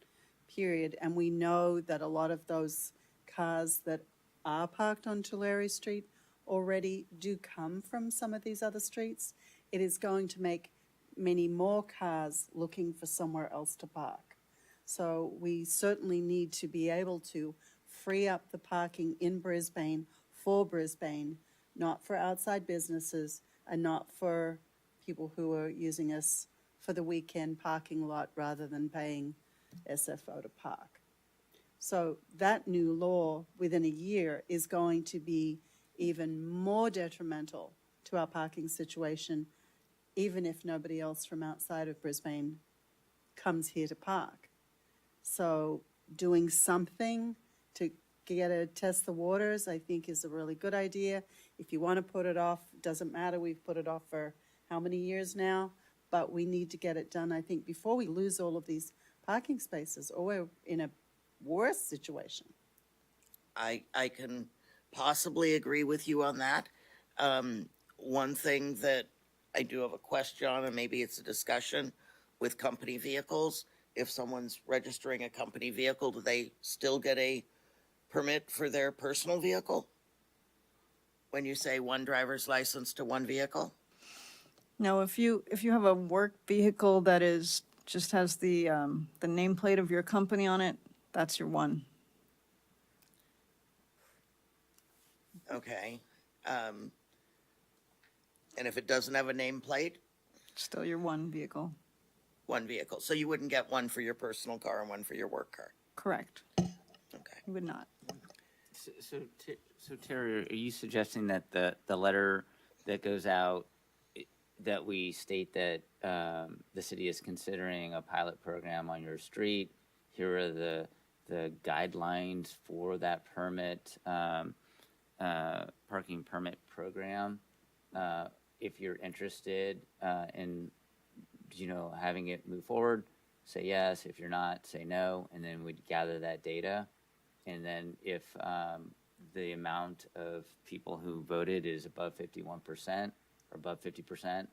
period. And we know that a lot of those cars that are parked on Tulare Street already do come from some of these other streets. It is going to make many more cars looking for somewhere else to park. So we certainly need to be able to free up the parking in Brisbane for Brisbane, not for outside businesses and not for people who are using us for the weekend parking lot rather than paying SFO to park. So that new law within a year is going to be even more detrimental to our parking situation, even if nobody else from outside of Brisbane comes here to park. So doing something to test the waters, I think, is a really good idea. If you want to put it off, doesn't matter. We've put it off for how many years now? But we need to get it done, I think, before we lose all of these parking spaces, or we're in a worse situation. I can possibly agree with you on that. One thing that I do have a question on, and maybe it's a discussion with company vehicles. If someone's registering a company vehicle, do they still get a permit for their personal vehicle? When you say one driver's license to one vehicle? No, if you have a work vehicle that just has the nameplate of your company on it, that's your one. Okay. And if it doesn't have a nameplate? Still your one vehicle. One vehicle. So you wouldn't get one for your personal car and one for your work car? Correct. Okay. You would not. So Terry, are you suggesting that the letter that goes out, that we state that the city is considering a pilot program on your street? Here are the guidelines for that permit, parking permit program. If you're interested in, having it move forward, say yes. If you're not, say no, and then we'd gather that data. And then if the amount of people who voted is above 51% or above 50%,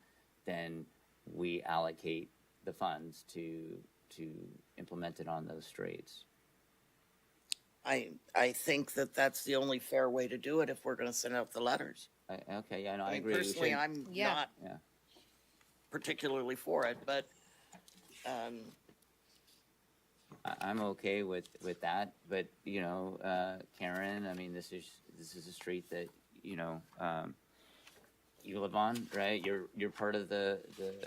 then we allocate the funds to implement it on those streets. I think that that's the only fair way to do it if we're going to send out the letters. Okay, yeah, no, I I mean, agree. personally, I'm not Yeah. particularly for it, but I'm okay with that, but Karen, I mean, this is a street that you live on, right? You're part of the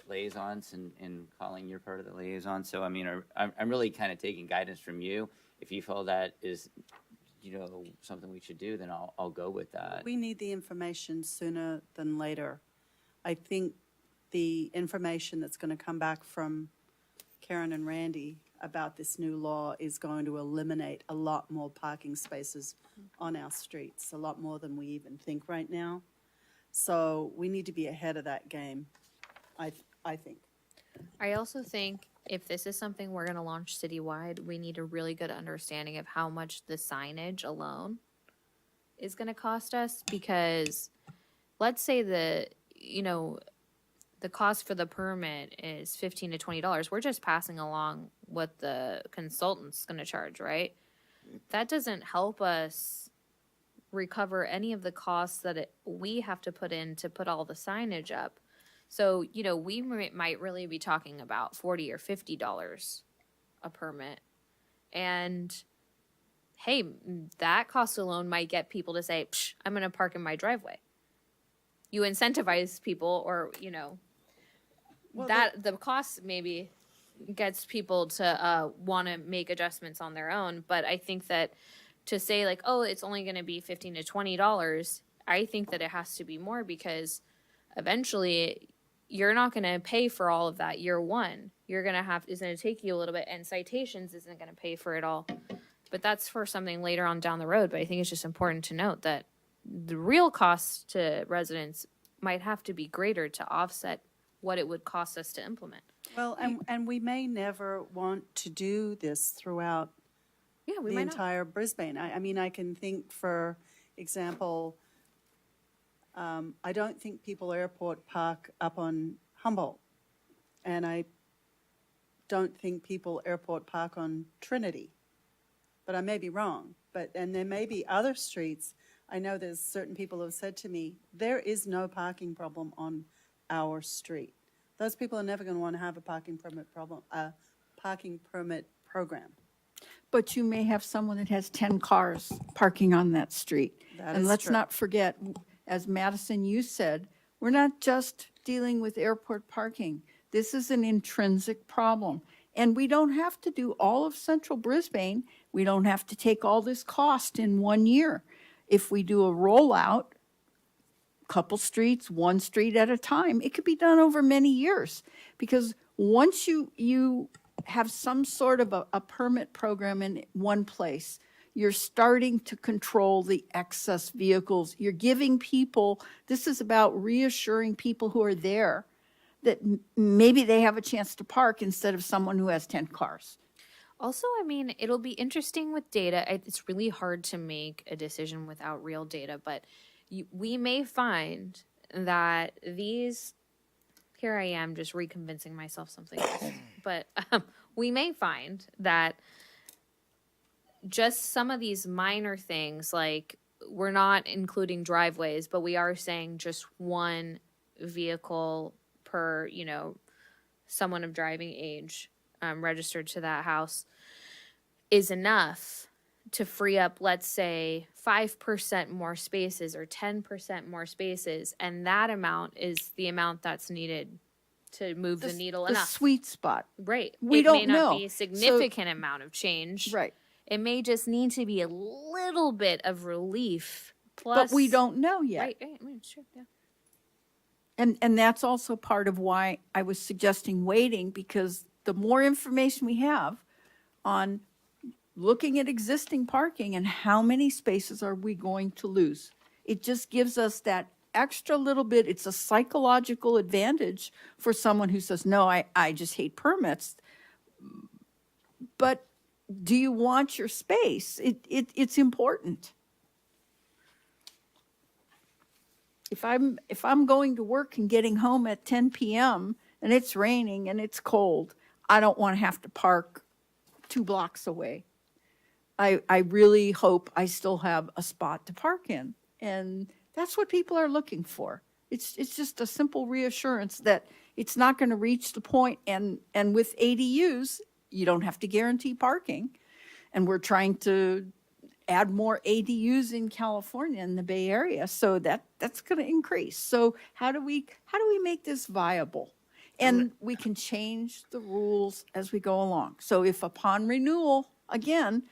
liaisons, and Colleen, you're part of the liaison. So I mean, I'm really kind of taking guidance from you. If you feel that is something we should do, then I'll go with that. We need the information sooner than later. I think the information that's going to come back from Karen and Randy about this new law is going to eliminate a lot more parking spaces on our streets, a lot more than we even think right now. So we need to be ahead of that game, I think. I also think if this is something we're going to launch citywide, we need a really good understanding of how much the signage alone is going to cost us, because let's say the cost for the permit is $15 to $20. We're just passing along what the consultant's going to charge, right? That doesn't help us recover any of the costs that we have to put in to put all the signage up. So, we might really be talking about $40 or $50 a permit. And hey, that cost alone might get people to say, I'm going to park in my driveway. You incentivize people, or, the cost maybe gets people to want to make adjustments on their own. But I think that to say like, oh, it's only going to be $15 to $20, I think that it has to be more, because eventually you're not going to pay for all of that year one. You're going to it's going to take you a little bit, and citations isn't going to pay for it all. but that's for something later on down the road. But I think it's just important to note that the real cost to residents might have to be greater to offset what it would cost us to implement. Well, and we may never want to do this throughout Yeah, we the might not. entire Brisbane. I mean, I can think, for example, I don't think people airport park up on Humboldt. And I don't think people airport park on Trinity. But I may be wrong. And there may be other streets. I know there's certain people who have said to me, there is no parking problem on our street. Those people are never going to want to have a parking permit program. But you may have someone that has 10 cars parking on that street. That And is let's true. not forget, as Madison, you said, we're not just dealing with airport parking. This is an intrinsic problem. And we don't have to do all of central Brisbane. We don't have to take all this cost in 1 year. If we do a rollout, couple streets, one street at a time, it could be done over many years. Because once you have some sort of a permit program in one place, you're starting to control the excess vehicles. You're giving people, this is about reassuring people who are there that maybe they have a chance to park instead of someone who has 10 cars. Also, I mean, it'll be interesting with data. It's really hard to make a decision without real data, but we may find that these, here I am just reconvincing myself something else, but we may find that just some of these minor things, like we're not including driveways, but we are saying just one vehicle per, someone of driving age registered to that house is enough to free up, let's say, 5% more spaces or 10% more spaces. And that amount is the amount that's needed to move the needle The enough. sweet spot. Right. We It don't may not know. be a significant amount of change. Right. It may just need to be a little bit of relief. Plus, But we don't know yet. Right. I mean, sure. Yeah. And that's also part of why I was suggesting waiting, because the more information we have on looking at existing parking and how many spaces are we going to lose, it just gives us that extra little bit. It's a psychological advantage for someone who says, no, I just hate permits. But do you want your space? It's important. If I'm going to work and getting home at 10 p.m. and it's raining and it's cold, I don't want to have to park 2 blocks away. I really hope I still have a spot to park in. And that's what people are looking for. It's just a simple reassurance that it's not going to reach the point. And with ADUs, you don't have to guarantee parking. And we're trying to add more ADUs in California, in the Bay Area, so that's going to increase. So how do we make this viable? And we can change the rules as we go along. So if upon renewal, again,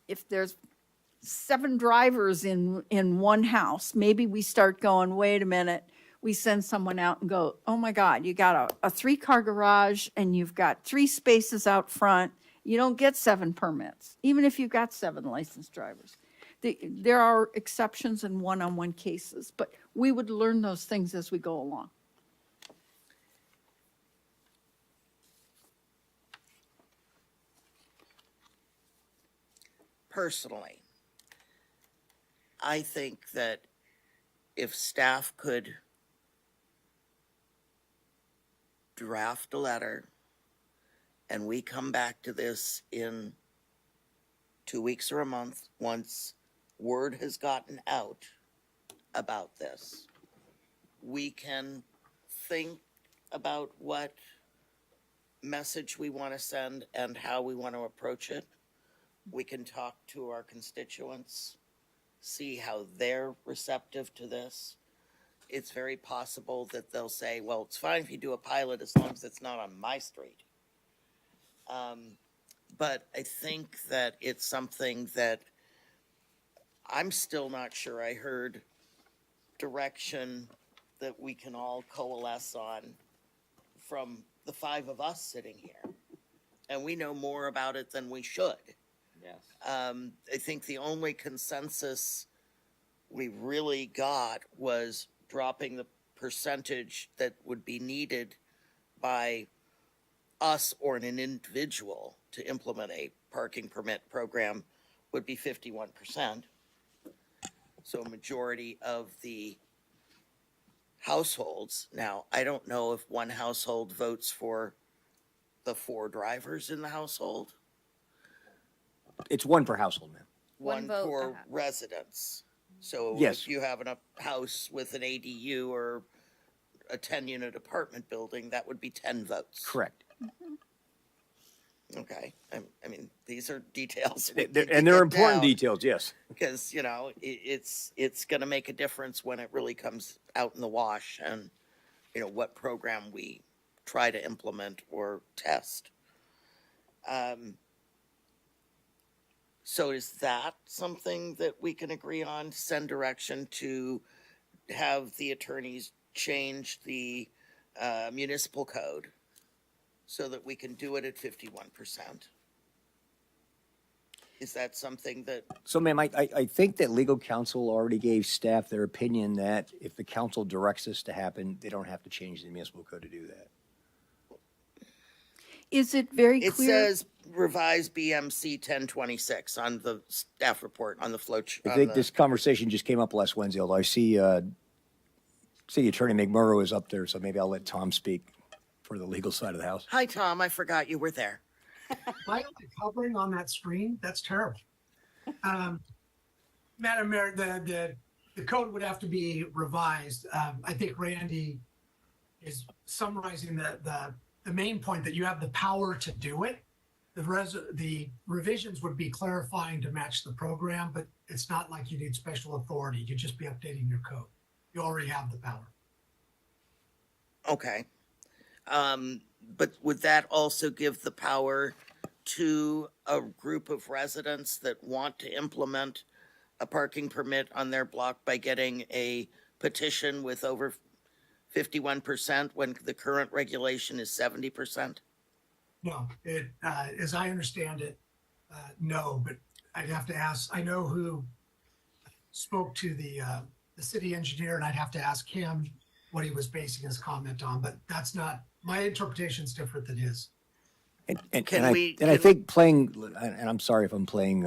if there's 7 drivers in one house, maybe we start going, wait a minute, we send someone out and go, oh my God, you got a 3-car garage and you've got 3 spaces out front. You don't get 7 permits, even if you've got 7 licensed drivers. There are exceptions in one-on-one cases, but we would learn those things as we go along. Personally, I think that if staff could draft a letter and we come back to this in 2 weeks or a month, once word has gotten out about this, we can think about what message we want to send and how we want to approach it. We can talk to our constituents, see how they're receptive to this. It's very possible that they'll say, well, it's fine if you do a pilot as long as it's not on my street. But I think that it's something that I'm still not sure I heard direction that we can all coalesce on from the 5 of us sitting here. And we know more about it than we should. Yes. I think the only consensus we really got was dropping the percentage that would be needed by us or an individual to implement a parking permit program would be 51%. So a majority of the households. Now, I don't know if one household votes for the 4 drivers in the household. It's one per household, ma'am. One vote for per residents. So Yes. if you have a house with an ADU or a 10-unit apartment building, that would be 10 votes. Correct. Okay. I mean, these are details. And they're important details, yes. Because, you know, it's going to make a difference when it really comes out in the wash and, you know, what program we try to implement or test. So is that something that we can agree on, send direction to have the attorneys change the municipal code so that we can do it at 51%? Is that something that, So, ma'am, I think that legal counsel already gave staff their opinion that if the council directs this to happen, they don't have to change the municipal code to do that. Is it very it clear? says revised BMC 1026 on the staff report on the flow chart? I think this conversation just came up last Wednesday, although I see City Attorney McMurrow is up there, so maybe I'll let Tom speak for the legal side of the house. Hi, Tom. I forgot you were there. Why aren't they covering on that screen? That's terrible. Madam Mayor, the code would have to be revised. I think Randy is summarizing the main point that you have the power to do it. The revisions would be clarifying to match the program, but it's not like you need special authority. You'd just be updating your code. You already have the power. Okay. But would that also give the power to a group of residents that want to implement a parking permit on their block by getting a petition with over 51% when the current regulation is 70%? No, as I understand it, no, but I'd have to ask, I know who spoke to the city engineer, and I'd have to ask him what he was basing his comment on, but that's not, my interpretation is different than his. And we- I think playing, and I'm sorry if I'm playing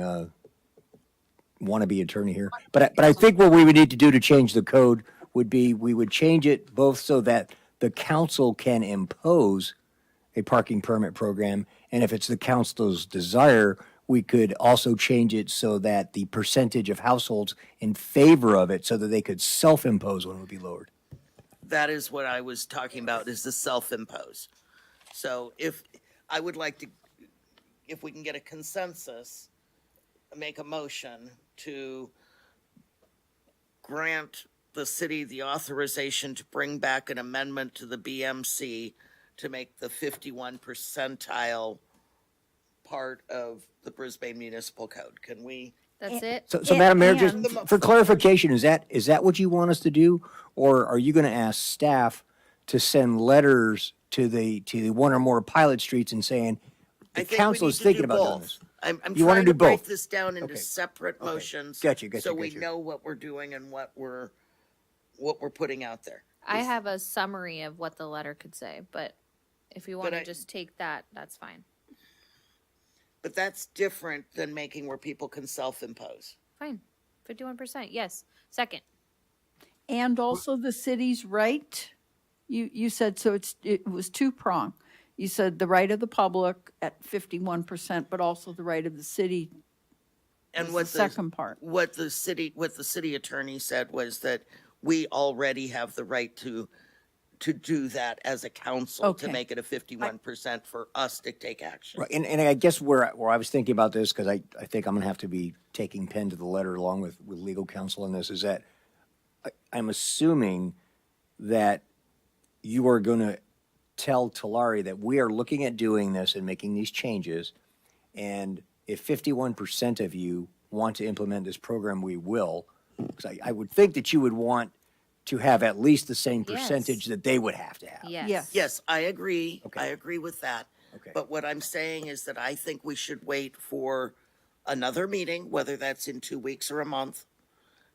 wannabe attorney here, but I think what we would need to do to change the code would be we would change it both so that the council can impose a parking permit program, and if it's the council's desire, we could also change it so that the percentage of households in favor of it, so that they could self-impose one, would be lowered. That is what I was talking about, is the self-impose. So if I would like to, if we can get a consensus, make a motion to grant the city the authorization to bring back an amendment to the BMC to make the 51 percentile part of the Brisbane Municipal Code. Can we? That's it? So Madam Mayor, and- just for clarification, is that what you want us to do? Or are you going to ask staff to send letters to the one or more pilot streets and saying, I the think we council need is to thinking do about doing both. this? I'm You wanna trying do to break both? this down into Okay. separate Okay. motions. Gotcha. So we know what we're doing and what we're putting out there. I have a summary of what the letter could say, but if you want I- to just take that, that's fine. But that's different than making where people can self-impose. Fine. 51%. Yes. Second. And also the city's right, you said, so it was two-prong. You said the right of the public at 51%, but also the right of the city. And was what the second part. What the city attorney said was that we already have the right to do that as a council, to Okay. make it a 51% for us to take action. Right, and I guess where I was thinking about this, because I think I'm going to have to be taking pen to the letter along with legal counsel on this, is that I'm assuming that you are going to tell Tulare that we are looking at doing this and making these changes, and if 51% of you want to implement this program, we will, because I would think that you would want to have at least the same percentage that they would have to have. Yes. Yes, I agree. Okay. I agree with that. Okay. But what I'm saying is that I think we should wait for another meeting, whether that's in 2 weeks or a month,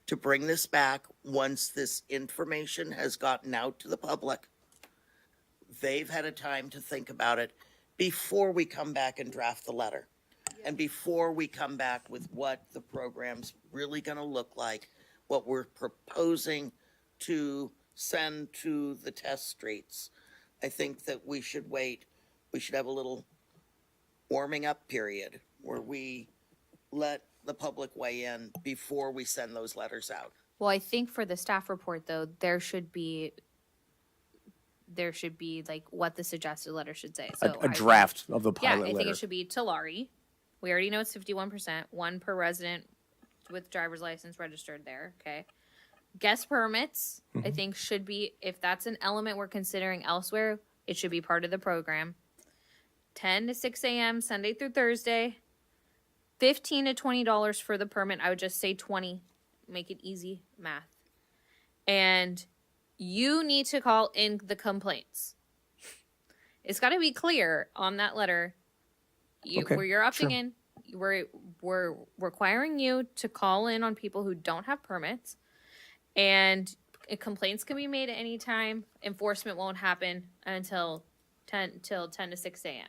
to bring this back once this information has gotten out to the public. They've had a time to think about it before we come back and draft the letter. And before we come back with what the program's really gonna look like, what we're proposing to send to the test streets. I think that we should wait. We should have a little warming up period where we let the public weigh in before we send those letters out. Well, I think for the staff report, though, there should be like what the suggested letter should say. So A draft of the yeah, pilot I think letter. it should be to Laurie. We already know it's 51%, one per resident with driver's license registered there. Okay. Guest permits, I think should be, if that's an element we're considering elsewhere, it should be part of the program. 10 to 6 a.m. Sunday through Thursday. $15 to $20 for the permit. I would just say 20. Make it easy math. And you need to call in the complaints. It's got to be clear on that letter. Okay, Where you're opting sure. in, we're requiring you to call in on people who don't have permits. And complaints can be made at any time. Enforcement won't happen until 10 to 6 a.m.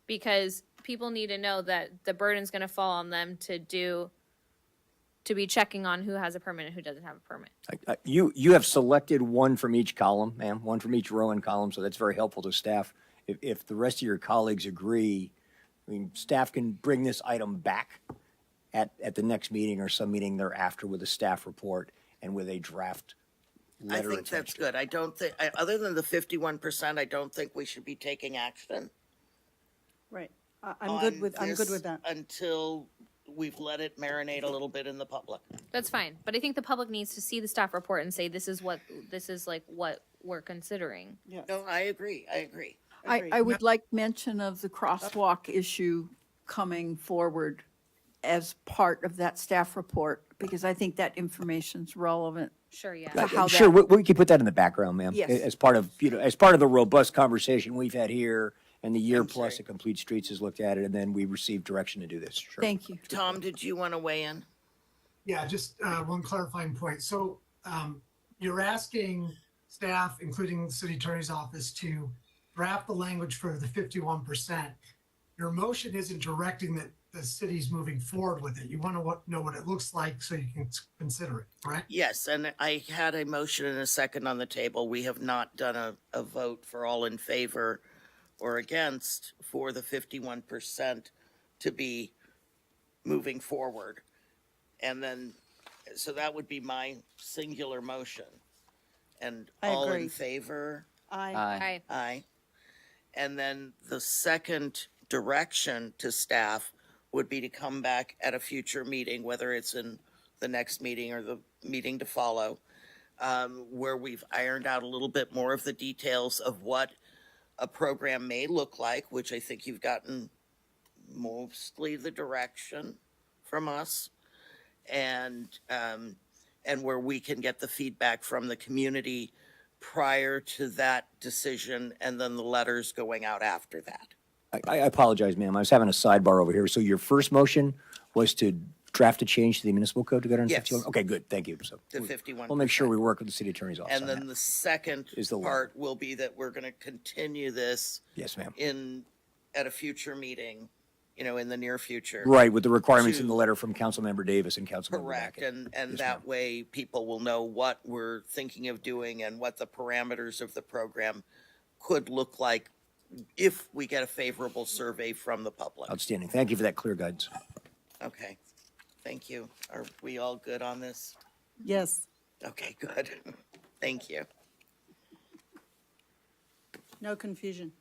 Because people need to know that the burden's going to fall on them to be checking on who has a permit and who doesn't have a permit. You have selected one from each column, ma'am, one from each row and column, so that's very helpful to staff. If the rest of your colleagues agree, I mean, staff can bring this item back at the next meeting or some meeting thereafter with a staff report and with a draft letter. I think that's good. I don't think, other than the 51%, I don't think we should be taking action. Right. I'm good with that. Until we've let it marinate a little bit in the public. That's fine, but I think the public needs to see the staff report and say this is what we're considering. Yes. No, I agree. I would like mention of the crosswalk issue coming forward as part of that staff report, because I think that information's relevant. Sure, yeah. To how Sure, that- we can put that in the background, ma'am. Yes. As part of, as part of the robust conversation we've had here and the year I'm plus sorry. that Complete Streets has looked at it, and then we received direction to do this. Sure. Thank you. Tom, did you want to weigh in? Yeah, just one clarifying point. So you're asking staff, including the city attorney's office, to draft the language for the 51%. Your motion isn't directing that the city's moving forward with it. You want to know what it looks like so you can consider it, correct? Yes, and I had a motion and a second on the table. We have not done a vote for all in favor or against for the 51% to be moving forward. And then, so that would be my singular motion. And I all agree. in favor? Aye. Aye. And then the second direction to staff would be to come back at a future meeting, whether it's in the next meeting or the meeting to follow, where we've ironed out a little bit more of the details of what a program may look like, which I think you've gotten mostly the direction from us, and where we can get the feedback from the community prior to that decision, and then the letters going out after that. I apologize, ma'am. I was having a sidebar over here. So your first motion was to draft a change to the municipal code to go to Yes. 51? Okay, good. Thank you. So The 51%. we'll make sure we work with the city attorney's office And on then that. the second Is the part will be that we're gonna continue this Yes, ma'am. at a future meeting, in the near future. Right, with the requirements in to- the letter from Councilmember Davis and Councilmember Correct, Backett. and Yes, that ma'am. way people will know what we're thinking of doing and what the parameters of the program could look like if we get a favorable survey from the public. Outstanding. Thank you for that clear guidance. Okay, thank you. Are we all good on this? Yes. Okay, good. Thank you. No confusion.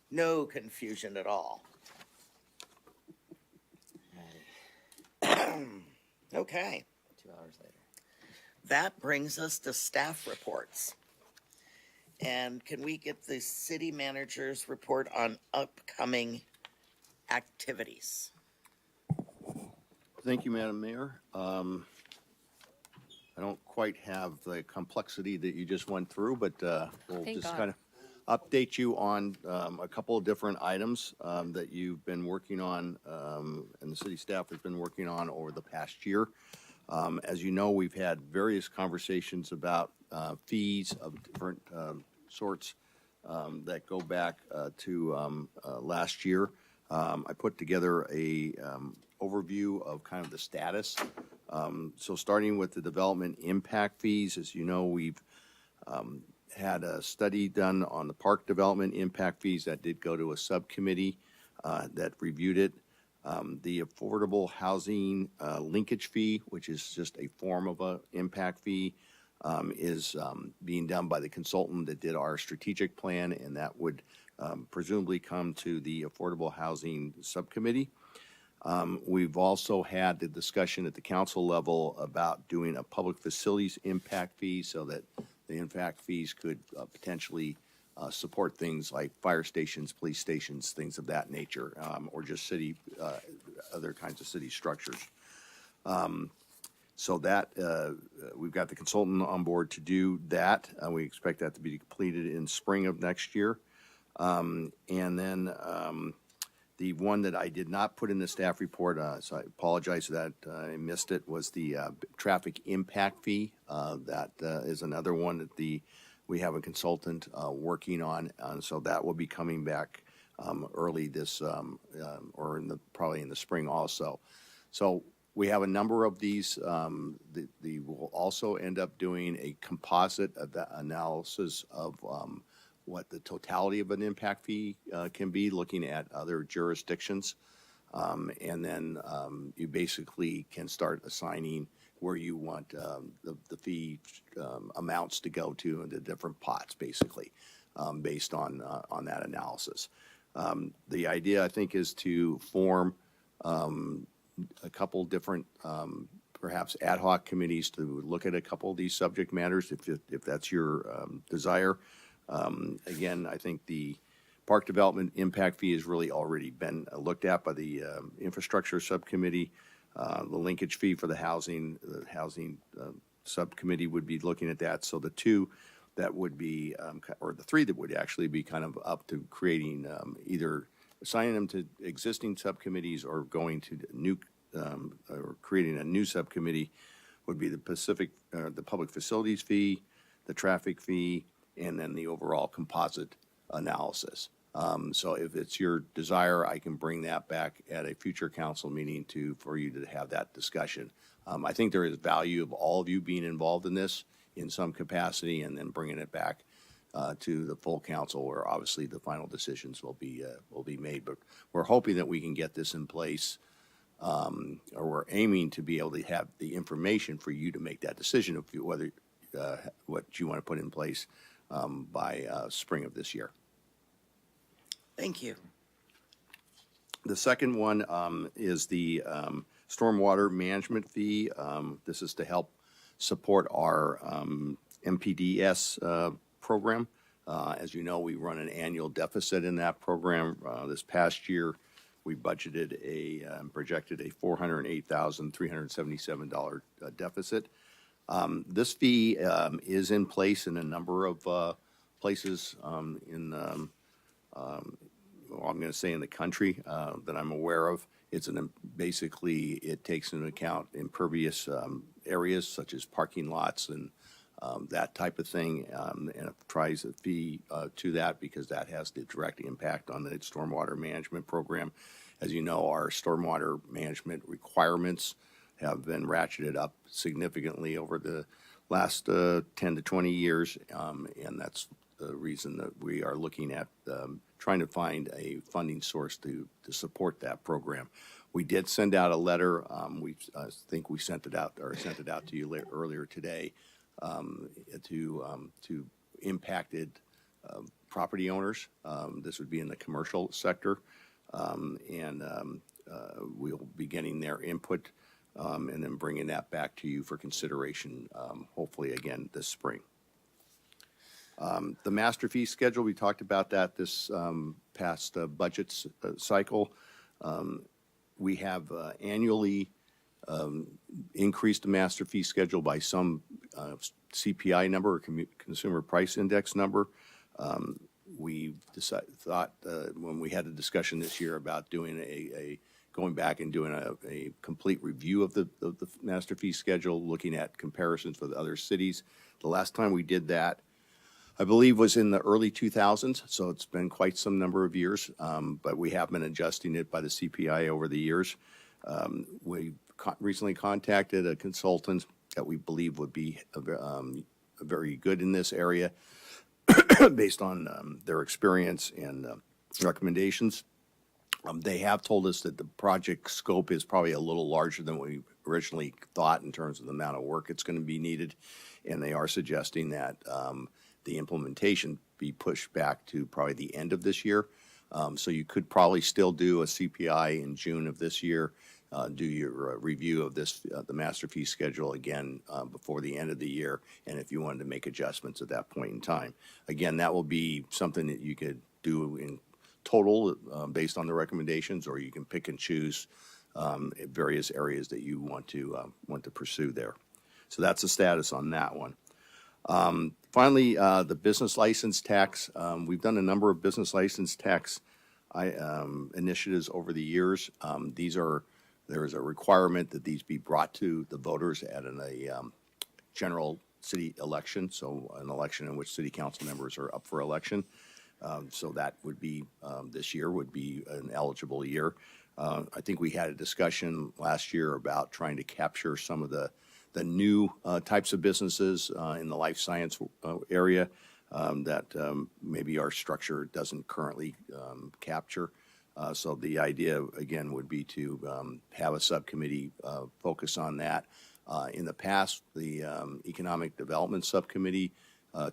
No confusion at all. Okay. 2 hours later. That brings us to staff reports. And can we get the city manager's report on upcoming activities? Thank you, Madam Mayor. I don't quite have the complexity that you just went through, but we'll Thank just God. kind of update you on a couple of different items that you've been working on and the city staff has been working on over the past year. As you know, we've had various conversations about fees of different sorts that go back to last year. I put together a overview of kind of the status. So starting with the development impact fees, as you know, we've had a study done on the park development impact fees that did go to a subcommittee that reviewed it. The affordable housing linkage fee, which is just a form of an impact fee, is being done by the consultant that did our strategic plan, and that would presumably come to the affordable housing subcommittee. We've also had the discussion at the council level about doing a public facilities impact fee so that the impact fees could potentially support things like fire stations, police stations, things of that nature, or just city, other kinds of city structures. So that we've got the consultant on board to do that. We expect that to be completed in spring of next year. And then the one that I did not put in the staff report, so I apologize that I missed it, was the traffic impact fee. That is another one that we have a consultant working on, so that will be coming back early this or probably in the spring also. So we have a number of these. We will also end up doing a composite analysis of what the totality of an impact fee can be, looking at other jurisdictions. And then you basically can start assigning where you want the fee amounts to go to in the different pots, basically, based on that analysis. The idea, I think, is to form a couple different perhaps ad hoc committees to look at a couple of these subject matters, if that's your desire. Again, I think the park development impact fee has really already been looked at by the infrastructure subcommittee. The linkage fee for the housing subcommittee would be looking at that. So the two that would be, or the three that would actually be kind of up to creating either assigning them to existing subcommittees or going to new or creating a new subcommittee would be the public facilities fee, the traffic fee, and then the overall composite analysis. So if it's your desire, I can bring that back at a future council meeting for you to have that discussion. I think there is value of all of you being involved in this in some capacity, and then bringing it back to the full council, where obviously the final decisions will be made. But we're hoping that we can get this in place, or we're aiming to be able to have the information for you to make that decision of whether what you want to put in place by spring of this year. Thank you. The second one is the stormwater management fee. This is to help support our MPDS program. As you know, we run an annual deficit in that program. This past year, we budgeted projected a $408,377 deficit. This fee is in place in a number of places I'm going to say in the country that I'm aware of. Basically, it takes into account impervious areas such as parking lots and that type of thing, and it tries a fee to that because that has the direct impact on the stormwater management program. As you know, our stormwater management requirements have been ratcheted up significantly over the last 10 to 20 years, and that's the reason that we are looking at trying to find a funding source to support that program. We did send out a letter. I think we sent it out to you earlier today to impacted property owners. This would be in the commercial sector, and we'll be getting their input and then bringing that back to you for consideration, hopefully again this spring. The master fee schedule, we talked about that this past budget cycle. We have annually increased the master fee schedule by some CPI number or consumer price index number. we thought when we had a discussion this year about doing going back and doing a complete review of the master fee schedule, looking at comparisons with other cities. The last time we did that, I believe, was in the early 2000s, so it's been quite some number of years, but we have been adjusting it by the CPI over the years. We recently contacted a consultant that we believe would be very good in this area based on their experience and recommendations. They have told us that the project scope is probably a little larger than we originally thought in terms of the amount of work it's going to be needed, and they are suggesting that the implementation be pushed back to probably the end of this year. So you could probably still do a CPI in June of this year, do your review of the master fee schedule again before the end of the year, and if you wanted to make adjustments at that point in time. Again, that will be something that you could do in total based on the recommendations, or you can pick and choose various areas that you want to pursue there. So that's the status on that one. Finally, the business license tax. We've done a number of business license tax initiatives over the years. There is a requirement that these be brought to the voters at a general city election, so an election in which city council members are up for election. So that would be, this year would be an eligible year. I think we had a discussion last year about trying to capture some of the new types of businesses in the life science area that maybe our structure doesn't currently capture. So the idea, again, would be to have a subcommittee focus on that. In the past, the Economic Development Subcommittee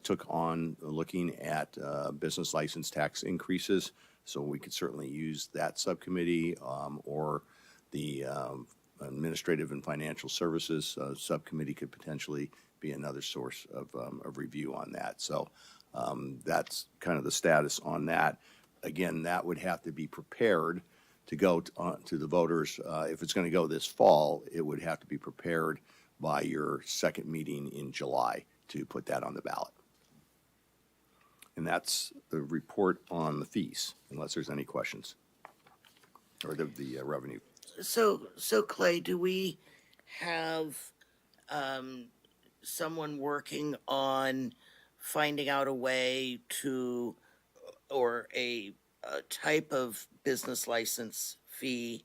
took on looking at business license tax increases, so we could certainly use that subcommittee or the Administrative and Financial Services Subcommittee could potentially be another source of review on that. So that's kind of the status on that. Again, that would have to be prepared to go to the voters. If it's going to go this fall, it would have to be prepared by your second meeting in July to put that on the ballot. And that's the report on the fees, unless there's any questions, or the revenue. So Clay, do we have someone working on finding out a way to, or a type of business license fee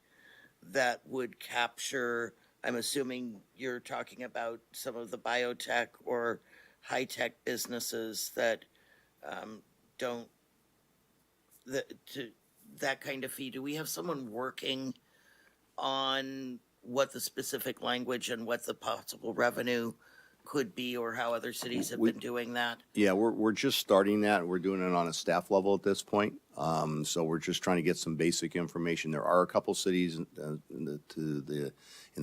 that would capture, I'm assuming you're talking about some of the biotech or high-tech businesses that don't, that kind of fee? Do we have someone working on what the specific language and what the possible revenue could be, or how other cities have been doing that? Yeah, we're just starting that. We're doing it on a staff level at this point. So we're just trying to get some basic information. There are a couple cities in the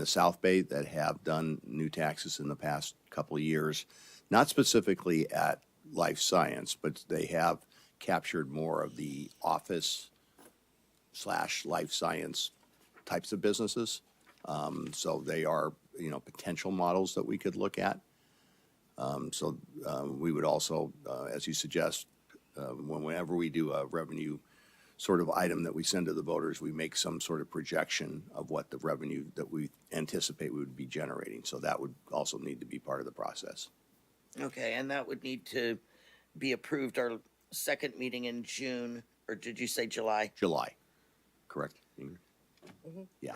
South Bay that have done new taxes in the past couple of years, not specifically at life science, but they have captured more of the office/life science types of businesses. So they are, potential models that we could look at. So we would also, as you suggest, whenever we do a revenue sort of item that we send to the voters, we make some sort of projection of what the revenue that we anticipate we would be generating. So that would also need to be part of the process. Okay, and that would need to be approved our second meeting in June, or did you say July? July, correct, Ingrid? Mm-hmm. Yeah.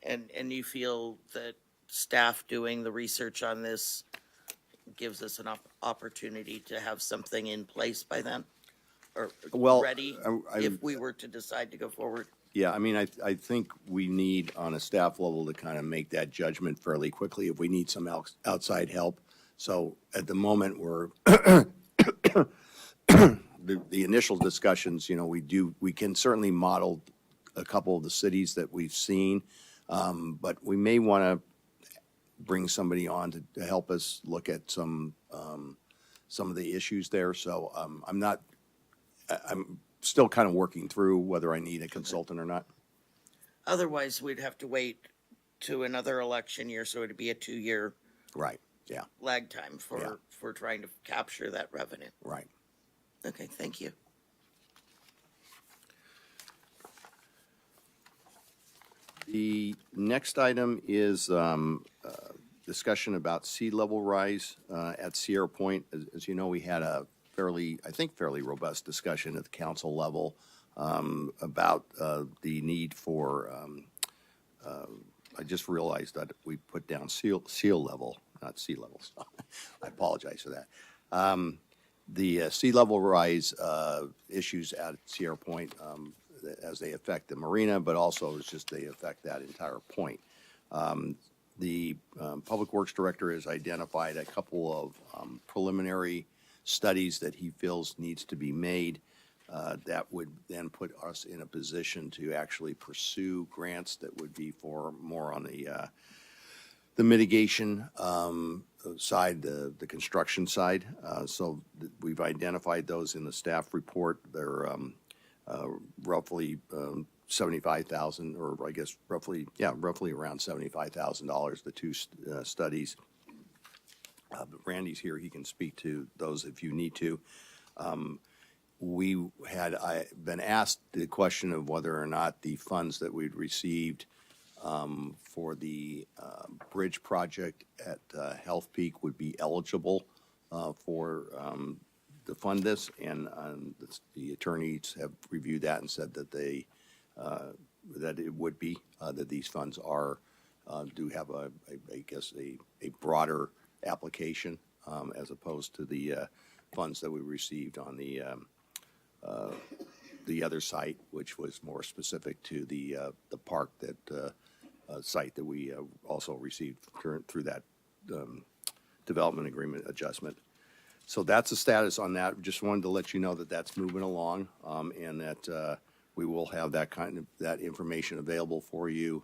And you feel that staff doing the research on this gives us an opportunity to have something in place by then? Or ready if we were to decide to go forward? Yeah, I mean, I think we need on a staff level to kind of make that judgment fairly quickly if we need some outside help. So at the moment, we're the initial discussions, we can certainly model a couple of the cities that we've seen, but we may want to bring somebody on to help us look at some of the issues there. So I'm still kind of working through whether I need a consultant or not. Otherwise, we'd have to wait to another election year, so it'd be a 2-year right. Yeah. lag time for trying to capture that revenue. Right. Okay, thank you. The next item is discussion about sea level rise at Sierra Point. As you know, we had a fairly robust discussion at the council level about the need for, I just realized that we put down seal level, not sea level. So I apologize for that. The sea level rise issues at Sierra Point as they affect the marina, but also it's just they affect that entire point. The Public Works Director has identified a couple of preliminary studies that he feels needs to be made that would then put us in a position to actually pursue grants that would be for more on the mitigation side, the construction side. So we've identified those in the staff report. They're roughly 75,000, or I guess roughly around $75,000, the two studies. But Randy's here, he can speak to those if you need to. I been asked the question of whether or not the funds that we'd received for the bridge project at Health Peak would be eligible for to fund this, and the attorneys have reviewed that and said that they that it would be that these funds are do have a broader application as opposed to the funds that we received on the other site, which was more specific to the park that site that we also received through that development agreement adjustment. So that's the status on that. Just wanted to let you know that that's moving along, and that we will have that information available for you,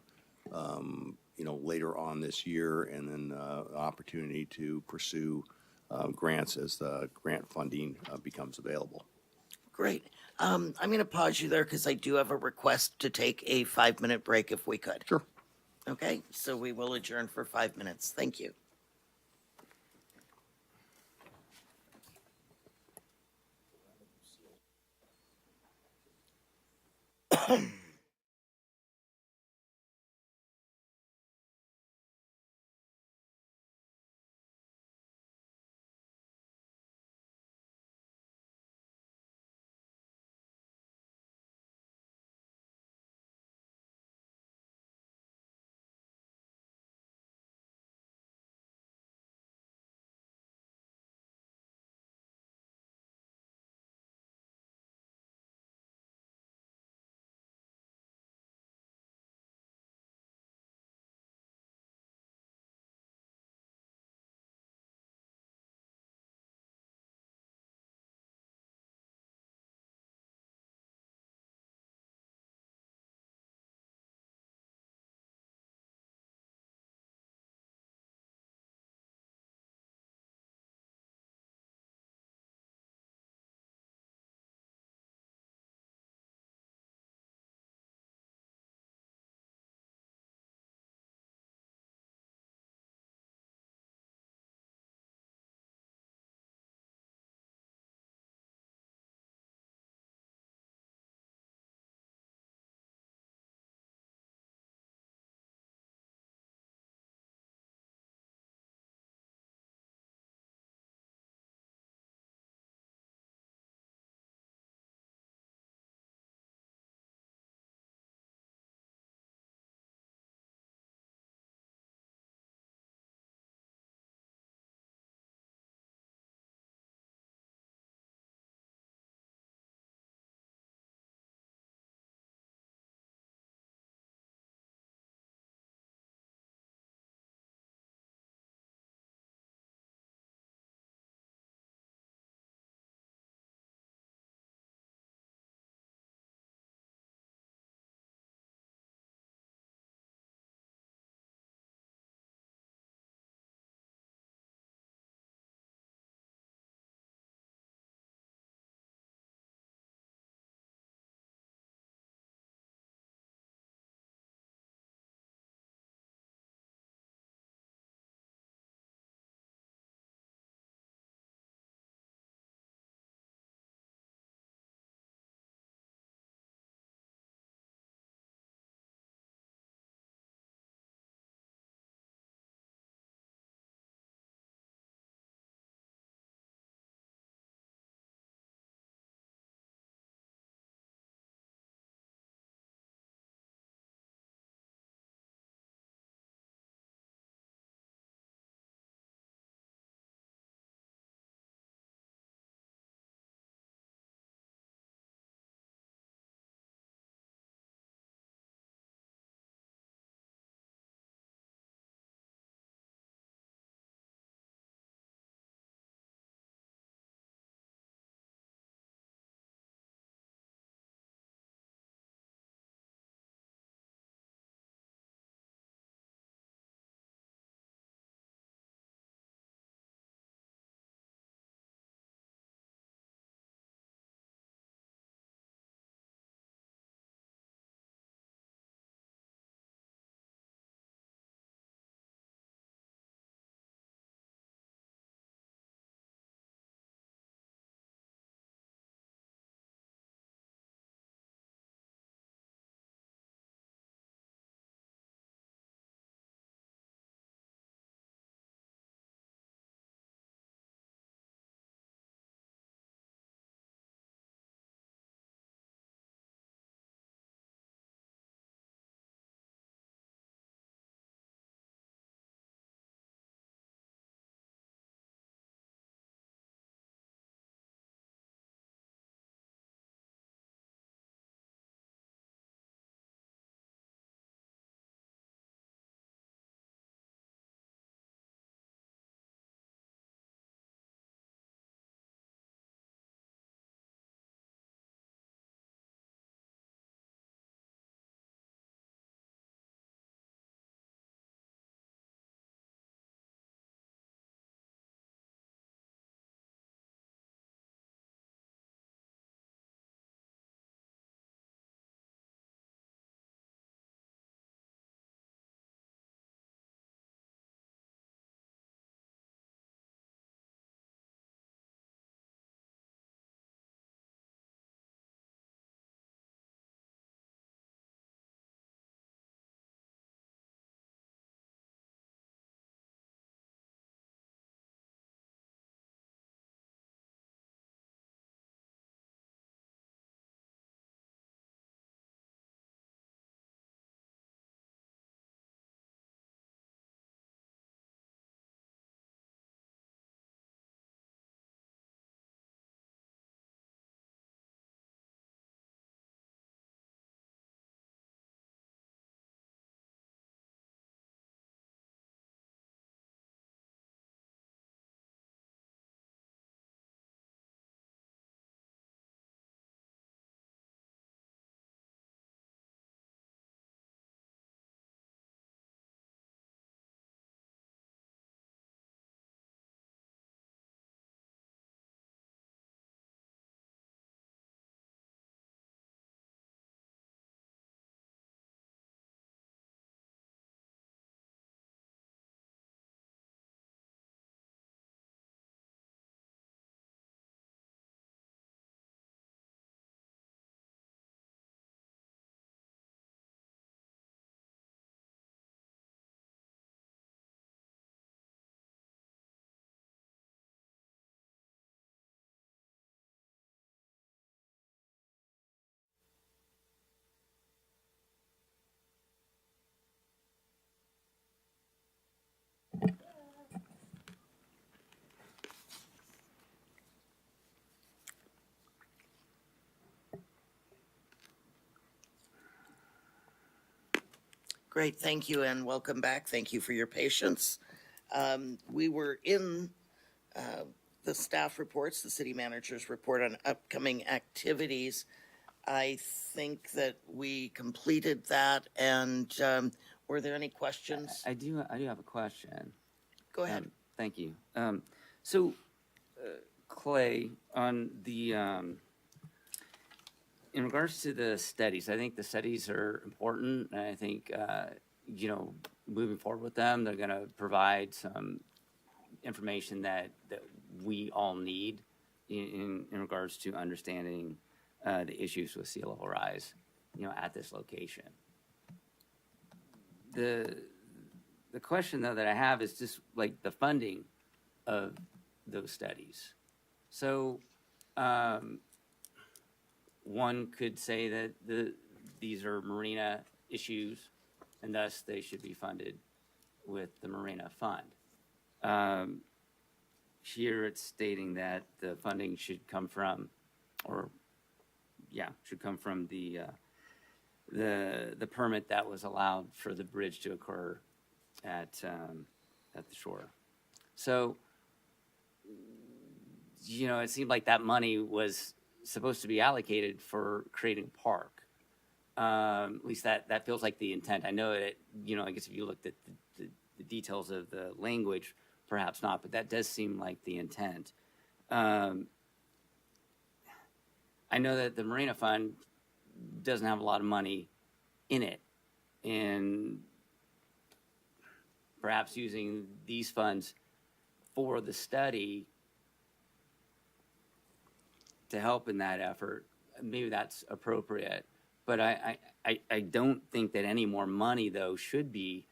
later on this year, and then opportunity to pursue grants as the grant funding becomes available. Great. I'm going to pause you there because I do have a request to take a 5-minute break if we could. Sure. Okay, so we will adjourn for 5 minutes. Thank you. Great, thank you, and welcome back. Thank you for your patience. We were in the staff reports, the city manager's report on upcoming activities. I think that we completed that, and were there any questions? I do have a question. Go ahead. Thank you. So, Clay, on the, in regards to the studies, I think the studies are important, and I think, moving forward with them, they're gonna provide some information that we all need in regards to understanding the issues with sea level rise, at this location. The question, though, that I have is just like the funding of those studies. So, one could say that these are marina issues, and thus they should be funded with the Marina Fund. Here it's stating that the funding should come from, the permit that was allowed for the bridge to occur at the shore. So, it seemed like that money was supposed to be allocated for creating a park. At least that feels like the intent. I know that, I guess if you looked at the details of the language, perhaps not, but that does seem like the intent. I know that the Marina Fund doesn't have a lot of money in it, and perhaps using these funds for the study to help in that effort, maybe that's appropriate. But I don't think that any more money, though, should be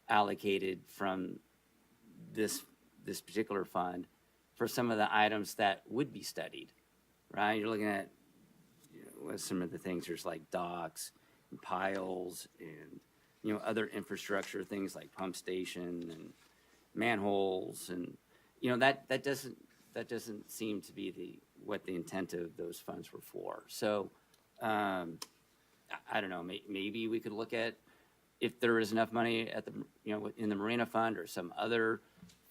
allocated from this particular fund for some of the items that would be studied, right? You're looking at some of the things, there's like docks and piles and other infrastructure, things like pump station and manholes, and that doesn't seem to be what the intent of those funds were for. So I don't know, maybe we could look at if there is enough money at the in the Marina Fund or some other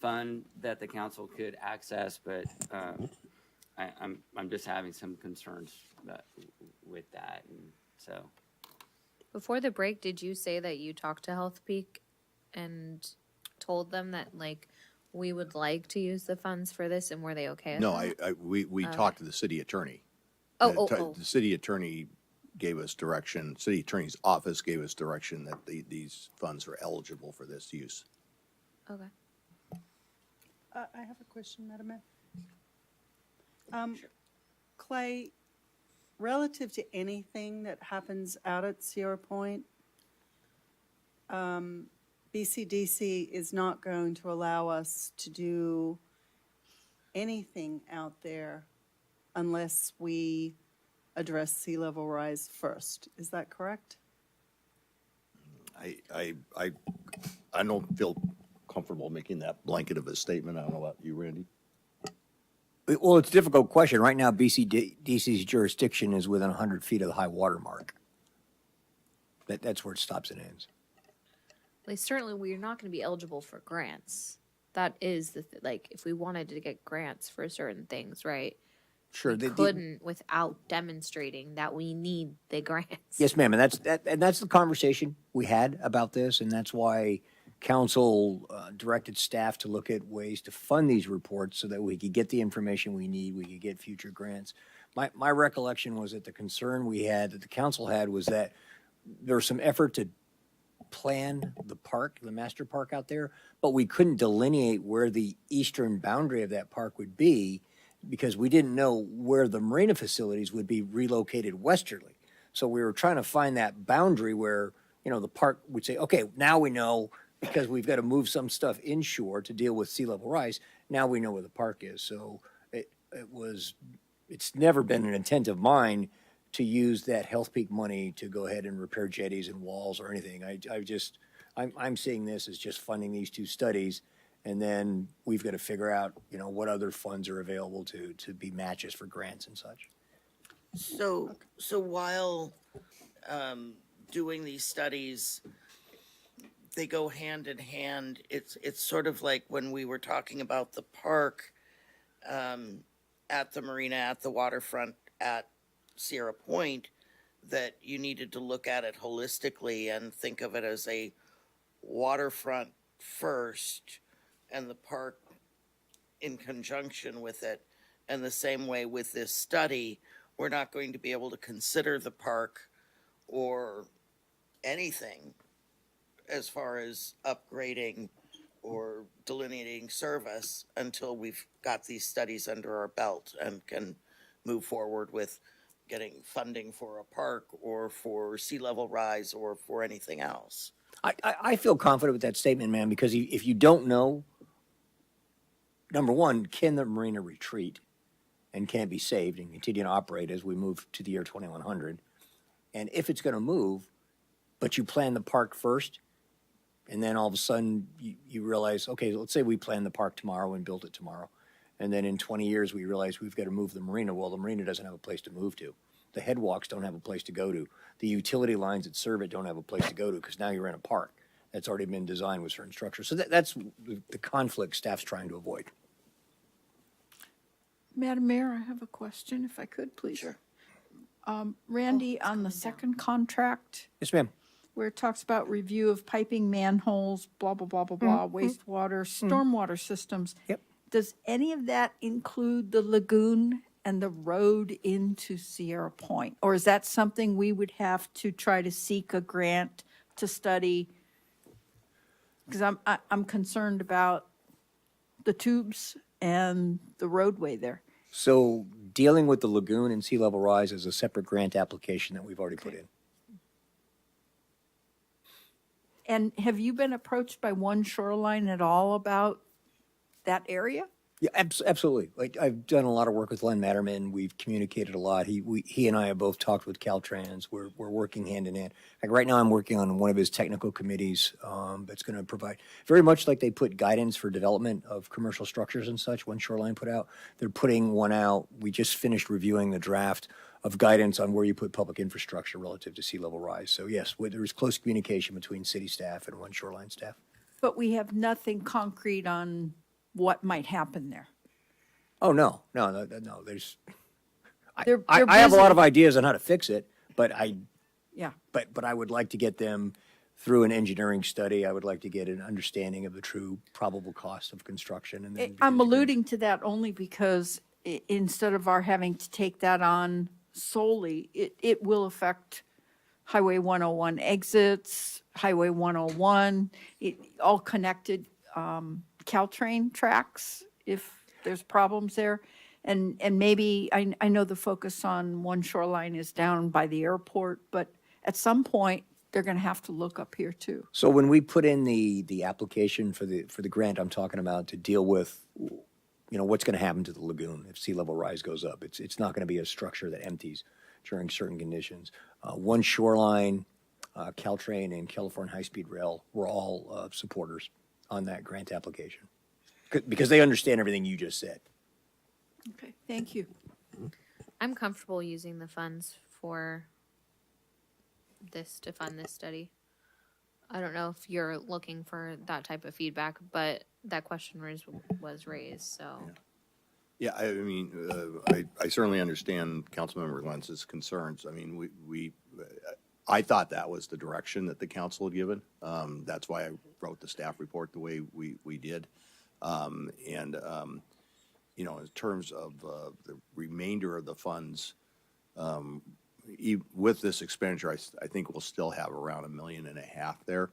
fund that the council could access, but I'm just having some concerns with that, and so. Before the break, did you say that you talked to Health Peak and told them that we would like to use the funds for this, and were they okay with No, that? we talked to the city attorney. Oh. The city attorney gave us direction, city attorney's office gave us direction that these funds are eligible for this use. Okay. I have a question, Madam Mayor. Clay, relative to anything that happens out at Sierra Point, BCDC is not going to allow us to do anything out there unless we address sea level rise first. Is that correct? I don't feel comfortable making that blanket of a statement. I don't know about you, Randy. Well, it's a difficult question. Right now, BCDC's jurisdiction is within 100 feet of the high water mark. That's where it stops and ends. Certainly, we're not going to be eligible for grants. That is if we wanted to get grants for certain things, right? Sure, we couldn't without demonstrating that we need the grants. Yes, ma'am, and that's the conversation we had about this, and that's why council directed staff to look at ways to fund these reports so that we could get the information we need, we could get future grants. My recollection was that the concern we had, that the council had, was that there was some effort to plan the park, the master park out there, but we couldn't delineate where the eastern boundary of that park would be because we didn't know where the marina facilities would be relocated westerly. So we were trying to find that boundary where, the park would say, okay, now we know, because we've got to move some stuff inshore to deal with sea level rise. Now we know where the park is. So it's never been an intent of mine to use that Health Peak money to go ahead and repair jetties and walls or anything. I'm seeing this as just funding these two studies, and then we've got to figure out, what other funds are available to be matches for grants and such. So while doing these studies, they go hand in hand. It's sort of like when we were talking about the park, at the marina, at the waterfront, at Sierra Point, that you needed to look at it holistically and think of it as a waterfront first and the park in conjunction with it. And the same way with this study, we're not going to be able to consider the park or anything as far as upgrading or delineating service until we've got these studies under our belt and can move forward with getting funding for a park or for sea level rise or for anything else. I feel confident with that statement, man, because if you don't know, number one, can the marina retreat and can it be saved and continue to operate as we move to the year 2100? And if it's going to move, but you plan the park first, and then all of a sudden you realize, okay, let's say we plan the park tomorrow and build it tomorrow. And then in 20 years, we realize we've got to move the marina. Well, the marina doesn't have a place to move to. The headwalks don't have a place to go to. The utility lines that serve it don't have a place to go to because now you're in a park that's already been designed with certain structures. So that's the conflict staff's trying to avoid. Madam Mayor, I have a question, if I could, please. Sure. Randy, on the second contract, Yes, ma'am. where it talks about review of piping, manholes, blah, blah, blah, blah, blah, wastewater, stormwater systems. Yep. Does any of that include the lagoon and the road into Sierra Point? Or is that something we would have to try to seek a grant to study? Because I'm concerned about the tubes and the roadway there. So dealing with the lagoon and sea level rise is a separate grant application that we've already put in. And have you been approached by One Shoreline at all about that area? Yeah, absolutely. Like I've done a lot of work with Len Matterman. We've communicated a lot. He and I have both talked with Caltrans. We're working hand in hand. Like right now, I'm working on one of his technical committees that's going to provide very much like they put guidance for development of commercial structures and such. One Shoreline put out. They're putting one out. We just finished reviewing the draft of guidance on where you put public infrastructure relative to sea level rise. So yes, there's close communication between city staff and One Shoreline staff. But we have nothing concrete on what might happen there. Oh, no. There's, They're I have a lot busy. of ideas on how to fix it, but Yeah. but I would like to get them through an engineering study. I would like to get an understanding of the true probable cost of construction. And then I'm alluding to that only because instead of our having to take that on solely, it will affect Highway 101 exits, Highway 101, all connected Caltrain tracks if there's problems there. And maybe, I know the focus on One Shoreline is down by the airport, but at some point, they're going to have to look up here too. So when we put in the application for the grant I'm talking about to deal with, what's going to happen to the lagoon if sea level rise goes up, it's not going to be a structure that empties during certain conditions. One Shoreline, Caltrain, and California High Speed Rail were all supporters on that grant application because they understand everything you just said. Okay, thank you. I'm comfortable using the funds for this to fund this study. I don't know if you're looking for that type of feedback, but that question was raised, so. Yeah, I mean, I certainly understand Councilmember Lentz's concerns. I mean, I thought that was the direction that the council had given. That's why I wrote the staff report the way we did. In terms of the remainder of the funds, with this expenditure, I think we'll still have around $1.5 million there.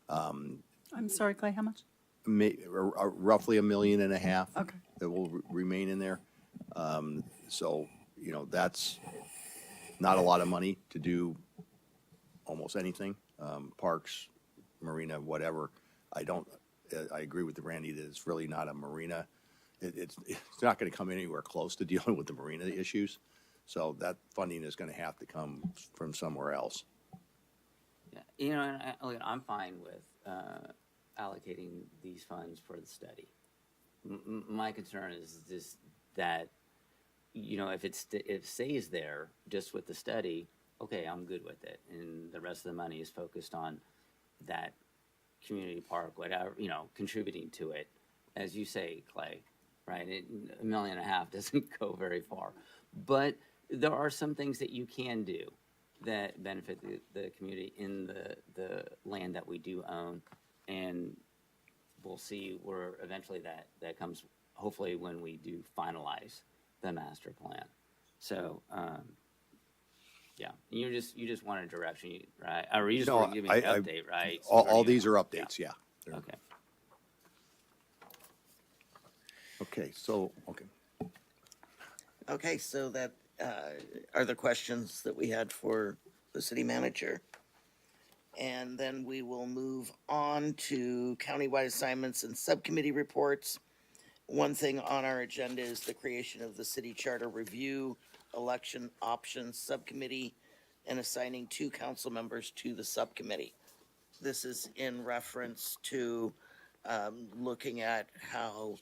I'm sorry, Clay, how much? Roughly $1.5 million Okay. that will remain in there. That's not a lot of money to do almost anything, parks, marina, whatever. I agree with Randy that it's really not a marina. It's not going to come anywhere close to dealing with the marina issues. So that funding is going to have to come from somewhere else. Yeah, I'm fine with allocating these funds for the study. My concern is just that, if it stays there just with the study, okay, I'm good with it. And the rest of the money is focused on that, community park, whatever, contributing to it. As you say, Clay, right? $1.5 million doesn't go very far. But there are some things that you can do that benefit the community in the land that we do own. And we'll see where eventually that comes, hopefully when we do finalize the master plan. So, yeah, you just want a direction, right? Or you just want to give me an update, right? So All these are updates, yeah. Okay. Okay, so, okay. Okay, so that are the questions that we had for the city manager. And then we will move on to countywide assignments and subcommittee reports. One thing on our agenda is the creation of the city charter review election options subcommittee and assigning 2 council members to the subcommittee. This is in reference to looking at how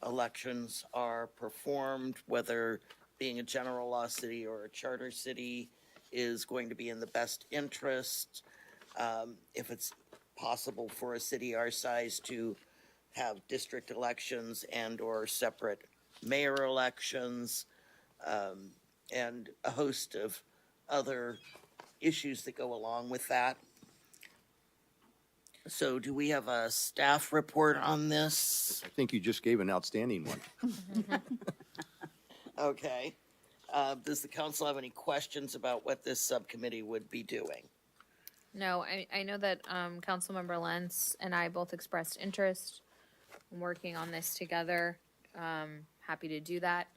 elections are performed, whether being a general law city or a charter city is going to be in the best interest. If it's possible for a city our size to have district elections and or separate mayor elections, and a host of other issues that go along with that. So do we have a staff report on this? I think you just gave an outstanding one. Okay. Does the council have any questions about what this subcommittee would be doing? No, I know that Councilmember Lentz and I both expressed interest in working on this together. Happy to do that.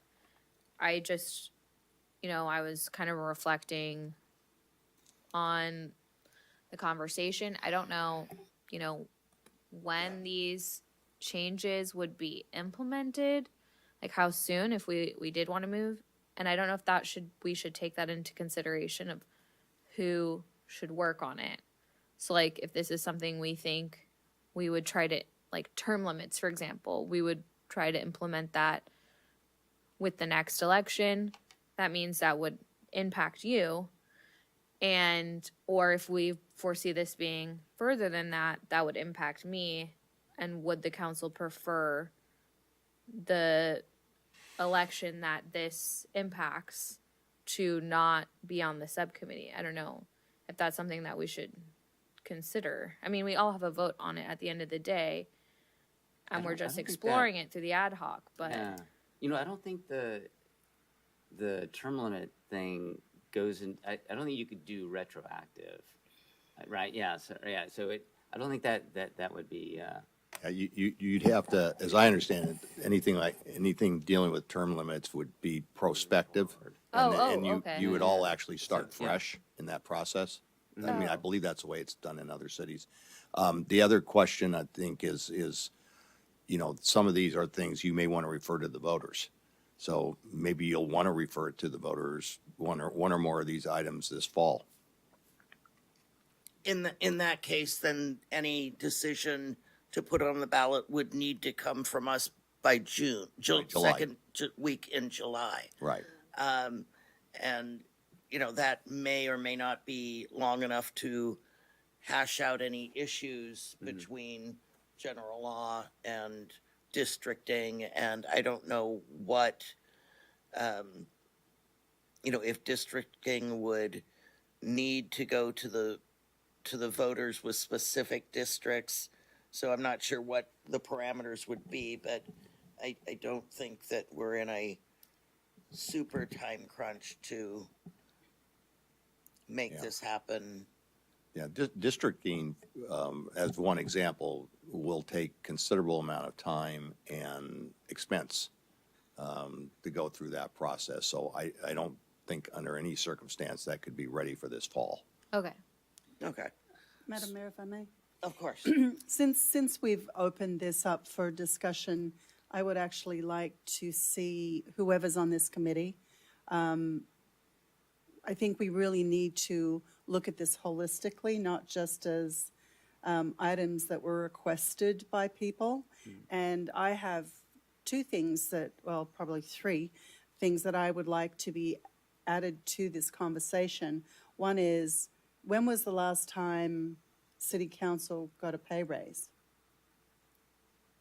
I just, I was kind of reflecting on the conversation. I don't know, when these changes would be implemented, like how soon, if we did want to move. And I don't know if we should take that into consideration of who should work on it. So like if this is something we think we would try to, like term limits, for example, we would try to implement that with the next election. That means that would impact you. Or if we foresee this being further than that, that would impact me. And would the council prefer the election that this impacts to not be on the subcommittee? I don't know if that's something that we should consider. I mean, we all have a vote on it at the end of the day, and we're just exploring it through the ad hoc, but. Yeah. I don't think the term limit thing goes in, I don't think you could do retroactive, right? Yeah, so I don't think that would be, You'd have to, as I understand it, anything dealing with term limits would be prospective. And Okay. you would all actually start fresh in that process. I mean, I believe that's the way it's done in other cities. The other question I think is, some of these are things you may want to refer to the voters. So maybe you'll want to refer it to the voters, one or more of these items this fall. In that case, then any decision to put on the ballot would need to come from us by June, July. second week in July. Right. And, that may or may not be long enough to hash out any issues between general law and districting. And I don't know what, if districting would need to go to the voters with specific districts. So I'm not sure what the parameters would be, but I don't think that we're in a super time crunch to make this happen. Yeah, districting, as one example, will take considerable amount of time and expense to go through that process. So I don't think under any circumstance that could be ready for this fall. Okay. Okay. Madam Mayor, if I may? Of course. Since we've opened this up for discussion, I would actually like to see whoever's on this committee. I think we really need to look at this holistically, not just as items that were requested by people. And I have probably three things that I would like to be added to this conversation. One is, when was the last time city council got a pay raise.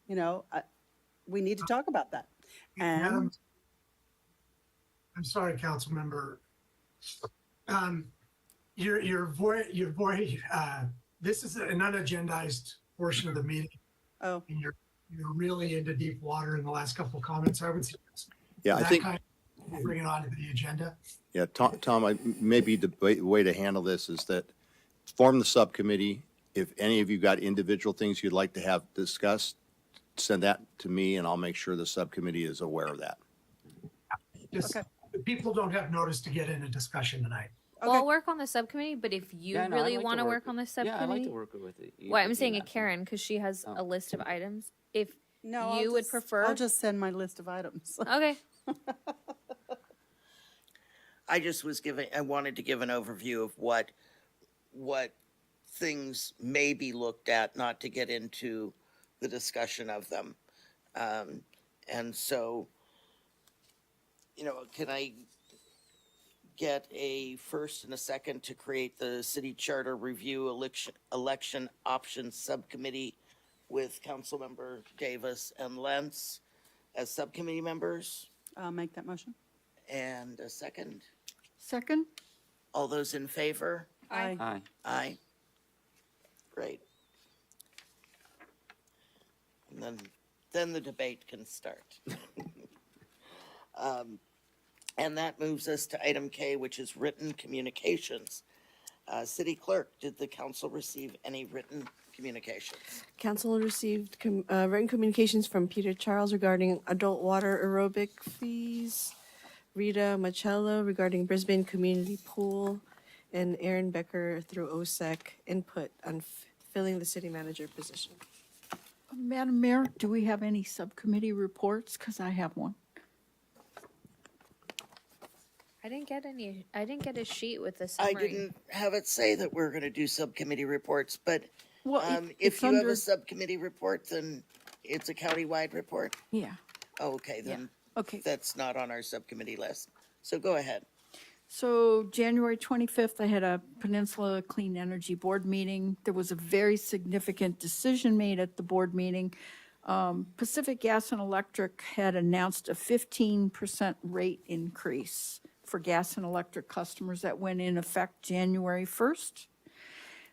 You know, we need to talk about that. Madam, And I'm sorry, council member. Your voice, this is an unagendized portion of the meeting. Oh, And you're really into deep water in the last couple of comments. I would suggest Yeah, I think, we'll bring it onto the agenda. yeah, Tom, maybe the way to handle this is that form the subcommittee. If any of you got individual things you'd like to have discussed, send that to me and I'll make sure the subcommittee is aware of that. Just, people don't have notice to get in a discussion tonight. Well, I'll work on the subcommittee, but if you Yeah, no, I'd really like want to work with- on the Yeah, subcommittee. I'd like to work with it. Well, I'm If saying you a Karen, because she has a list of items. If no, you would prefer. I'll just send my list of items. Okay. I wanted to give an overview of what things may be looked at, not to get into the discussion of them. And so, you know, can I get a first and a second to create the city charter review election options subcommittee with Councilmember Davis and Lentz as subcommittee members? I'll make that motion. And a second? Second? All those in favor? Aye. Aye. Aye. Great. And then the debate can start. And that moves us to item K, which is written communications. City Clerk, did the council receive any written communications? Council received written communications from Peter Charles regarding adult water aerobic fees, Rita Machello regarding Brisbane Community Pool, and Aaron Becker through OSEC input on filling the city manager position. Madam Mayor, do we have any subcommittee reports? Because I have one. I didn't get any. I didn't get a sheet with the I summary. didn't have it say that we're going to do subcommittee reports, but Well, if it's you have under- a subcommittee report, then it's a countywide report? Yeah. Oh, okay, then Okay. that's not on our subcommittee list. So go ahead. So January 25th, I had a Peninsula Clean Energy Board meeting. There was a very significant decision made at the board meeting. Pacific Gas and Electric had announced a 15% rate increase for gas and electric customers that went in effect January 1st.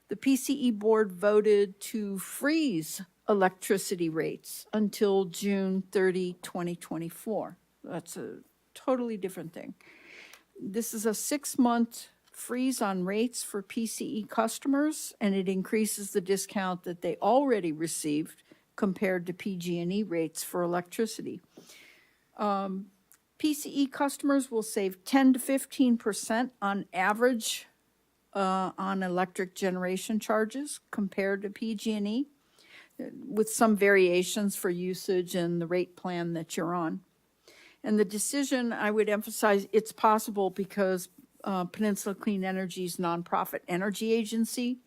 The PCE board voted to freeze electricity rates until June 30, 2024. That's a totally different thing. This is a 6-month freeze on rates for PCE customers, and it increases the discount that they already received compared to PG&E rates for electricity. PCE customers will save 10 to 15% on average on electric generation charges compared to PG&E, with some variations for usage and the rate plan that you're on. And the decision, I would emphasize, it's possible because Peninsula Clean Energy's nonprofit energy agency,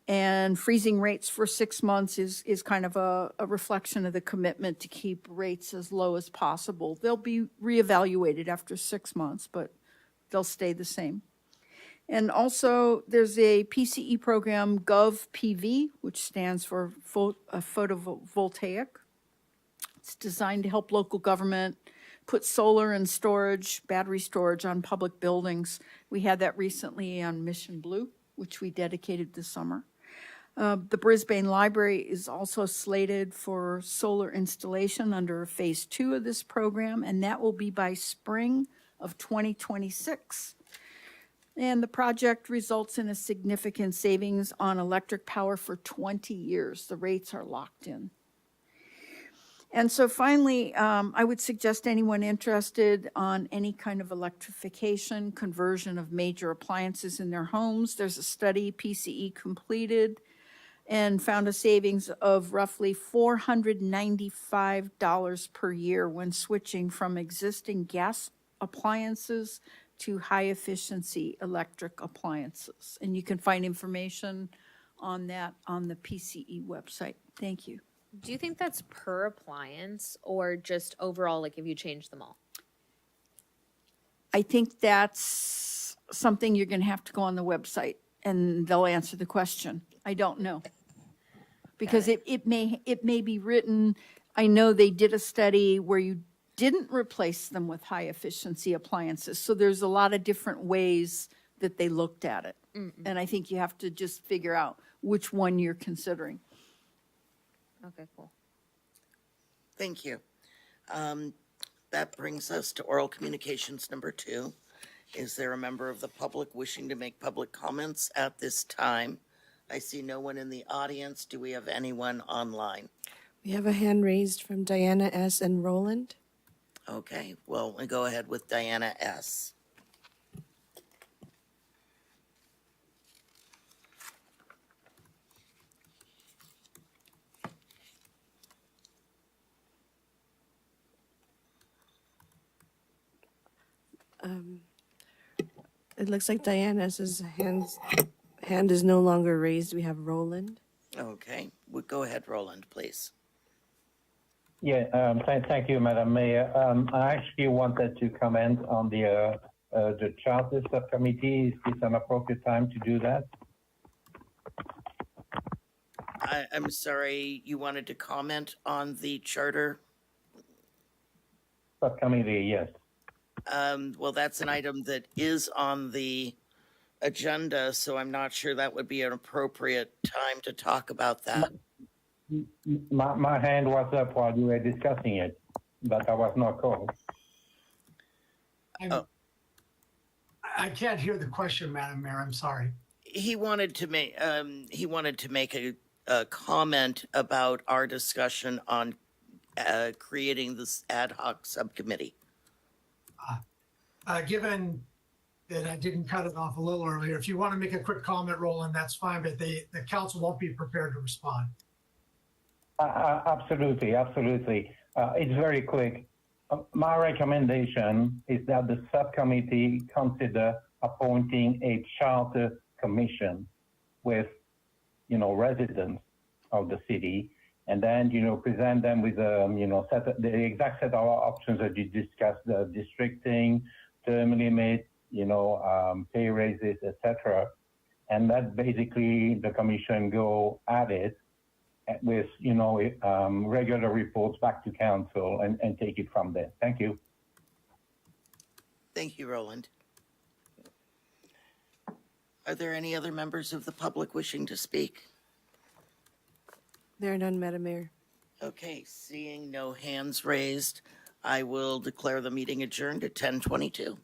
and freezing rates for 6 months is kind of a reflection of the commitment to keep rates as low as possible. They'll be reevaluated after 6 months, but they'll stay the same. And also, there's a PCE program, GovPV, which stands for photovoltaic. It's designed to help local government put solar and storage, battery storage on public buildings. We had that recently on Mission Blue, which we dedicated this summer. The Brisbane Library is also slated for solar installation under phase 2 of this program, and that will be by spring of 2026. And the project results in a significant savings on electric power for 20 years. The rates are locked in. And so finally, I would suggest anyone interested on any kind of electrification, conversion of major appliances in their homes. There's a study PCE completed and found a savings of roughly $495 per year when switching from existing gas appliances to high-efficiency electric appliances. And you can find information on that on the PCE website. Thank you. Do you think that's per appliance or just overall, like if you change them all? I think that's something you're going to have to go on the website and they'll answer the question. I don't know. Because it may be written, I know they did a study where you didn't replace them with high efficiency appliances. So there's a lot of different ways that they looked at it. And I think you have to just figure out which one you're considering. Okay, cool. Thank you. That brings us to oral communications number 2. Is there a member of the public wishing to make public comments at this time? I see no one in the audience. Do we have anyone online? We have a hand raised from Diana S. and Roland. Okay, well, we go ahead with Diana S. It looks like Diana S.'s hand is no longer raised. We have Roland. Okay, we'll go ahead, Roland, please. Yeah, thank you, Madam Mayor. I actually wanted to comment on the Charter Subcommittee. Is this an appropriate time to do that? I'm sorry, you wanted to comment on the charter? Subcommittee, yes. Well, that's an item that is on the agenda, so I'm not sure that would be an appropriate time to talk about that. My hand was up while you were discussing it, but I was not called. I can't hear the question, Madam Mayor. I'm sorry. He wanted to make a comment about our discussion on creating this ad hoc subcommittee. Given that I didn't cut it off a little earlier, if you want to make a quick comment, Roland, that's fine, but the council won't be prepared to respond. Absolutely. It's very quick. My recommendation is that the subcommittee consider appointing a charter commission with, residents of the city, and then, present them with, the exact set of options that you discussed, the districting, term limit, pay raises, etc. And that basically the commission go at it with, regular reports back to council and take it from there. Thank you. Thank you, Roland. Are there any other members of the public wishing to speak? There are none, Madam Mayor. Okay, seeing no hands raised, I will declare the meeting adjourned at 10:22.